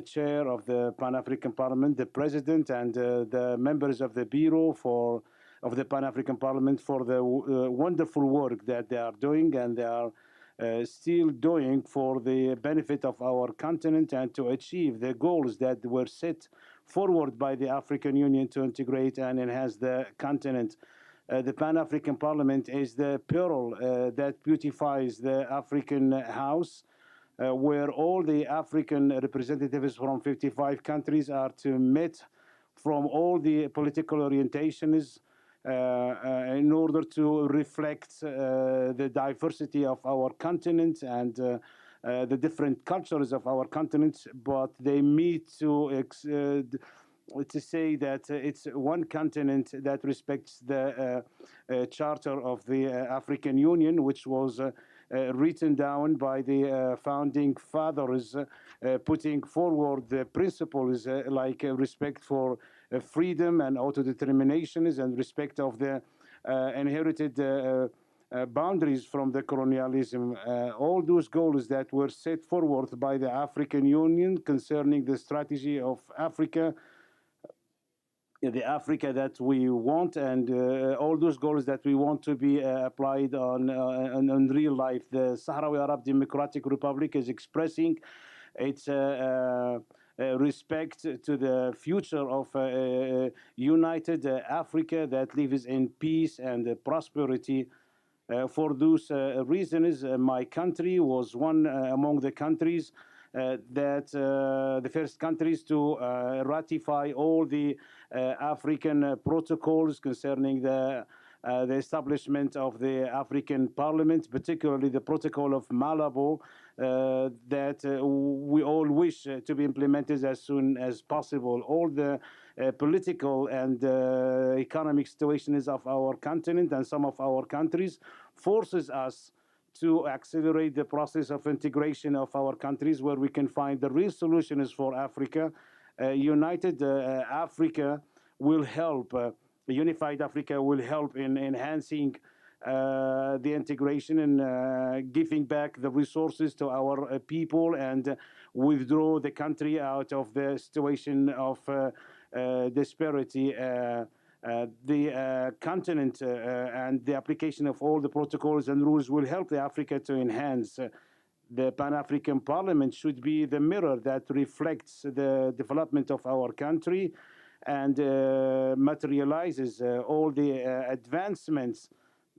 Chair of the Pan-African Parliament, the President, and the members of the Bureau of the Pan-African Parliament for the wonderful work that they are doing, and they are still doing for the benefit of our continent and to achieve the goals that were set forward by the African Union to integrate and enhance the continent. The Pan-African Parliament is the pearl that beautifies the African house, where all the African representatives from 55 countries are to meet from all the political orientations in order to reflect the diversity of our continent and the different cultures of our continent, but they meet to say that it's one continent that respects the Charter of the African Union, which was written down by the founding fathers, putting forward the principles like respect for freedom and autodetermination and respect of the inherited boundaries from the colonialism. All those goals that were set forward by the African Union concerning the strategy of Africa, the Africa that we want, and all those goals that we want to be applied on real life. The Sahrawi Arab Democratic Republic is expressing its respect to the future of united Africa that lives in peace and prosperity. For those reasons, my country was one among the countries that the first countries to ratify all the African protocols concerning the establishment of the African Parliament, particularly the Protocol of Malabo, that we all wish to be implemented as soon as possible. All the political and economic situations of our continent and some of our countries forces us to accelerate the process of integration of our countries, where we can find the real solutions for Africa. United Africa will help. Unified Africa will help in enhancing the integration and giving back the resources to our people and withdraw the country out of the situation of disparity. The continent and the application of all the protocols and rules will help the Africa to enhance. The Pan-African Parliament should be the mirror that reflects the development of our country and materializes all the advancements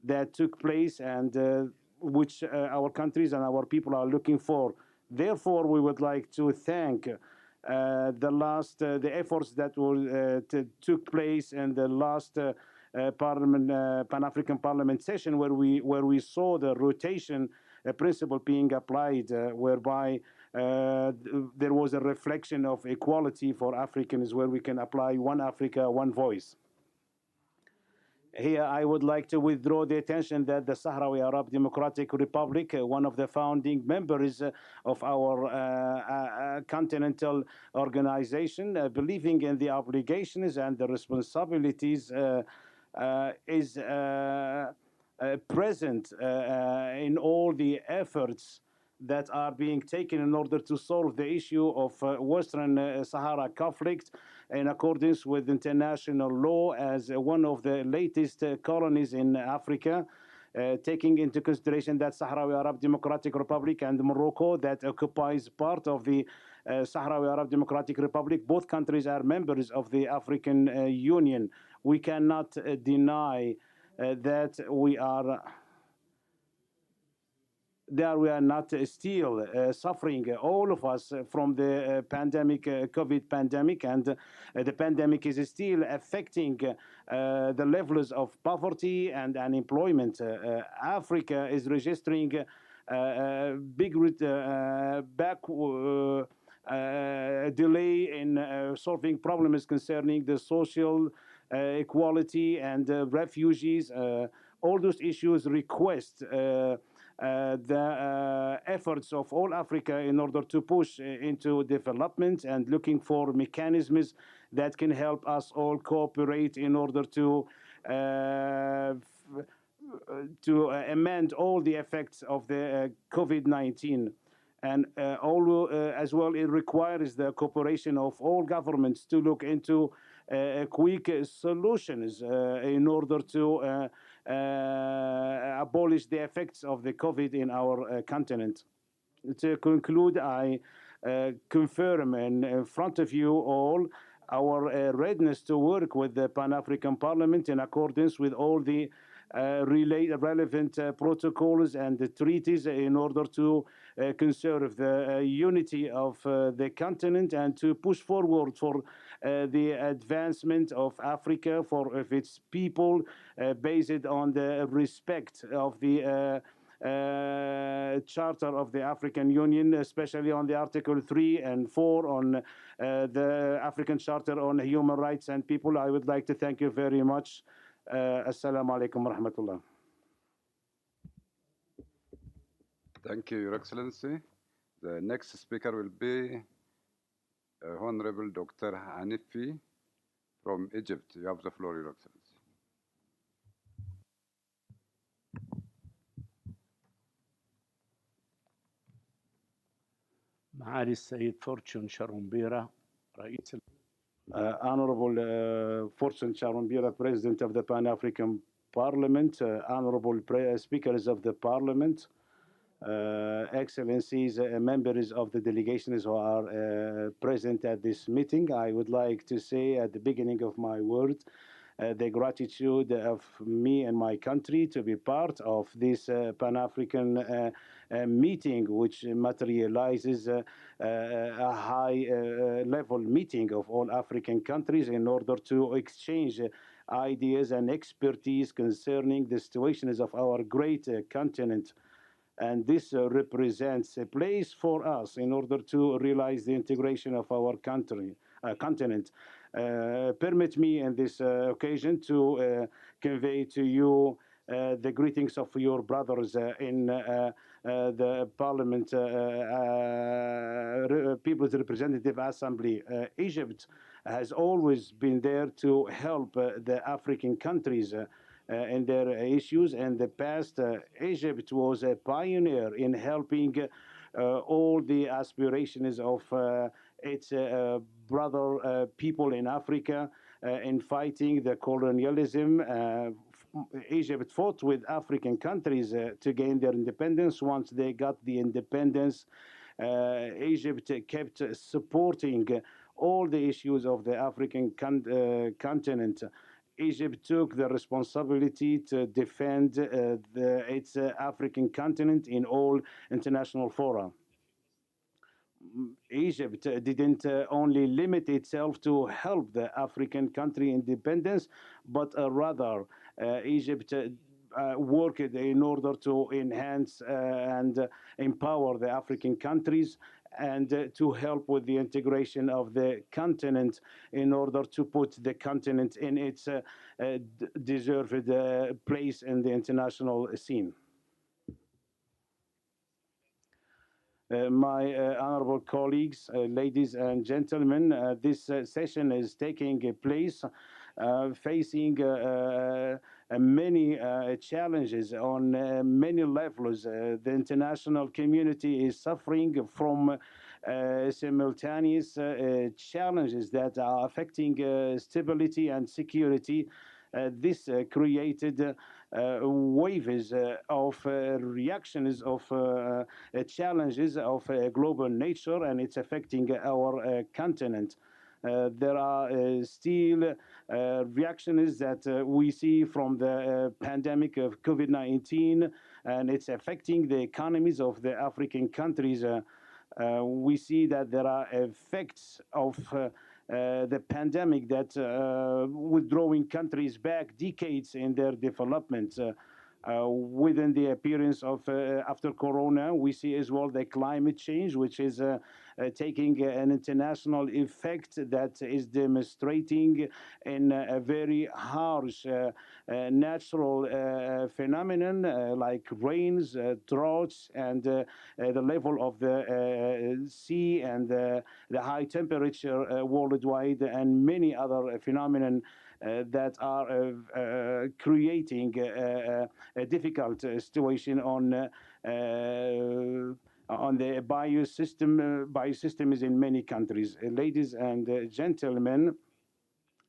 that took place and which our countries and our people are looking for. Therefore, we would like to thank the efforts that took place in the last Pan-African Parliament session, where we saw the rotation principle being applied, whereby there was a reflection of equality for Africans, where we can apply one Africa, one voice. Here, I would like to withdraw the attention that the Sahrawi Arab Democratic Republic, one of the founding members of our continental organization, believing in the obligations and the responsibilities, is present in all the efforts that are being taken in order to solve the issue of Western Sahara conflict in accordance with international law as one of the latest colonies in Africa, taking into consideration that Sahrawi Arab Democratic Republic and Morocco that occupies part of the Sahrawi Arab Democratic Republic. Both countries are members of the African Union. We cannot deny that we are not still suffering, all of us, from the COVID pandemic, and the pandemic is still affecting the levels of poverty and unemployment. Africa is registering big delay in solving problems concerning the social equality and refugees. All those issues request the efforts of all Africa in order to push into development and looking for mechanisms that can help us all cooperate in order to amend all the effects of the COVID-19. And as well, it requires the cooperation of all governments to look into quick solutions in order to abolish the effects of the COVID in our continent. To conclude, I confirm in front of you all our readiness to work with the Pan-African Parliament in accordance with all the relevant protocols and the treaties in order to conserve the unity of the continent and to push forward for the advancement of Africa, of its people, based on the respect of the Charter of the African Union, especially on the Article 3 and 4 on the African Charter on Human Rights and People. I would like to thank you very much. Assalamu alaikum wa rahmatullah. Thank you, Your Excellency. The next speaker will be Honorable Dr. Hanifi from Egypt. You have the floor, Your Excellency. معالي السيد فورتشون شارمبيرا رئيس Honorable Fortune Charumbira, President of the Pan-African Parliament, Honorable Speakers of the Parliament, Excellencies, members of the delegations who are present at this meeting, I would like to say at the beginning of my words the gratitude of me and my country to be part of this Pan-African meeting, which materializes a high-level meeting of all African countries in order to exchange ideas and expertise concerning the situations of our great continent. And this represents a place for us in order to realize the integration of our continent. Permit me in this occasion to convey to you the greetings of your brothers in the Parliament, People's Representative Assembly. Egypt has always been there to help the African countries in their issues. In the past, Egypt was a pioneer in helping all the aspirations of its brother people in Africa in fighting the colonialism. Egypt fought with African countries to gain their independence. Once they got the independence, Egypt kept supporting all the issues of the African continent. Egypt took the responsibility to defend its African continent in all international fora. Egypt didn't only limit itself to help the African country independence, but rather Egypt worked in order to enhance and empower the African countries and to help with the integration of the continent in order to put the continent in its deserved place in the international scene. My honorable colleagues, ladies and gentlemen, this session is taking place facing many challenges on many levels. The international community is suffering from simultaneous challenges that are affecting stability and security. This created waves of reactions of challenges of global nature, and it's affecting our continent. There are still reactions that we see from the pandemic of COVID-19, and it's affecting the economies of the African countries. We see that there are effects of the pandemic that withdrawing countries back decades in their development. Within the appearance of after Corona, we see as well the climate change, which is taking an international effect that is demonstrating in a very harsh natural phenomenon like rains, droughts, and the level of the sea and the high temperature worldwide, and many other phenomena that are creating a difficult situation on the biosystems in many countries. Ladies and gentlemen,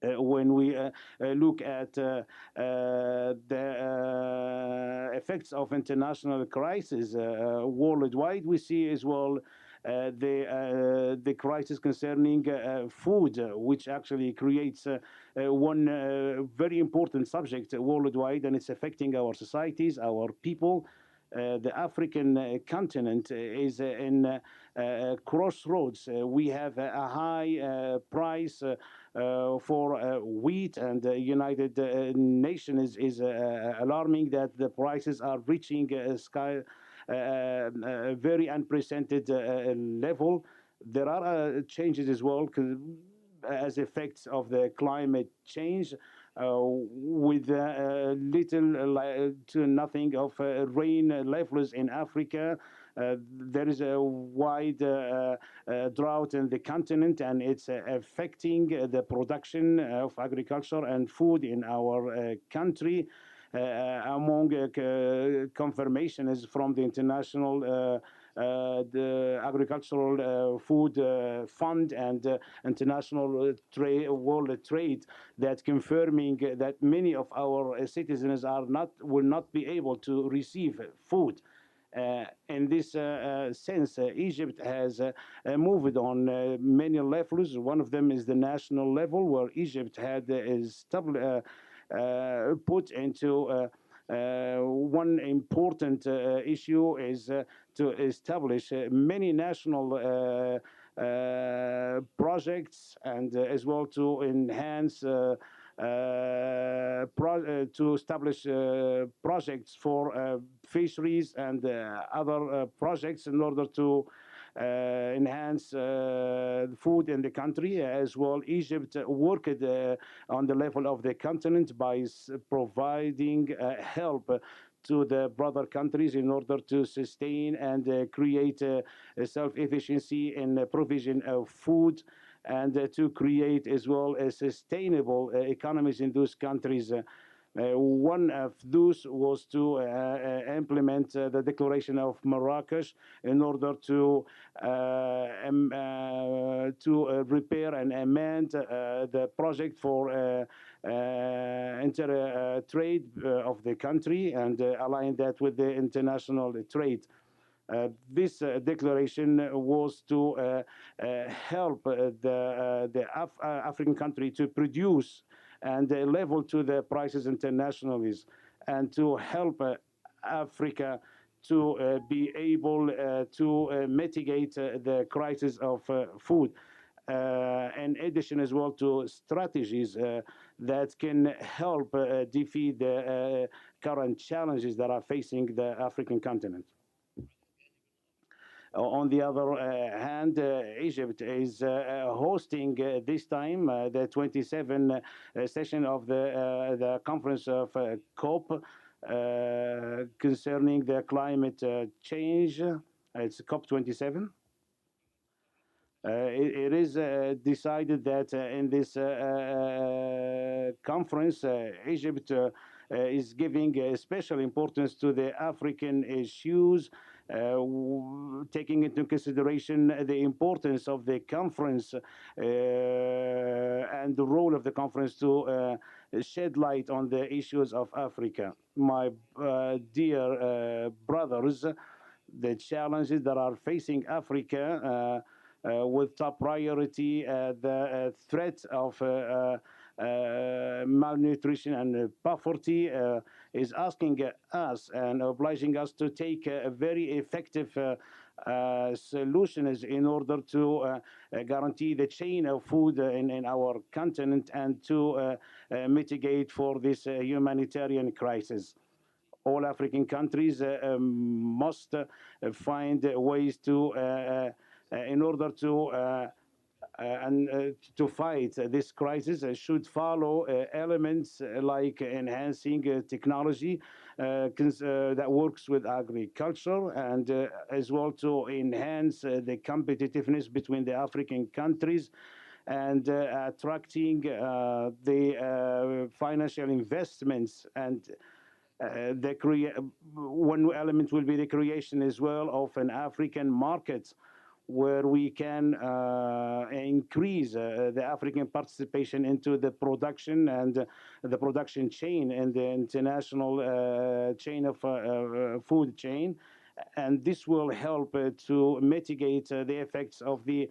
when we look at the effects of international crisis worldwide, we see as well the crisis concerning food, which actually creates one very important subject worldwide, and it's affecting our societies, our people. The African continent is in crossroads. We have a high price for wheat, and the United Nations is alarming that the prices are reaching a very unprecedented level. There are changes as well as effects of the climate change, with little to nothing of rain levels in Africa. There is a wide drought in the continent, and it's affecting the production of agriculture and food in our country. Among confirmations from the international the Agricultural Food Fund and International World Trade, that confirming that many of our citizens will not be able to receive food. In this sense, Egypt has moved on many levels. One of them is the national level, where Egypt had put into one important issue is to establish many national projects, and as well to enhance to establish projects for fisheries and other projects in order to enhance food in the country. As well, Egypt worked on the level of the continent by providing help to the brother countries in order to sustain and create self-efficiency in the provision of food, and to create as well as sustainable economies in those countries. One of those was to implement the Declaration of Marrakesh in order to repair and amend the project for trade of the country, and align that with the international trade. This declaration was to help the African country to produce and level to the prices internationally, and to help Africa to be able to mitigate the crisis of food. In addition as well to strategies that can help defeat the current challenges that are facing the African continent. On the other hand, Egypt is hosting this time the 27th session of the conference of COP concerning the climate change. It's COP27. It is decided that in this conference, Egypt is giving special importance to the African issues, taking into consideration the importance of the conference and the role of the conference to shed light on the issues of Africa. My dear brothers, the challenges that are facing Africa with top priority the threat of malnutrition and poverty is asking us and obliging us to take very effective solutions in order to guarantee the chain of food in our continent and to mitigate for this humanitarian crisis. All African countries must find ways to in order to to fight this crisis should follow elements like enhancing technology that works with agriculture and as well to enhance the competitiveness between the African countries and attracting the financial investments and one element will be the creation as well of an African market where we can increase the African participation into the production and the production chain and the international chain of food chain. And this will help to mitigate the effects of the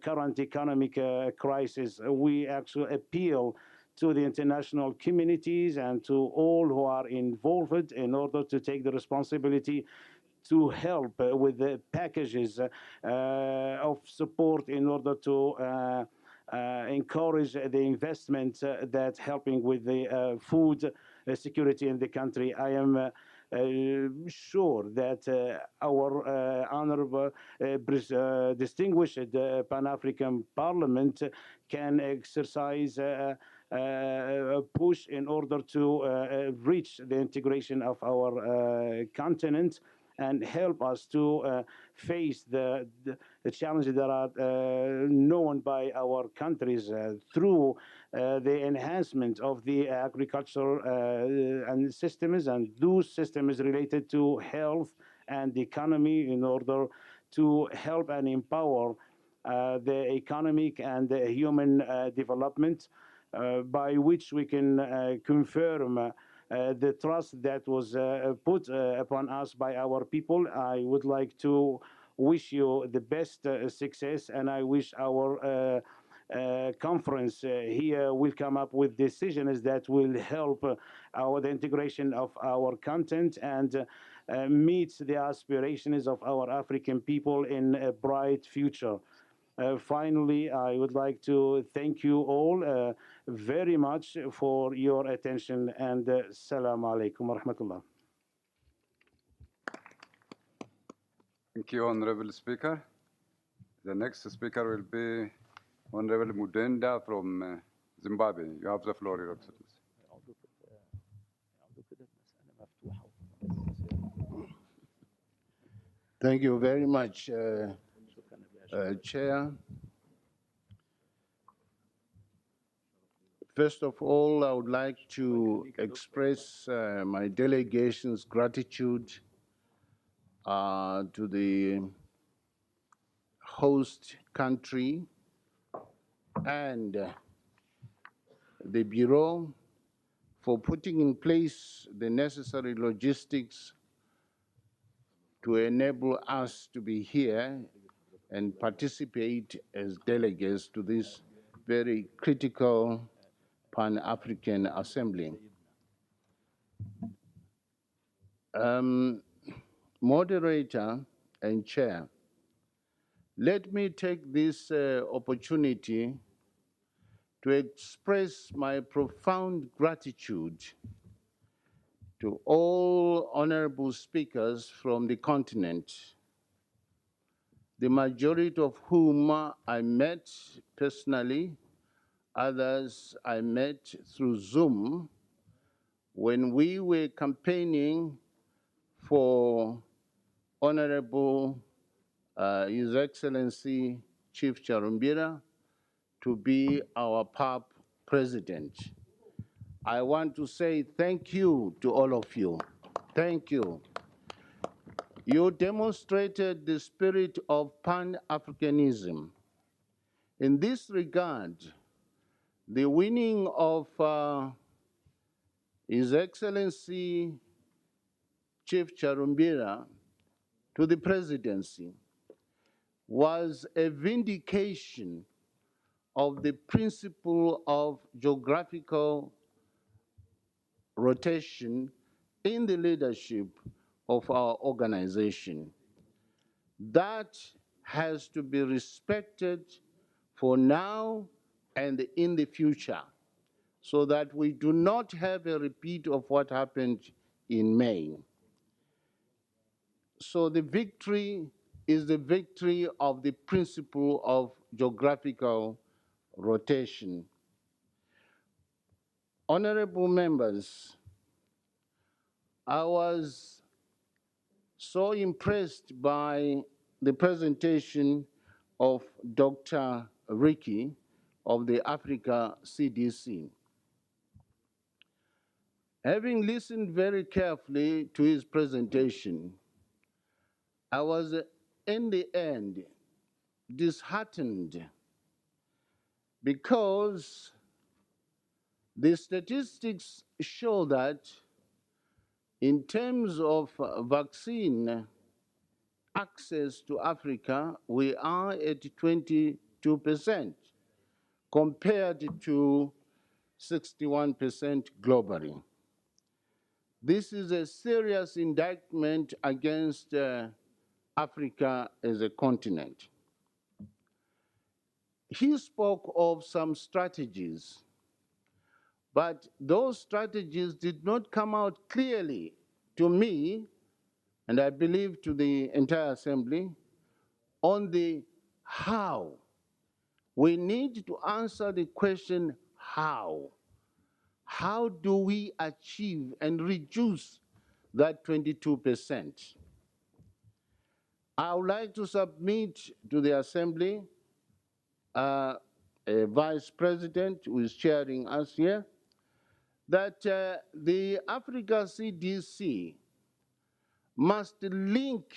current economic crisis. We actually appeal to the international communities and to all who are involved in order to take the responsibility to help with the packages of support in order to encourage the investment that's helping with the food security in the country. I am sure that our honorable distinguished Pan-African Parliament can exercise a push in order to reach the integration of our continent and help us to face the challenges that are known by our countries through the enhancement of the agricultural and systems and those systems related to health and economy in order to help and empower the economic and the human development by which we can confirm the trust that was put upon us by our people. I would like to wish you the best success, and I wish our conference here will come up with decisions that will help the integration of our content and meet the aspirations of our African people in a bright future. Finally, I would like to thank you all very much for your attention and Assalamu alaikum wa rahmatullah. Thank you, Honorable Speaker. The next speaker will be Honorable Mudenda from Zimbabwe. You have the floor, Your Excellency. Thank you very much, Chair. First of all, I would like to express my delegation's gratitude to the host country and the Bureau for putting in place the necessary logistics to enable us to be here and participate as delegates to this very critical Pan-African Assembly. moderator and chair, let me take this opportunity to express my profound gratitude to all honorable speakers from the continent, the majority of whom I met personally, others I met through Zoom when we were campaigning for Honorable His Excellency Chief Charumbira to be our PAP president. I want to say thank you to all of you. Thank you. You demonstrated the spirit of Pan-Africanism. In this regard, the winning of His Excellency Chief Charumbira to the presidency was a vindication of the principle of geographical rotation in the leadership of our organization. That has to be respected for now and in the future, so that we do not have a repeat of what happened in May. So the victory is the victory of the principle of geographical rotation. Honorable members, I was so impressed by the presentation of Dr. Ricky of the Africa CDC. Having listened very carefully to his presentation, I was in the end disheartened because the statistics show that in terms of vaccine access to Africa, we are at 22% compared to 61% globally. This is a serious indictment against Africa as a continent. He spoke of some strategies, but those strategies did not come out clearly to me, and I believe to the entire Assembly, on the how. We need to answer the question, how? How do we achieve and reduce that 22%? I would like to submit to the Assembly a Vice President who is chairing us here, that the Africa CDC must link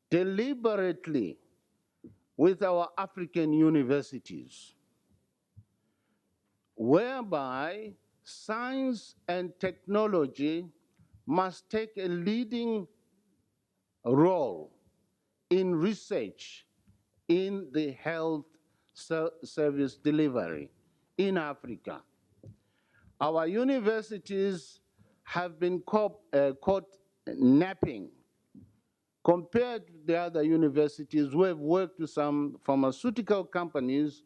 deliberately with our African universities, whereby science and technology must take a leading role in research in the health service delivery in Africa. Our universities have been caught napping compared to the other universities who have worked with some pharmaceutical companies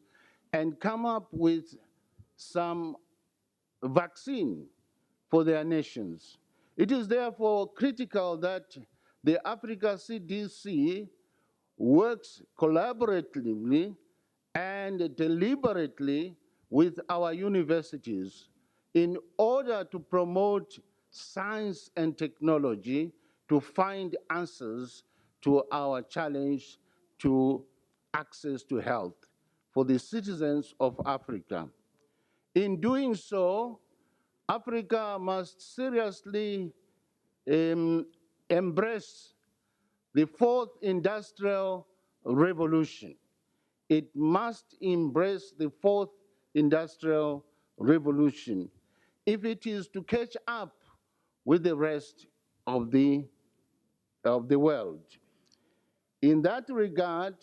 and come up with some vaccine for their nations. It is therefore critical that the Africa CDC works collaboratively and deliberately with our universities in order to promote science and technology to find answers to our challenge to access to health for the citizens of Africa. In doing so, Africa must seriously embrace the fourth industrial revolution. It must embrace the fourth industrial revolution if it is to catch up with the rest of the world. In that regard,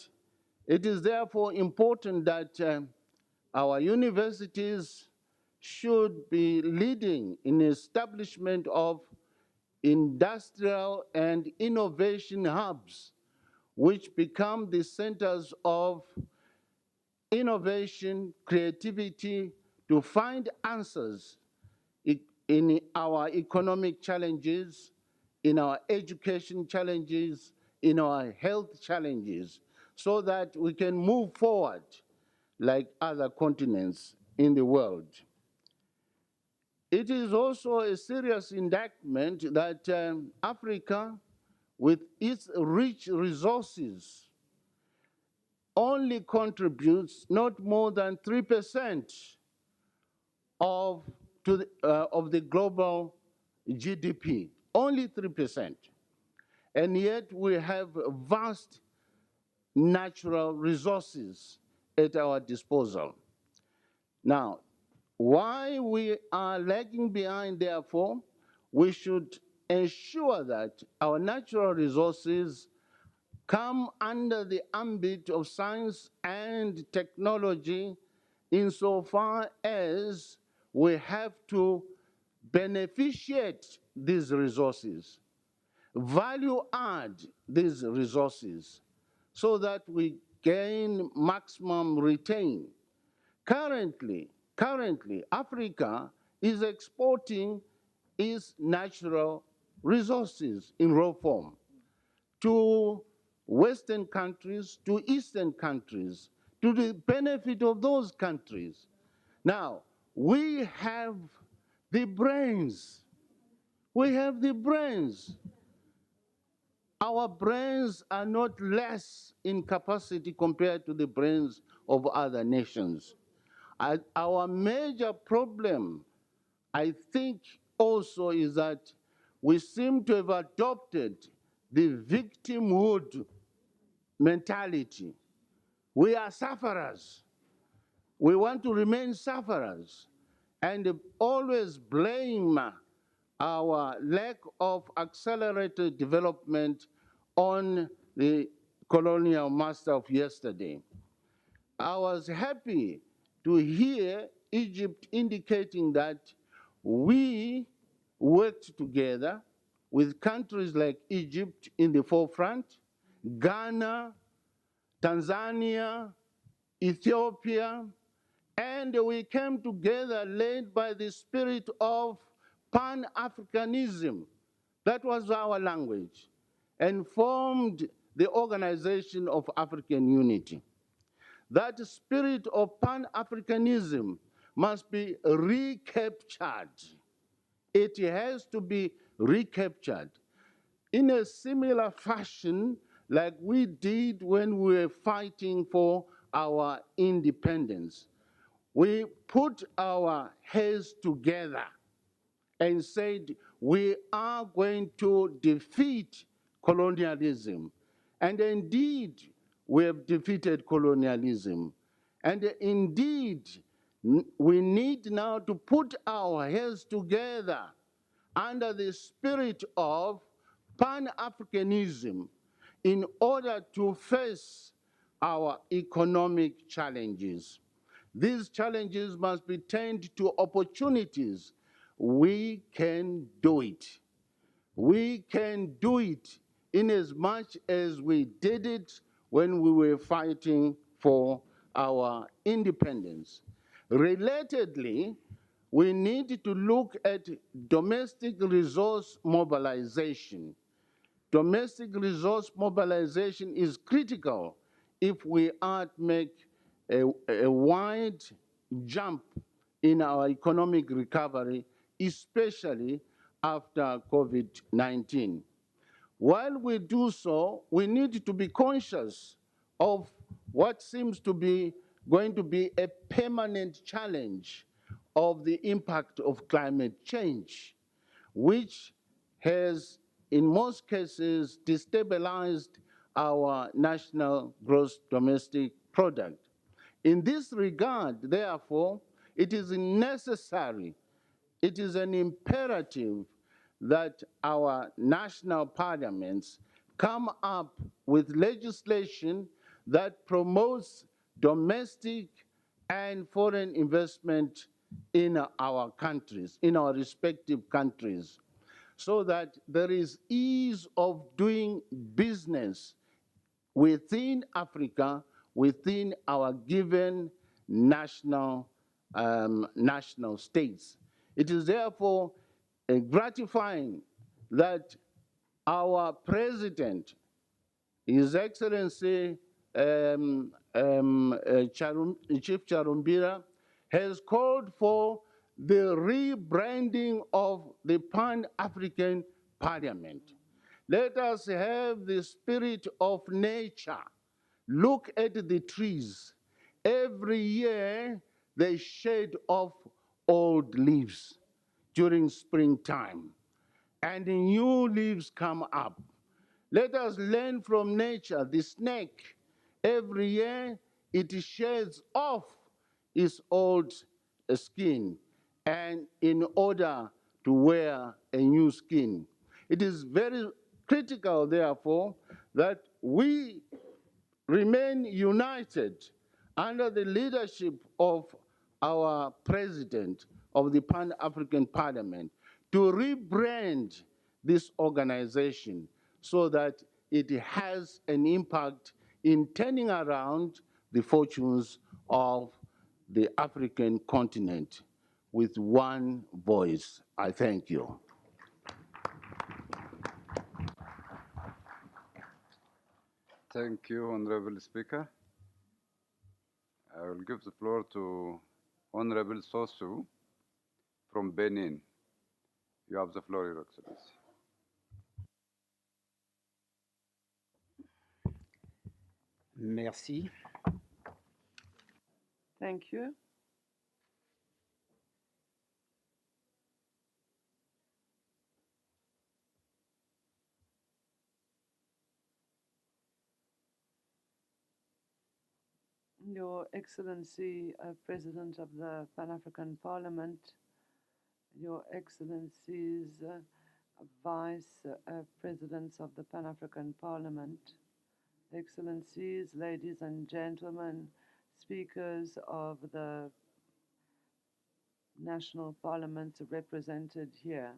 it is therefore important that our universities should be leading in establishment of industrial and innovation hubs, which become the centers of innovation, creativity, to find answers in our economic challenges, in our education challenges, in our health challenges, so that we can move forward like other continents in the world. It is also a serious indictment that Africa, with its rich resources, only contributes not more than 3% of the global GDP, only 3%. And yet we have vast natural resources at our disposal. Now, why we are lagging behind, therefore, we should ensure that our natural resources come under the ambit of science and technology insofar as we have to beneficiate these resources, value add these resources, so that we gain maximum retain. Currently, Africa is exporting its natural resources in raw form to Western countries, to Eastern countries, to the benefit of those countries. Now, we have the brains. We have the brains. Our brains are not less in capacity compared to the brains of other nations. Our major problem, I think, also is that we seem to have adopted the victimhood mentality. We are sufferers. We want to remain sufferers and always blame our lack of accelerated development on the colonial master of yesterday. I was happy to hear Egypt indicating that we worked together with countries like Egypt in the forefront, Ghana, Tanzania, Ethiopia, and we came together led by the spirit of Pan-Africanism. That was our language, and formed the Organization of African Unity. That spirit of Pan-Africanism must be recaptured. It has to be recaptured in a similar fashion like we did when we were fighting for our independence. We put our heads together and said, we are going to defeat colonialism. And indeed, we have defeated colonialism. And indeed, we need now to put our heads together under the spirit of Pan-Africanism in order to face our economic challenges. These challenges must be turned to opportunities. We can do it. We can do it in as much as we did it when we were fighting for our independence. Relatedly, we need to look at domestic resource mobilization. Domestic resource mobilization is critical if we are to make a wide jump in our economic recovery, especially after COVID-19. While we do so, we need to be conscious of what seems to be going to be a permanent challenge of the impact of climate change, which has, in most cases, destabilized our national gross domestic product. In this regard, therefore, it is necessary, it is an imperative that our national parliaments come up with legislation that promotes domestic and foreign investment in our countries, in our respective countries, so that there is ease of doing business within Africa, within our given national states. It is therefore gratifying that our president, His Excellency Chief Charumbira, has called for the rebranding of the Pan-African Parliament. Let us have the spirit of nature. Look at the trees. Every year they shed off old leaves during springtime, and new leaves come up. Let us learn from nature. The snake, every year, it sheds off its old skin, and in order to wear a new skin. It is very critical, therefore, that we remain united under the leadership of our president of the Pan-African Parliament to rebrand this organization so that it has an impact in turning around the fortunes of the African continent with one voice. I thank you. Thank you, Honorable Speaker. I will give the floor to Honorable Sosu from Benin. You have the floor, Your Excellency. Merci. Thank you. Your Excellency, President of the Pan-African Parliament, Your Excellencies, Vice Presidents of the Pan-African Parliament, Excellencies, ladies and gentlemen, speakers of the national parliaments represented here,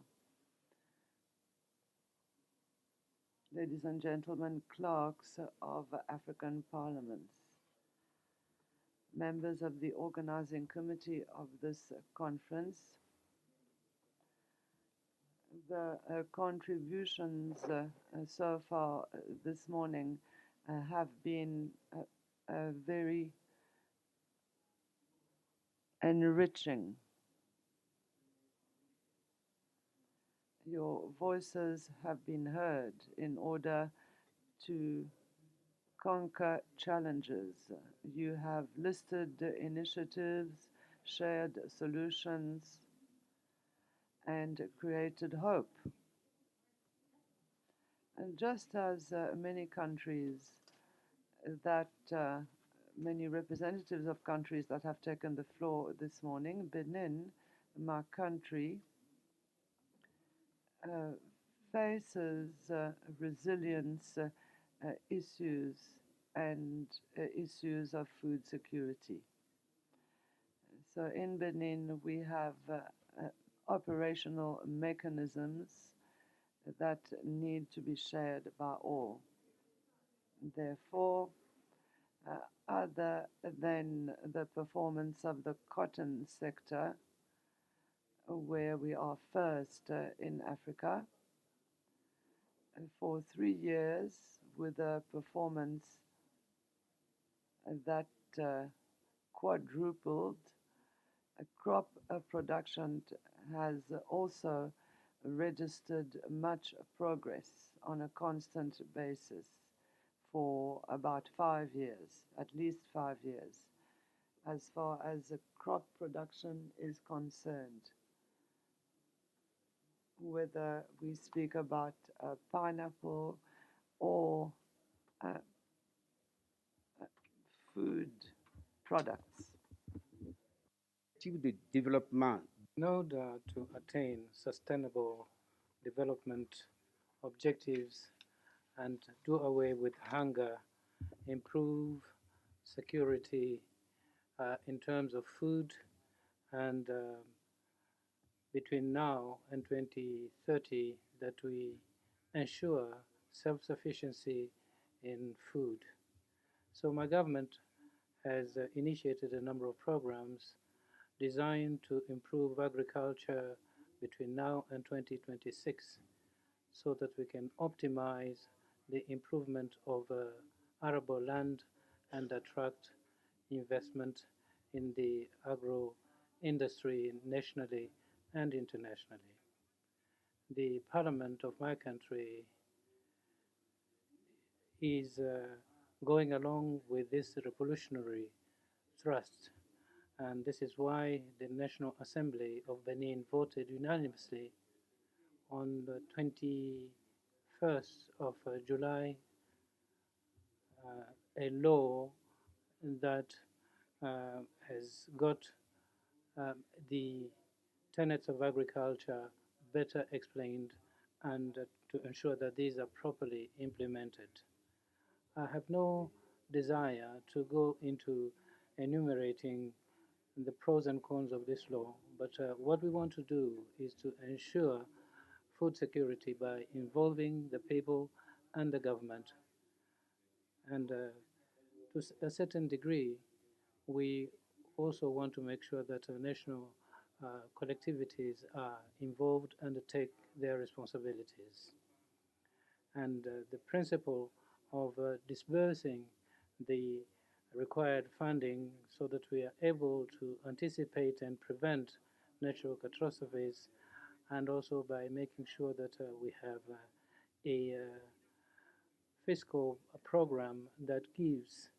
ladies and gentlemen, clerks of African parliaments, members of the organizing committee of this conference. The contributions so far this morning have been very enriching. Your voices have been heard in order to conquer challenges. You have listed initiatives, shared solutions, and created hope. And just as many countries that many representatives of countries that have taken the floor this morning, Benin, my country, faces resilience issues and issues of food security. So in Benin, we have operational mechanisms that need to be shared by all. Therefore, other than the performance of the cotton sector, where we are first in Africa, for 3 years with a performance that quadrupled, crop production has also registered much progress on a constant basis for about 5 years, at least 5 years, as far as crop production is concerned. Whether we speak about pineapple or food products. Development. In order to attain sustainable development objectives and do away with hunger, improve security in terms of food, and between now and 2030, that we ensure self-sufficiency in food. So my government has initiated a number of programs designed to improve agriculture between now and 2026 so that we can optimize the improvement of arable land and attract investment in the agro industry nationally and internationally. The parliament of my country is going along with this revolutionary thrust, and this is why the National Assembly of Benin voted unanimously on the 21st of July a law that has got the tenets of agriculture better explained and to ensure that these are properly implemented. I have no desire to go into enumerating the pros and cons of this law, but what we want to do is to ensure food security by involving the people and the government. And to a certain degree, we also want to make sure that national collectivities are involved and take their responsibilities. And the principle of disbursing the required funding so that we are able to anticipate and prevent natural catastrophes, and also by making sure that we have a fiscal program that gives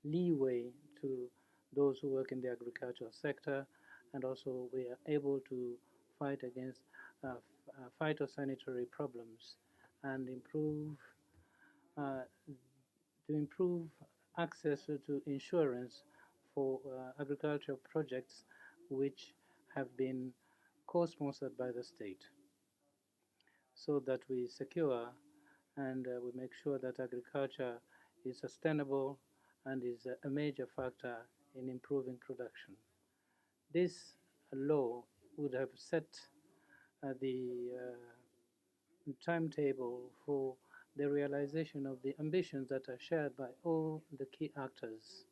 leeway to those who work in the agricultural sector, and also we are able to fight against phytosanitary problems and improve access to insurance for agricultural projects which have been co-sponsored by the state, so that we secure and we make sure that agriculture is sustainable and is a major factor in improving production. This law would have set the timetable for the realization of the ambitions that are shared by all the key actors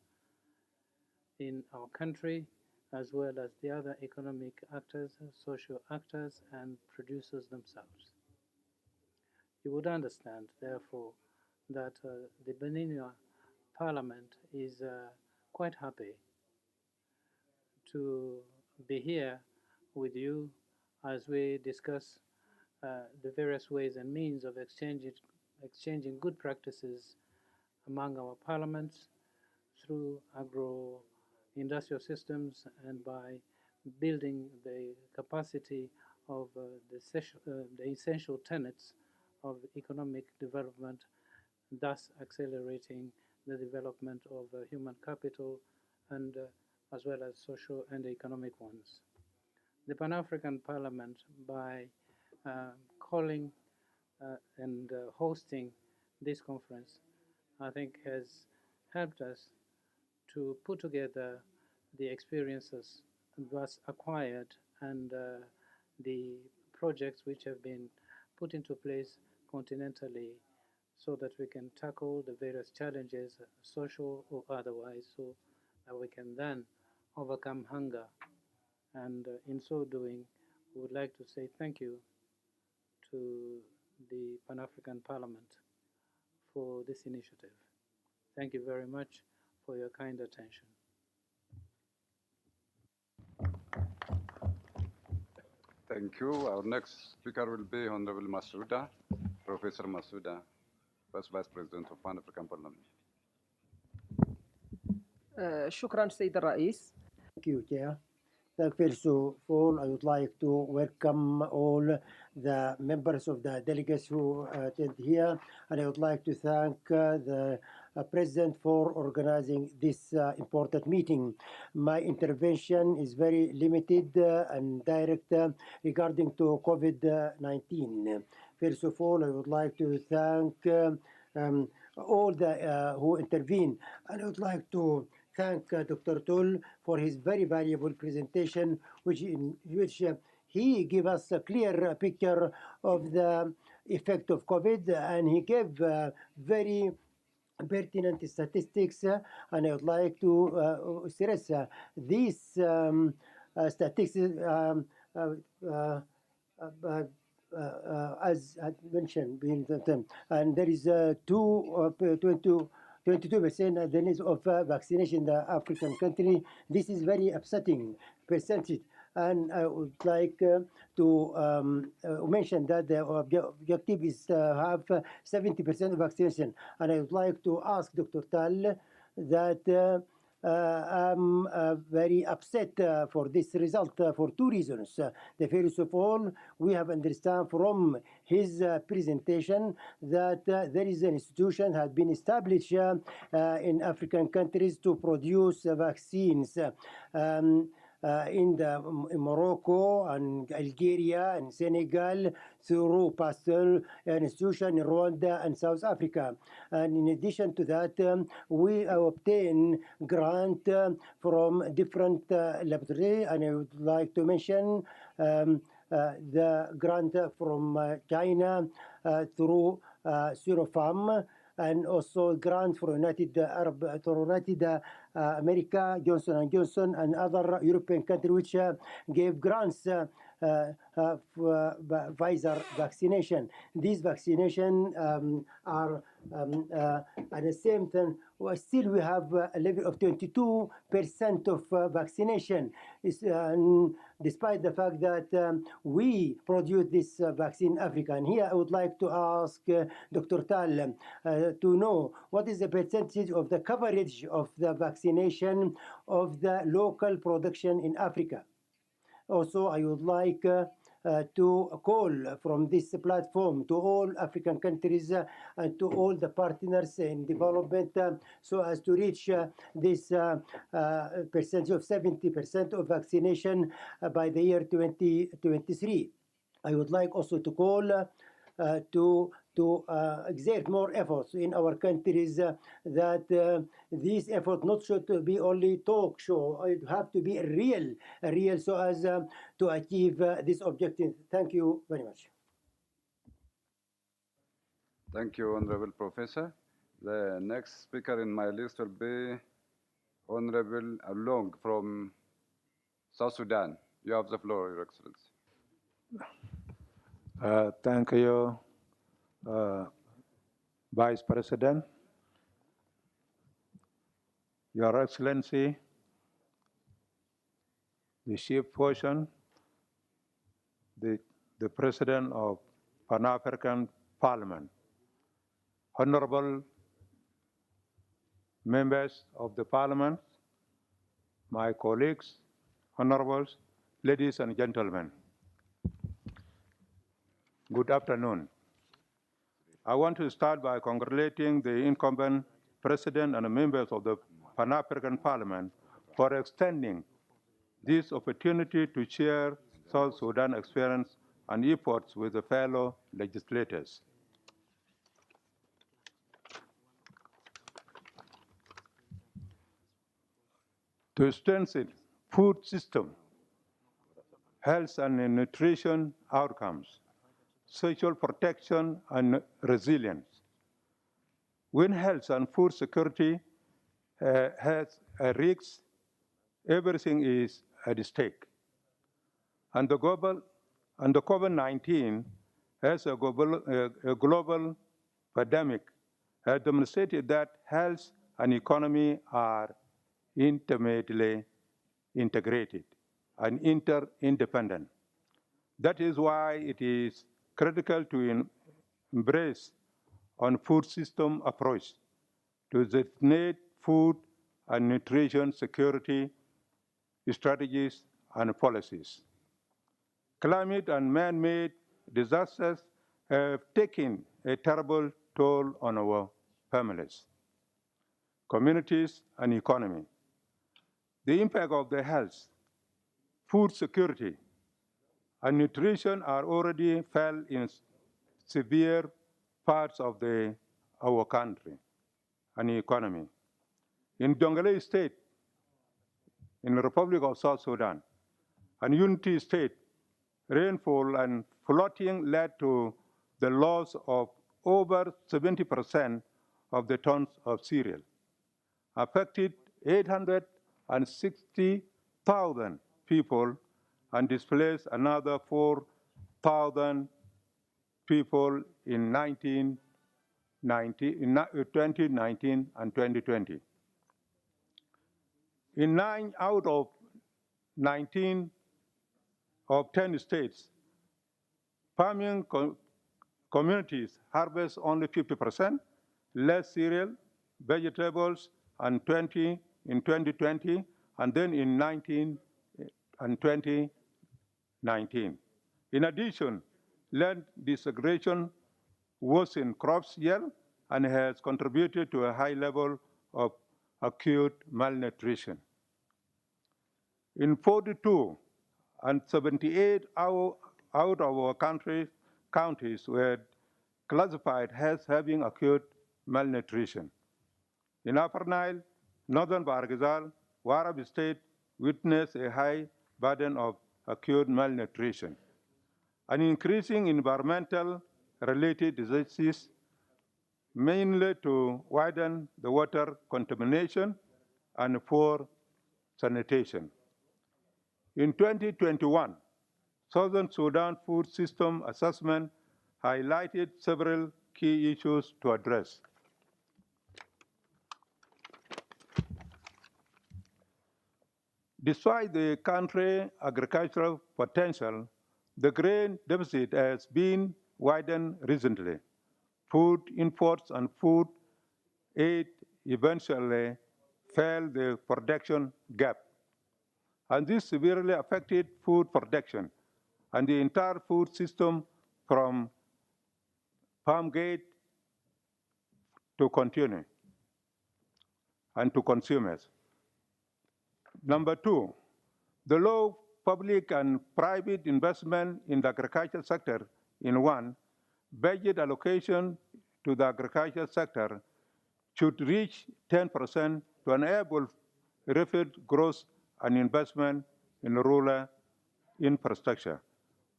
in our country, as well as the other economic actors, social actors, and producers themselves. You would understand, therefore, that the Benin Parliament is quite happy to be here with you as we discuss the various ways and means of exchanging good practices among our parliaments through agro-industrial systems and by building the capacity of the essential tenets of economic development, thus accelerating the development of human capital and as well as social and economic ones. The Pan-African Parliament, by calling and hosting this conference, I think has helped us to put together the experiences thus acquired and the projects which have been put into place continentally so that we can tackle the various challenges, social or otherwise, so that we can then overcome hunger. And in so doing, we would like to say thank you to the Pan-African Parliament for this initiative. Thank you very much for your kind attention. Thank you. Our next speaker will be Honorable Masuda, Professor Masuda, First Vice President of Pan-African Parliament. شكرا سيد الرئيس. Thank you, Chair. First of all, I would like to welcome all the members of the delegates who attend here, and I would like to thank the President for organizing this important meeting. My intervention is very limited and direct regarding to COVID-19. First of all, I would like to thank all the who intervened, and I would like to thank Dr. Tull for his very valuable presentation, which he gave us a clear picture of the effect of COVID, and he gave very pertinent statistics, and I would like to stress these statistics as I mentioned being the term. And there is 22% the needs of vaccination in the African country. This is very upsetting percentage. And I would like to mention that the objective is to have 70% vaccination. And I would like to ask Dr. Tal that I'm very upset for this result for two reasons. The first of all, we have understand from his presentation that there is an institution has been established in African countries to produce vaccines. In Morocco and Algeria and Senegal through Pasteur institution in Rwanda and South Africa. And in addition to that, we obtain grant from different laboratories, and I would like to mention the grant from China through Sinopharm, and also grant for United America, Johnson & Johnson, and other European countries which gave grants for Pfizer vaccination. These vaccination are at the same time, still we have a level of 22% of vaccination. Despite the fact that we produce this vaccine in Africa. And here I would like to ask Dr. Tal to know what is the percentage of the coverage of the vaccination of the local production in Africa. Also, I would like to call from this platform to all African countries and to all the partners in development so as to reach this percentage of 70% of vaccination by the year 2023. I would like also to call to exert more efforts in our countries that these efforts not should be only talk show. It have to be real so as to achieve this objective. Thank you very much. Thank you, Honorable Professor. The next speaker in my list will be Honorable Along from South Sudan. You have the floor, Your Excellency. Thank you, Vice President, Your Excellency, the Chief Person, the President of Pan-African Parliament, honorable members of the Parliament, my colleagues, honorables, ladies and gentlemen. Good afternoon. I want to start by congratulating the incumbent President and members of the Pan-African Parliament for extending this opportunity to share South Sudan experience and efforts with the fellow legislators. To strengthen food system, health and nutrition outcomes, social protection and resilience. When health and food security has a risk, everything is at stake. And the COVID-19 as a global pandemic has demonstrated that health and economy are intimately integrated and interdependent. That is why it is critical to embrace on food system approach to designate food and nutrition security strategies and policies. Climate and man-made disasters have taken a terrible toll on our families, communities, and economy. The impact of the health, food security, and nutrition are already felt in severe parts of our country and economy. In Jonglei State, in the Republic of South Sudan, and Unity State, rainfall and flooding led to the loss of over 70% of the tons of cereal, affected 860,000 people, and displaced another 4,000 people in 2019 and 2020. In 9 out of 19 of 10 states, farming communities harvest only 50% less cereal, vegetables, and 2020, and then in 19 and 2019. In addition, land desegregation worsened crops yield and has contributed to a high level of acute malnutrition. In 42 and 78 out of our counties were classified as having acute malnutrition. In Upper Nile, Northern Bahr Ghazal, Warab State witnessed a high burden of acute malnutrition. An increasing environmental-related diseases, mainly to widen the water contamination and poor sanitation. In 2021, Southern Sudan Food System Assessment highlighted several key issues to address. Despite the country's agricultural potential, the grain deficit has been widened recently. Food imports and food aid eventually fell the production gap, and this severely affected food production and the entire food system from farm gate to continue and to consumers. Number two, the low public and private investment in the agriculture sector in one, budget allocation to the agriculture sector should reach 10% to enable rapid growth and investment in rural infrastructure,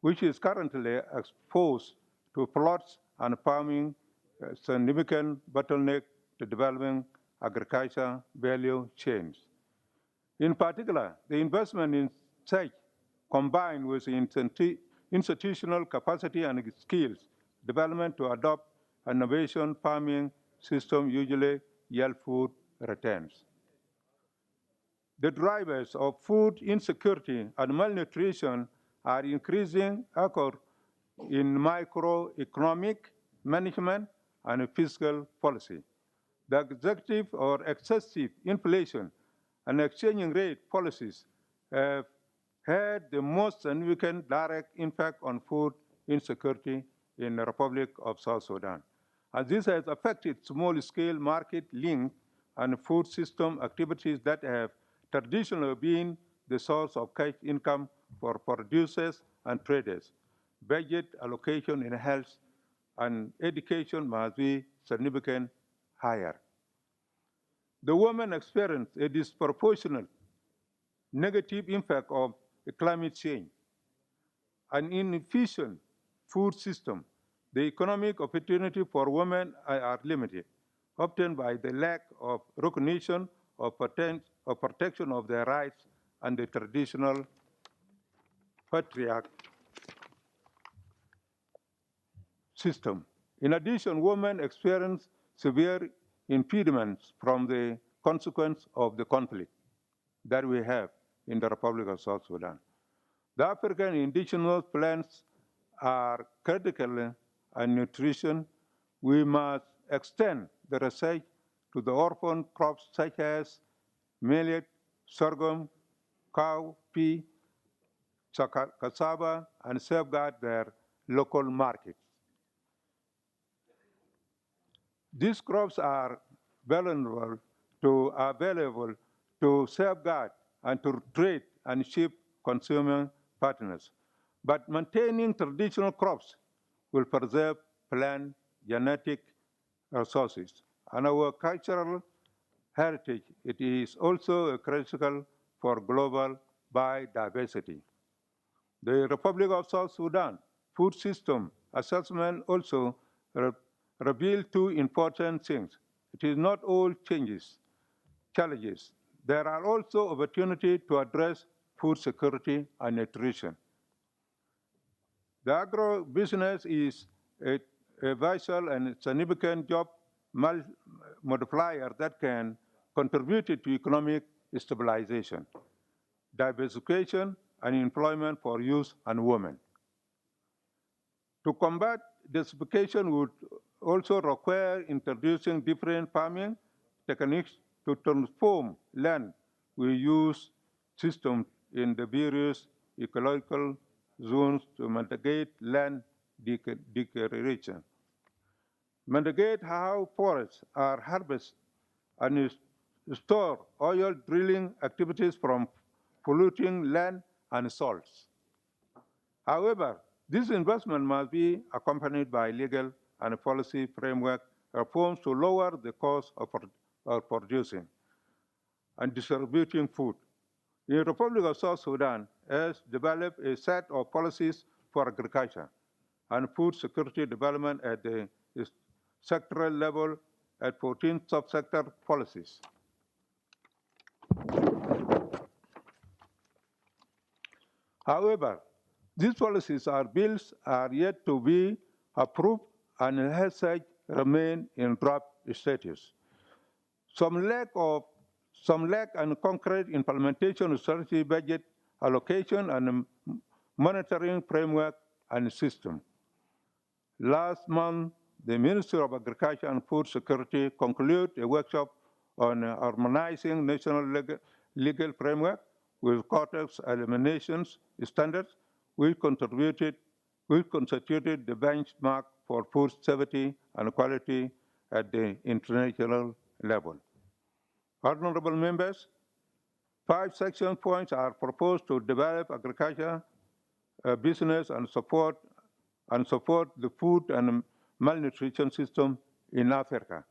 which is currently exposed to floods and farming, significant bottleneck to developing agriculture value chains. In particular, the investment in such, combined with institutional capacity and skills development to adopt innovation farming system usually yield food returns. The drivers of food insecurity and malnutrition are increasing accord in microeconomic management and fiscal policy. The executive or excessive inflation and exchanging rate policies have had the most significant direct impact on food insecurity in the Republic of South Sudan. And this has affected small-scale market link and food system activities that have traditionally been the source of cash income for producers and traders. Budget allocation in health and education must be significantly higher. The women experience a disproportionate negative impact of climate change. An inefficient food system, the economic opportunity for women are limited, often by the lack of recognition of protection of their rights and the traditional patriarch system. In addition, women experience severe impediments from the consequence of the conflict that we have in the Republic of South Sudan. The African indigenous plants are critical in nutrition. We must extend the research to the orphan crops such as millet, sorghum, cowpea, cassava, and safeguard their local markets. These crops are available to safeguard and to trade and ship consumer partners. But maintaining traditional crops will preserve plant genetic resources and our cultural heritage. It is also critical for global biodiversity. The Republic of South Sudan food system assessment also revealed two important things. It is not all challenges. There are also opportunities to address food security and nutrition. The agro-business is a vital and significant job multiplier that can contribute to economic stabilization, diversification, and employment for youth and women. To combat desertification would also require introducing different farming techniques to transform land we use systems in the various ecological zones to mitigate land degradation. Mitigate how forests are harvested and store oil drilling activities from polluting land and soils. However, this investment must be accompanied by legal and policy framework reforms to lower the cost of producing and distributing food. The Republic of South Sudan has developed a set of policies for agriculture and food security development at the sectoral level at 14 subsector policies. However, these policies or bills are yet to be approved and as such remain in draft status. Some lack and concrete implementation of strategy, budget allocation, and monitoring framework and system. Last month, the Ministry of Agriculture and Food Security concluded a workshop on harmonizing national legal framework with quotas eliminations standards, which constituted the benchmark for food safety and quality at the international level. Honorable members, 5 section points are proposed to develop agriculture business and support the food and malnutrition system in Africa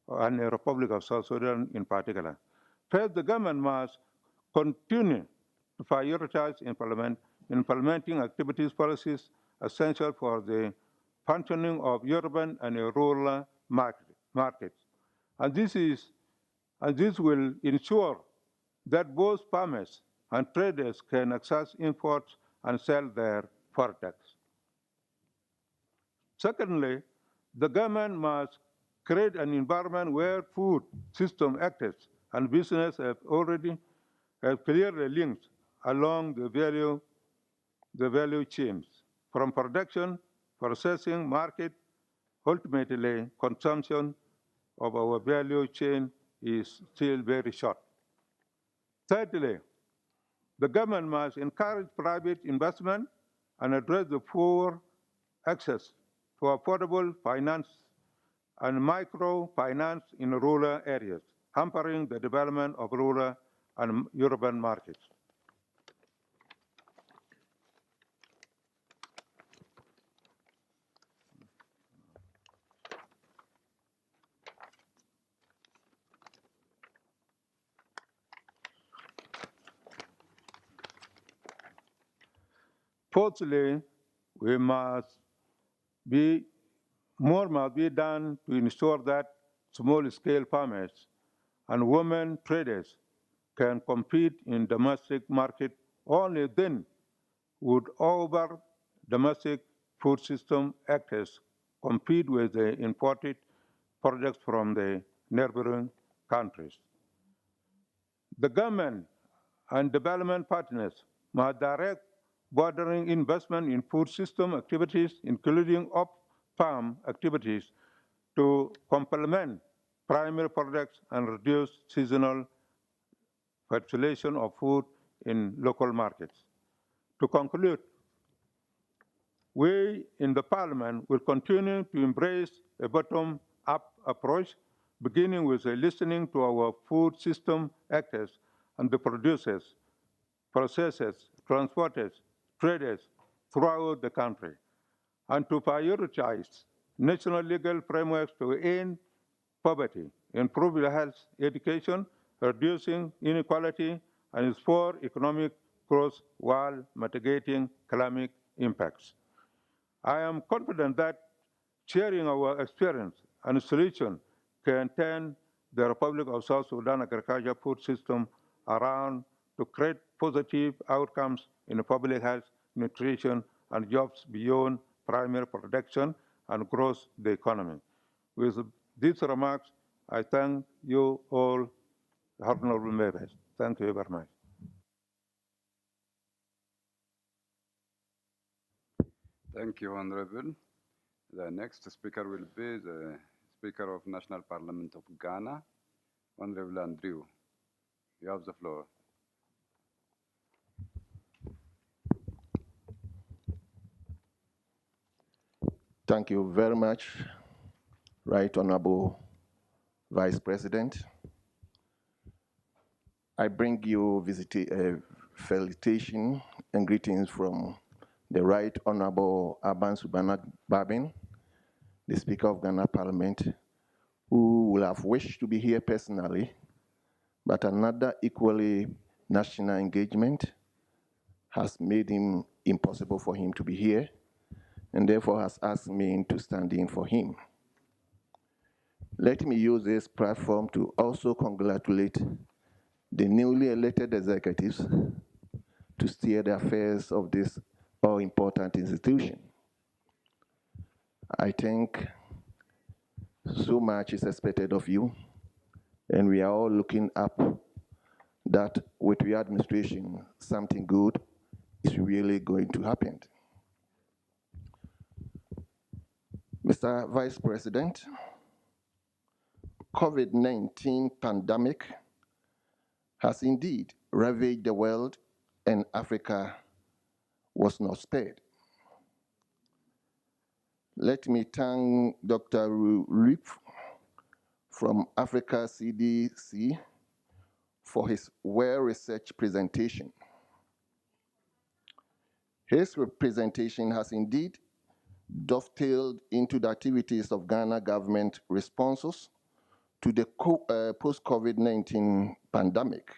and the Republic of South Sudan in particular. First, the government must continue to prioritize implementing activities policies essential for the functioning of urban and rural markets. And this will ensure that both farmers and traders can access imports and sell their products. Secondly, the government must create an environment where food system actors and business have clearly linked along the value chains, from production, processing, market, ultimately consumption of our value chain is still very short. Thirdly, the government must encourage private investment and address the poor access to affordable finance and microfinance in rural areas, hampering the development of rural and urban markets. Fourthly, more must be done to ensure that small-scale farmers and women traders can compete in domestic market. Only then would our domestic food system actors compete with the imported products from the neighboring countries. The government and development partners must direct bordering investment in food system activities, including off-farm activities, to complement primary products and reduce seasonal fluctuation of food in local markets. To conclude, we in the Parliament will continue to embrace a bottom-up approach, beginning with listening to our food system actors and the producers, processors, transporters, traders throughout the country, and to prioritize national legal frameworks to end poverty, improve health education, reducing inequality, and spur economic growth while mitigating climate impacts. I am confident that sharing our experience and solution can turn the Republic of South Sudan agriculture food system around to create positive outcomes in public health, nutrition, and jobs beyond primary production and growth the economy. With these remarks, I thank you all, honorable members. Thank you very much. Thank you, Honorable. The next speaker will be the Speaker of National Parliament of Ghana, Honorable Andrew. You have the floor. Thank you very much, Right Honorable Vice President. I bring you felicitation and greetings from the Right Honorable Aban Subana Babin, the Speaker of Ghana Parliament, who will have wished to be here personally, but another equally national engagement has made him impossible for him to be here, and therefore has asked me to stand in for him. Let me use this platform to also congratulate the newly elected executives to steer the affairs of this all-important institution. I think so much is expected of you, and we are all looking up that with your administration, something good is really going to happen. Mr. Vice President, COVID-19 pandemic has indeed ravaged the world, and Africa was not spared. Let me thank Dr. Ruip from Africa CDC for his well-researched presentation. His presentation has indeed dovetailed into the activities of Ghana government responses to the post-COVID-19 pandemic,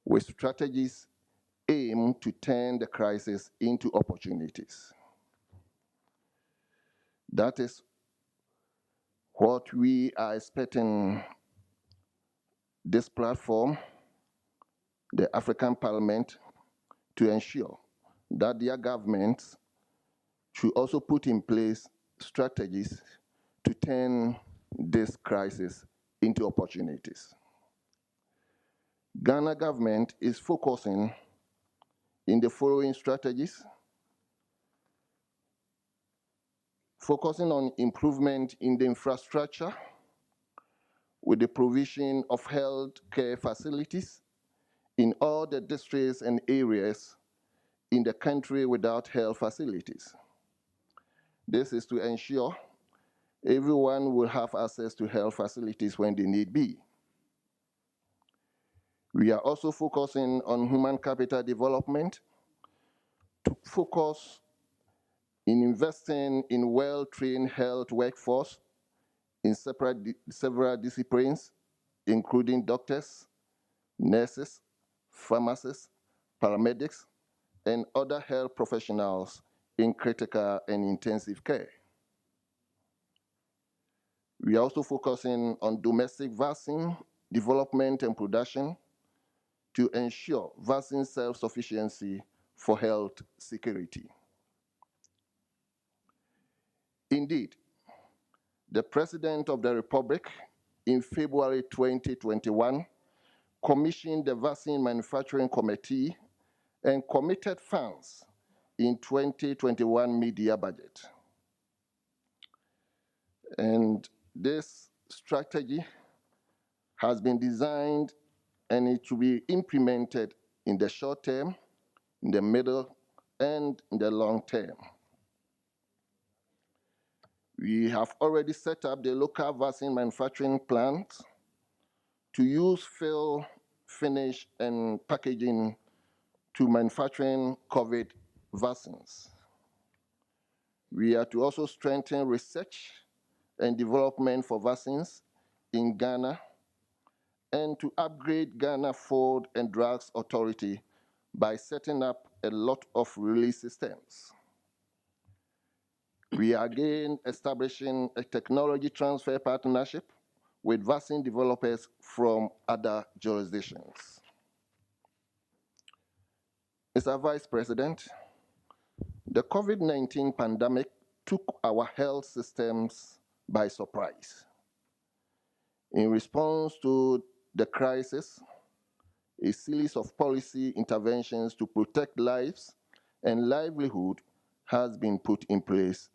with strategies aimed to turn the crisis into opportunities. That is what we are expecting this platform, the African Parliament, to ensure that their governments should also put in place strategies to turn this crisis into opportunities. Ghana government is focusing in the following strategies: focusing on improvement in the infrastructure with the provision of health care facilities in all the districts and areas in the country without health facilities. This is to ensure everyone will have access to health facilities when they need be. We are also focusing on human capital development to focus in investing in well-trained health workforce in several disciplines, including doctors, nurses, pharmacists, paramedics, and other health professionals in critical and intensive care. We are also focusing on domestic vaccine development and production to ensure vaccine self-sufficiency for health security. Indeed, the President of the Republic in February 2021 commissioned the Vaccine Manufacturing Committee and committed funds in 2021 media budget. And this strategy has been designed and it will be implemented in the short term, in the middle, and in the long term. We have already set up the local vaccine manufacturing plants to use fill, finish, and packaging to manufacturing COVID vaccines. We are to also strengthen research and development for vaccines in Ghana and to upgrade Ghana Food and Drugs Authority by setting up a lot of release systems. We are again establishing a technology transfer partnership with vaccine developers from other jurisdictions. Mr. Vice President, the COVID-19 pandemic took our health systems by surprise. In response to the crisis, a series of policy interventions to protect lives and livelihood has been put in place,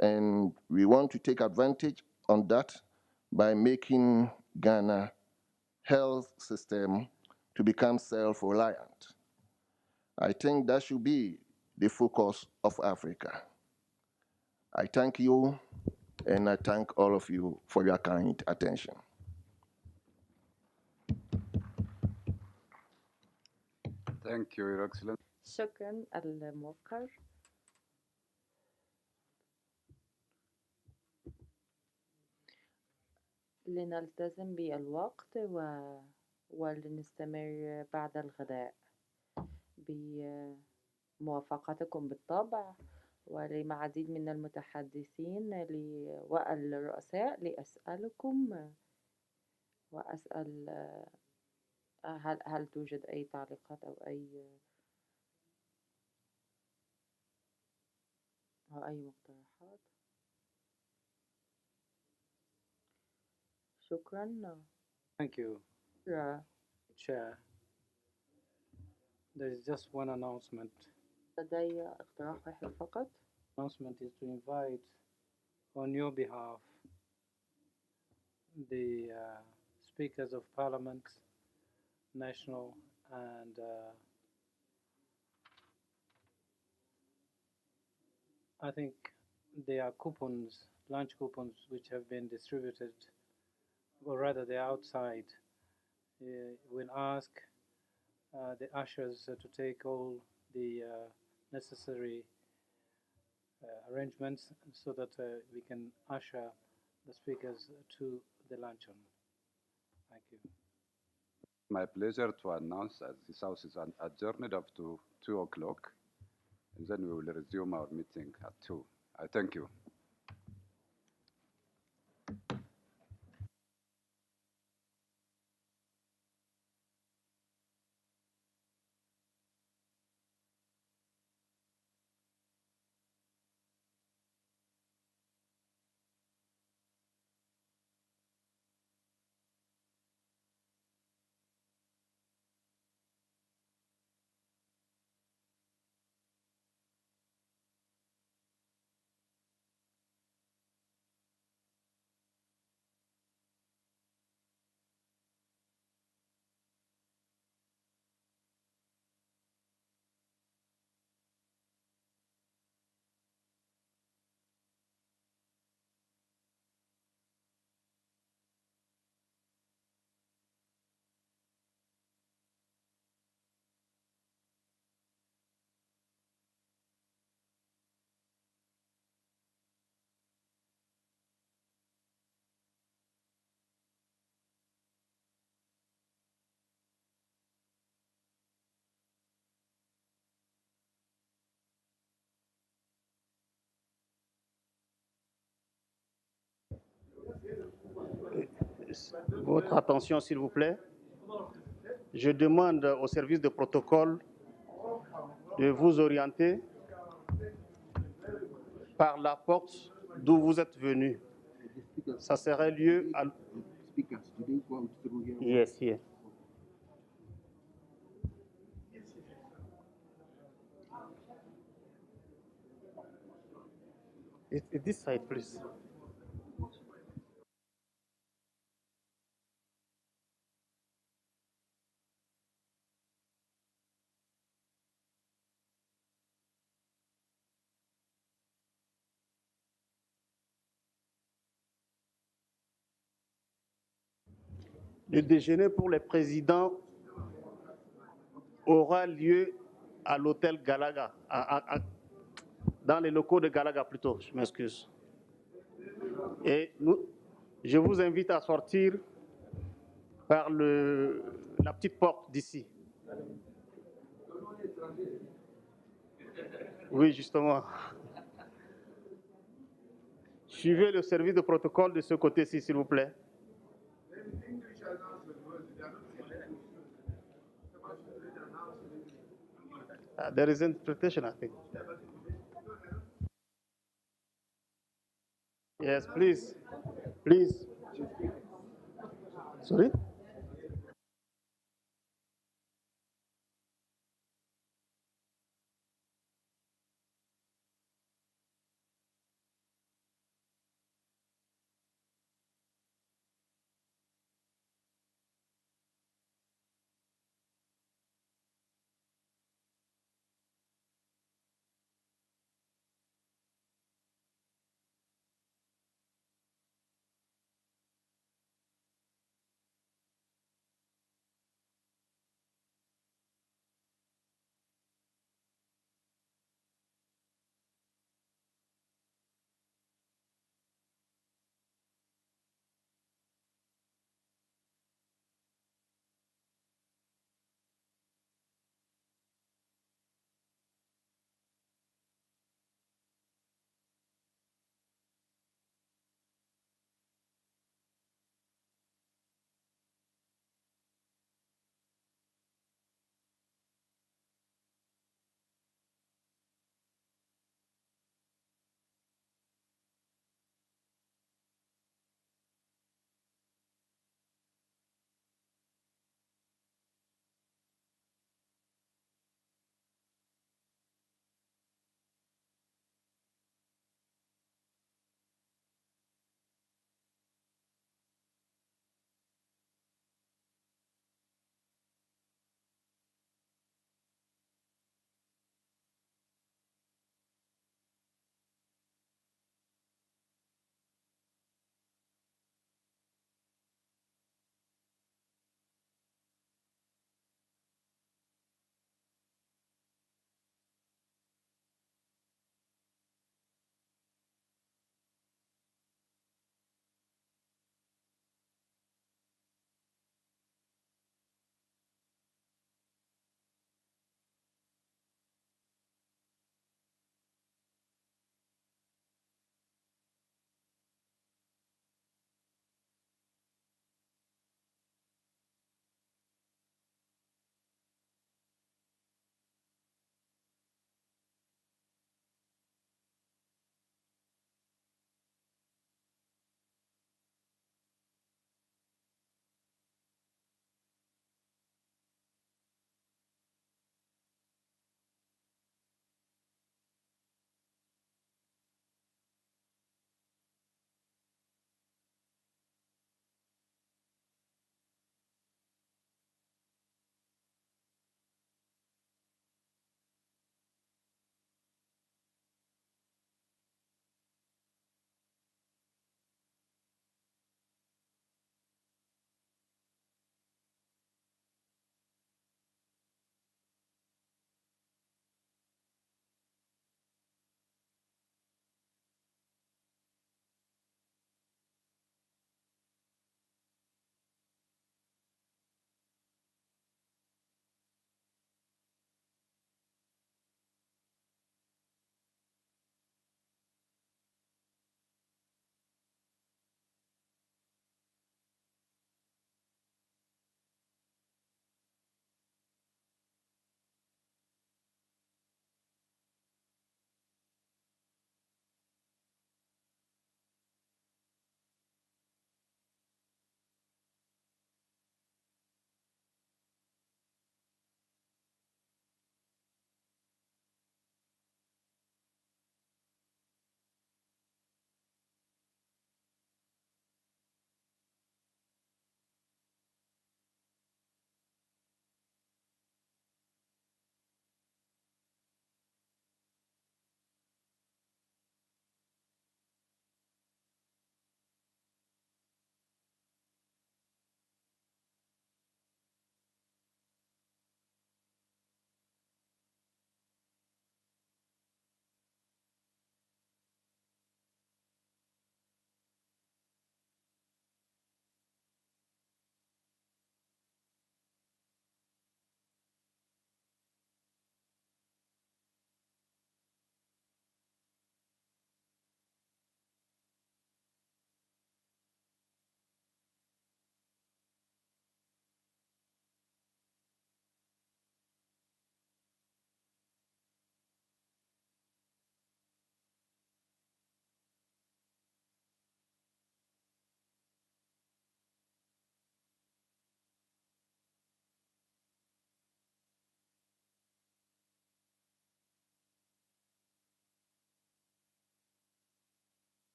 and we want to take advantage on that by making Ghana health system to become self-reliant. I think that should be the focus of Africa. I thank you, and I thank all of you for your kind attention. Thank you, Your Excellency. شكرا الموقر. لنلتزم بالوقت ولنستمر بعد الغداء بموافقتكم بالطبع، ولمعديد من المتحدثين والرؤساء لأسألكم وأسأل هل توجد أي تعليقات أو أي مقترحات؟ شكرا. Thank you, Chair. There is just one announcement. لدي اقتراح واحد فقط. Announcement is to invite on your behalf the speakers of parliament, national and I think there are coupons, lunch coupons, which have been distributed, or rather they're outside. We'll ask the ushers to take all the necessary arrangements so that we can usher the speakers to the luncheon. Thank you. My pleasure to announce that this House is adjourned up to 2 o'clock, and then we will resume our meeting at 2. I thank you. Votre attention, s'il vous plaît. Je demande au service de protocole de vous orienter par la porte d'où vous êtes venu. Ça serait lieu à... Yes, here. It's this side, please. Le déjeuner pour les présidents aura lieu à l'hôtel Galaga, dans les locaux de Galaga plutôt, je m'excuse. Et je vous invite à sortir par la petite porte d'ici. Oui, justement. Suivez le service de protocole de ce côté-ci, s'il vous plaît. There is interpretation, I think. Yes, please. Please. Sorry?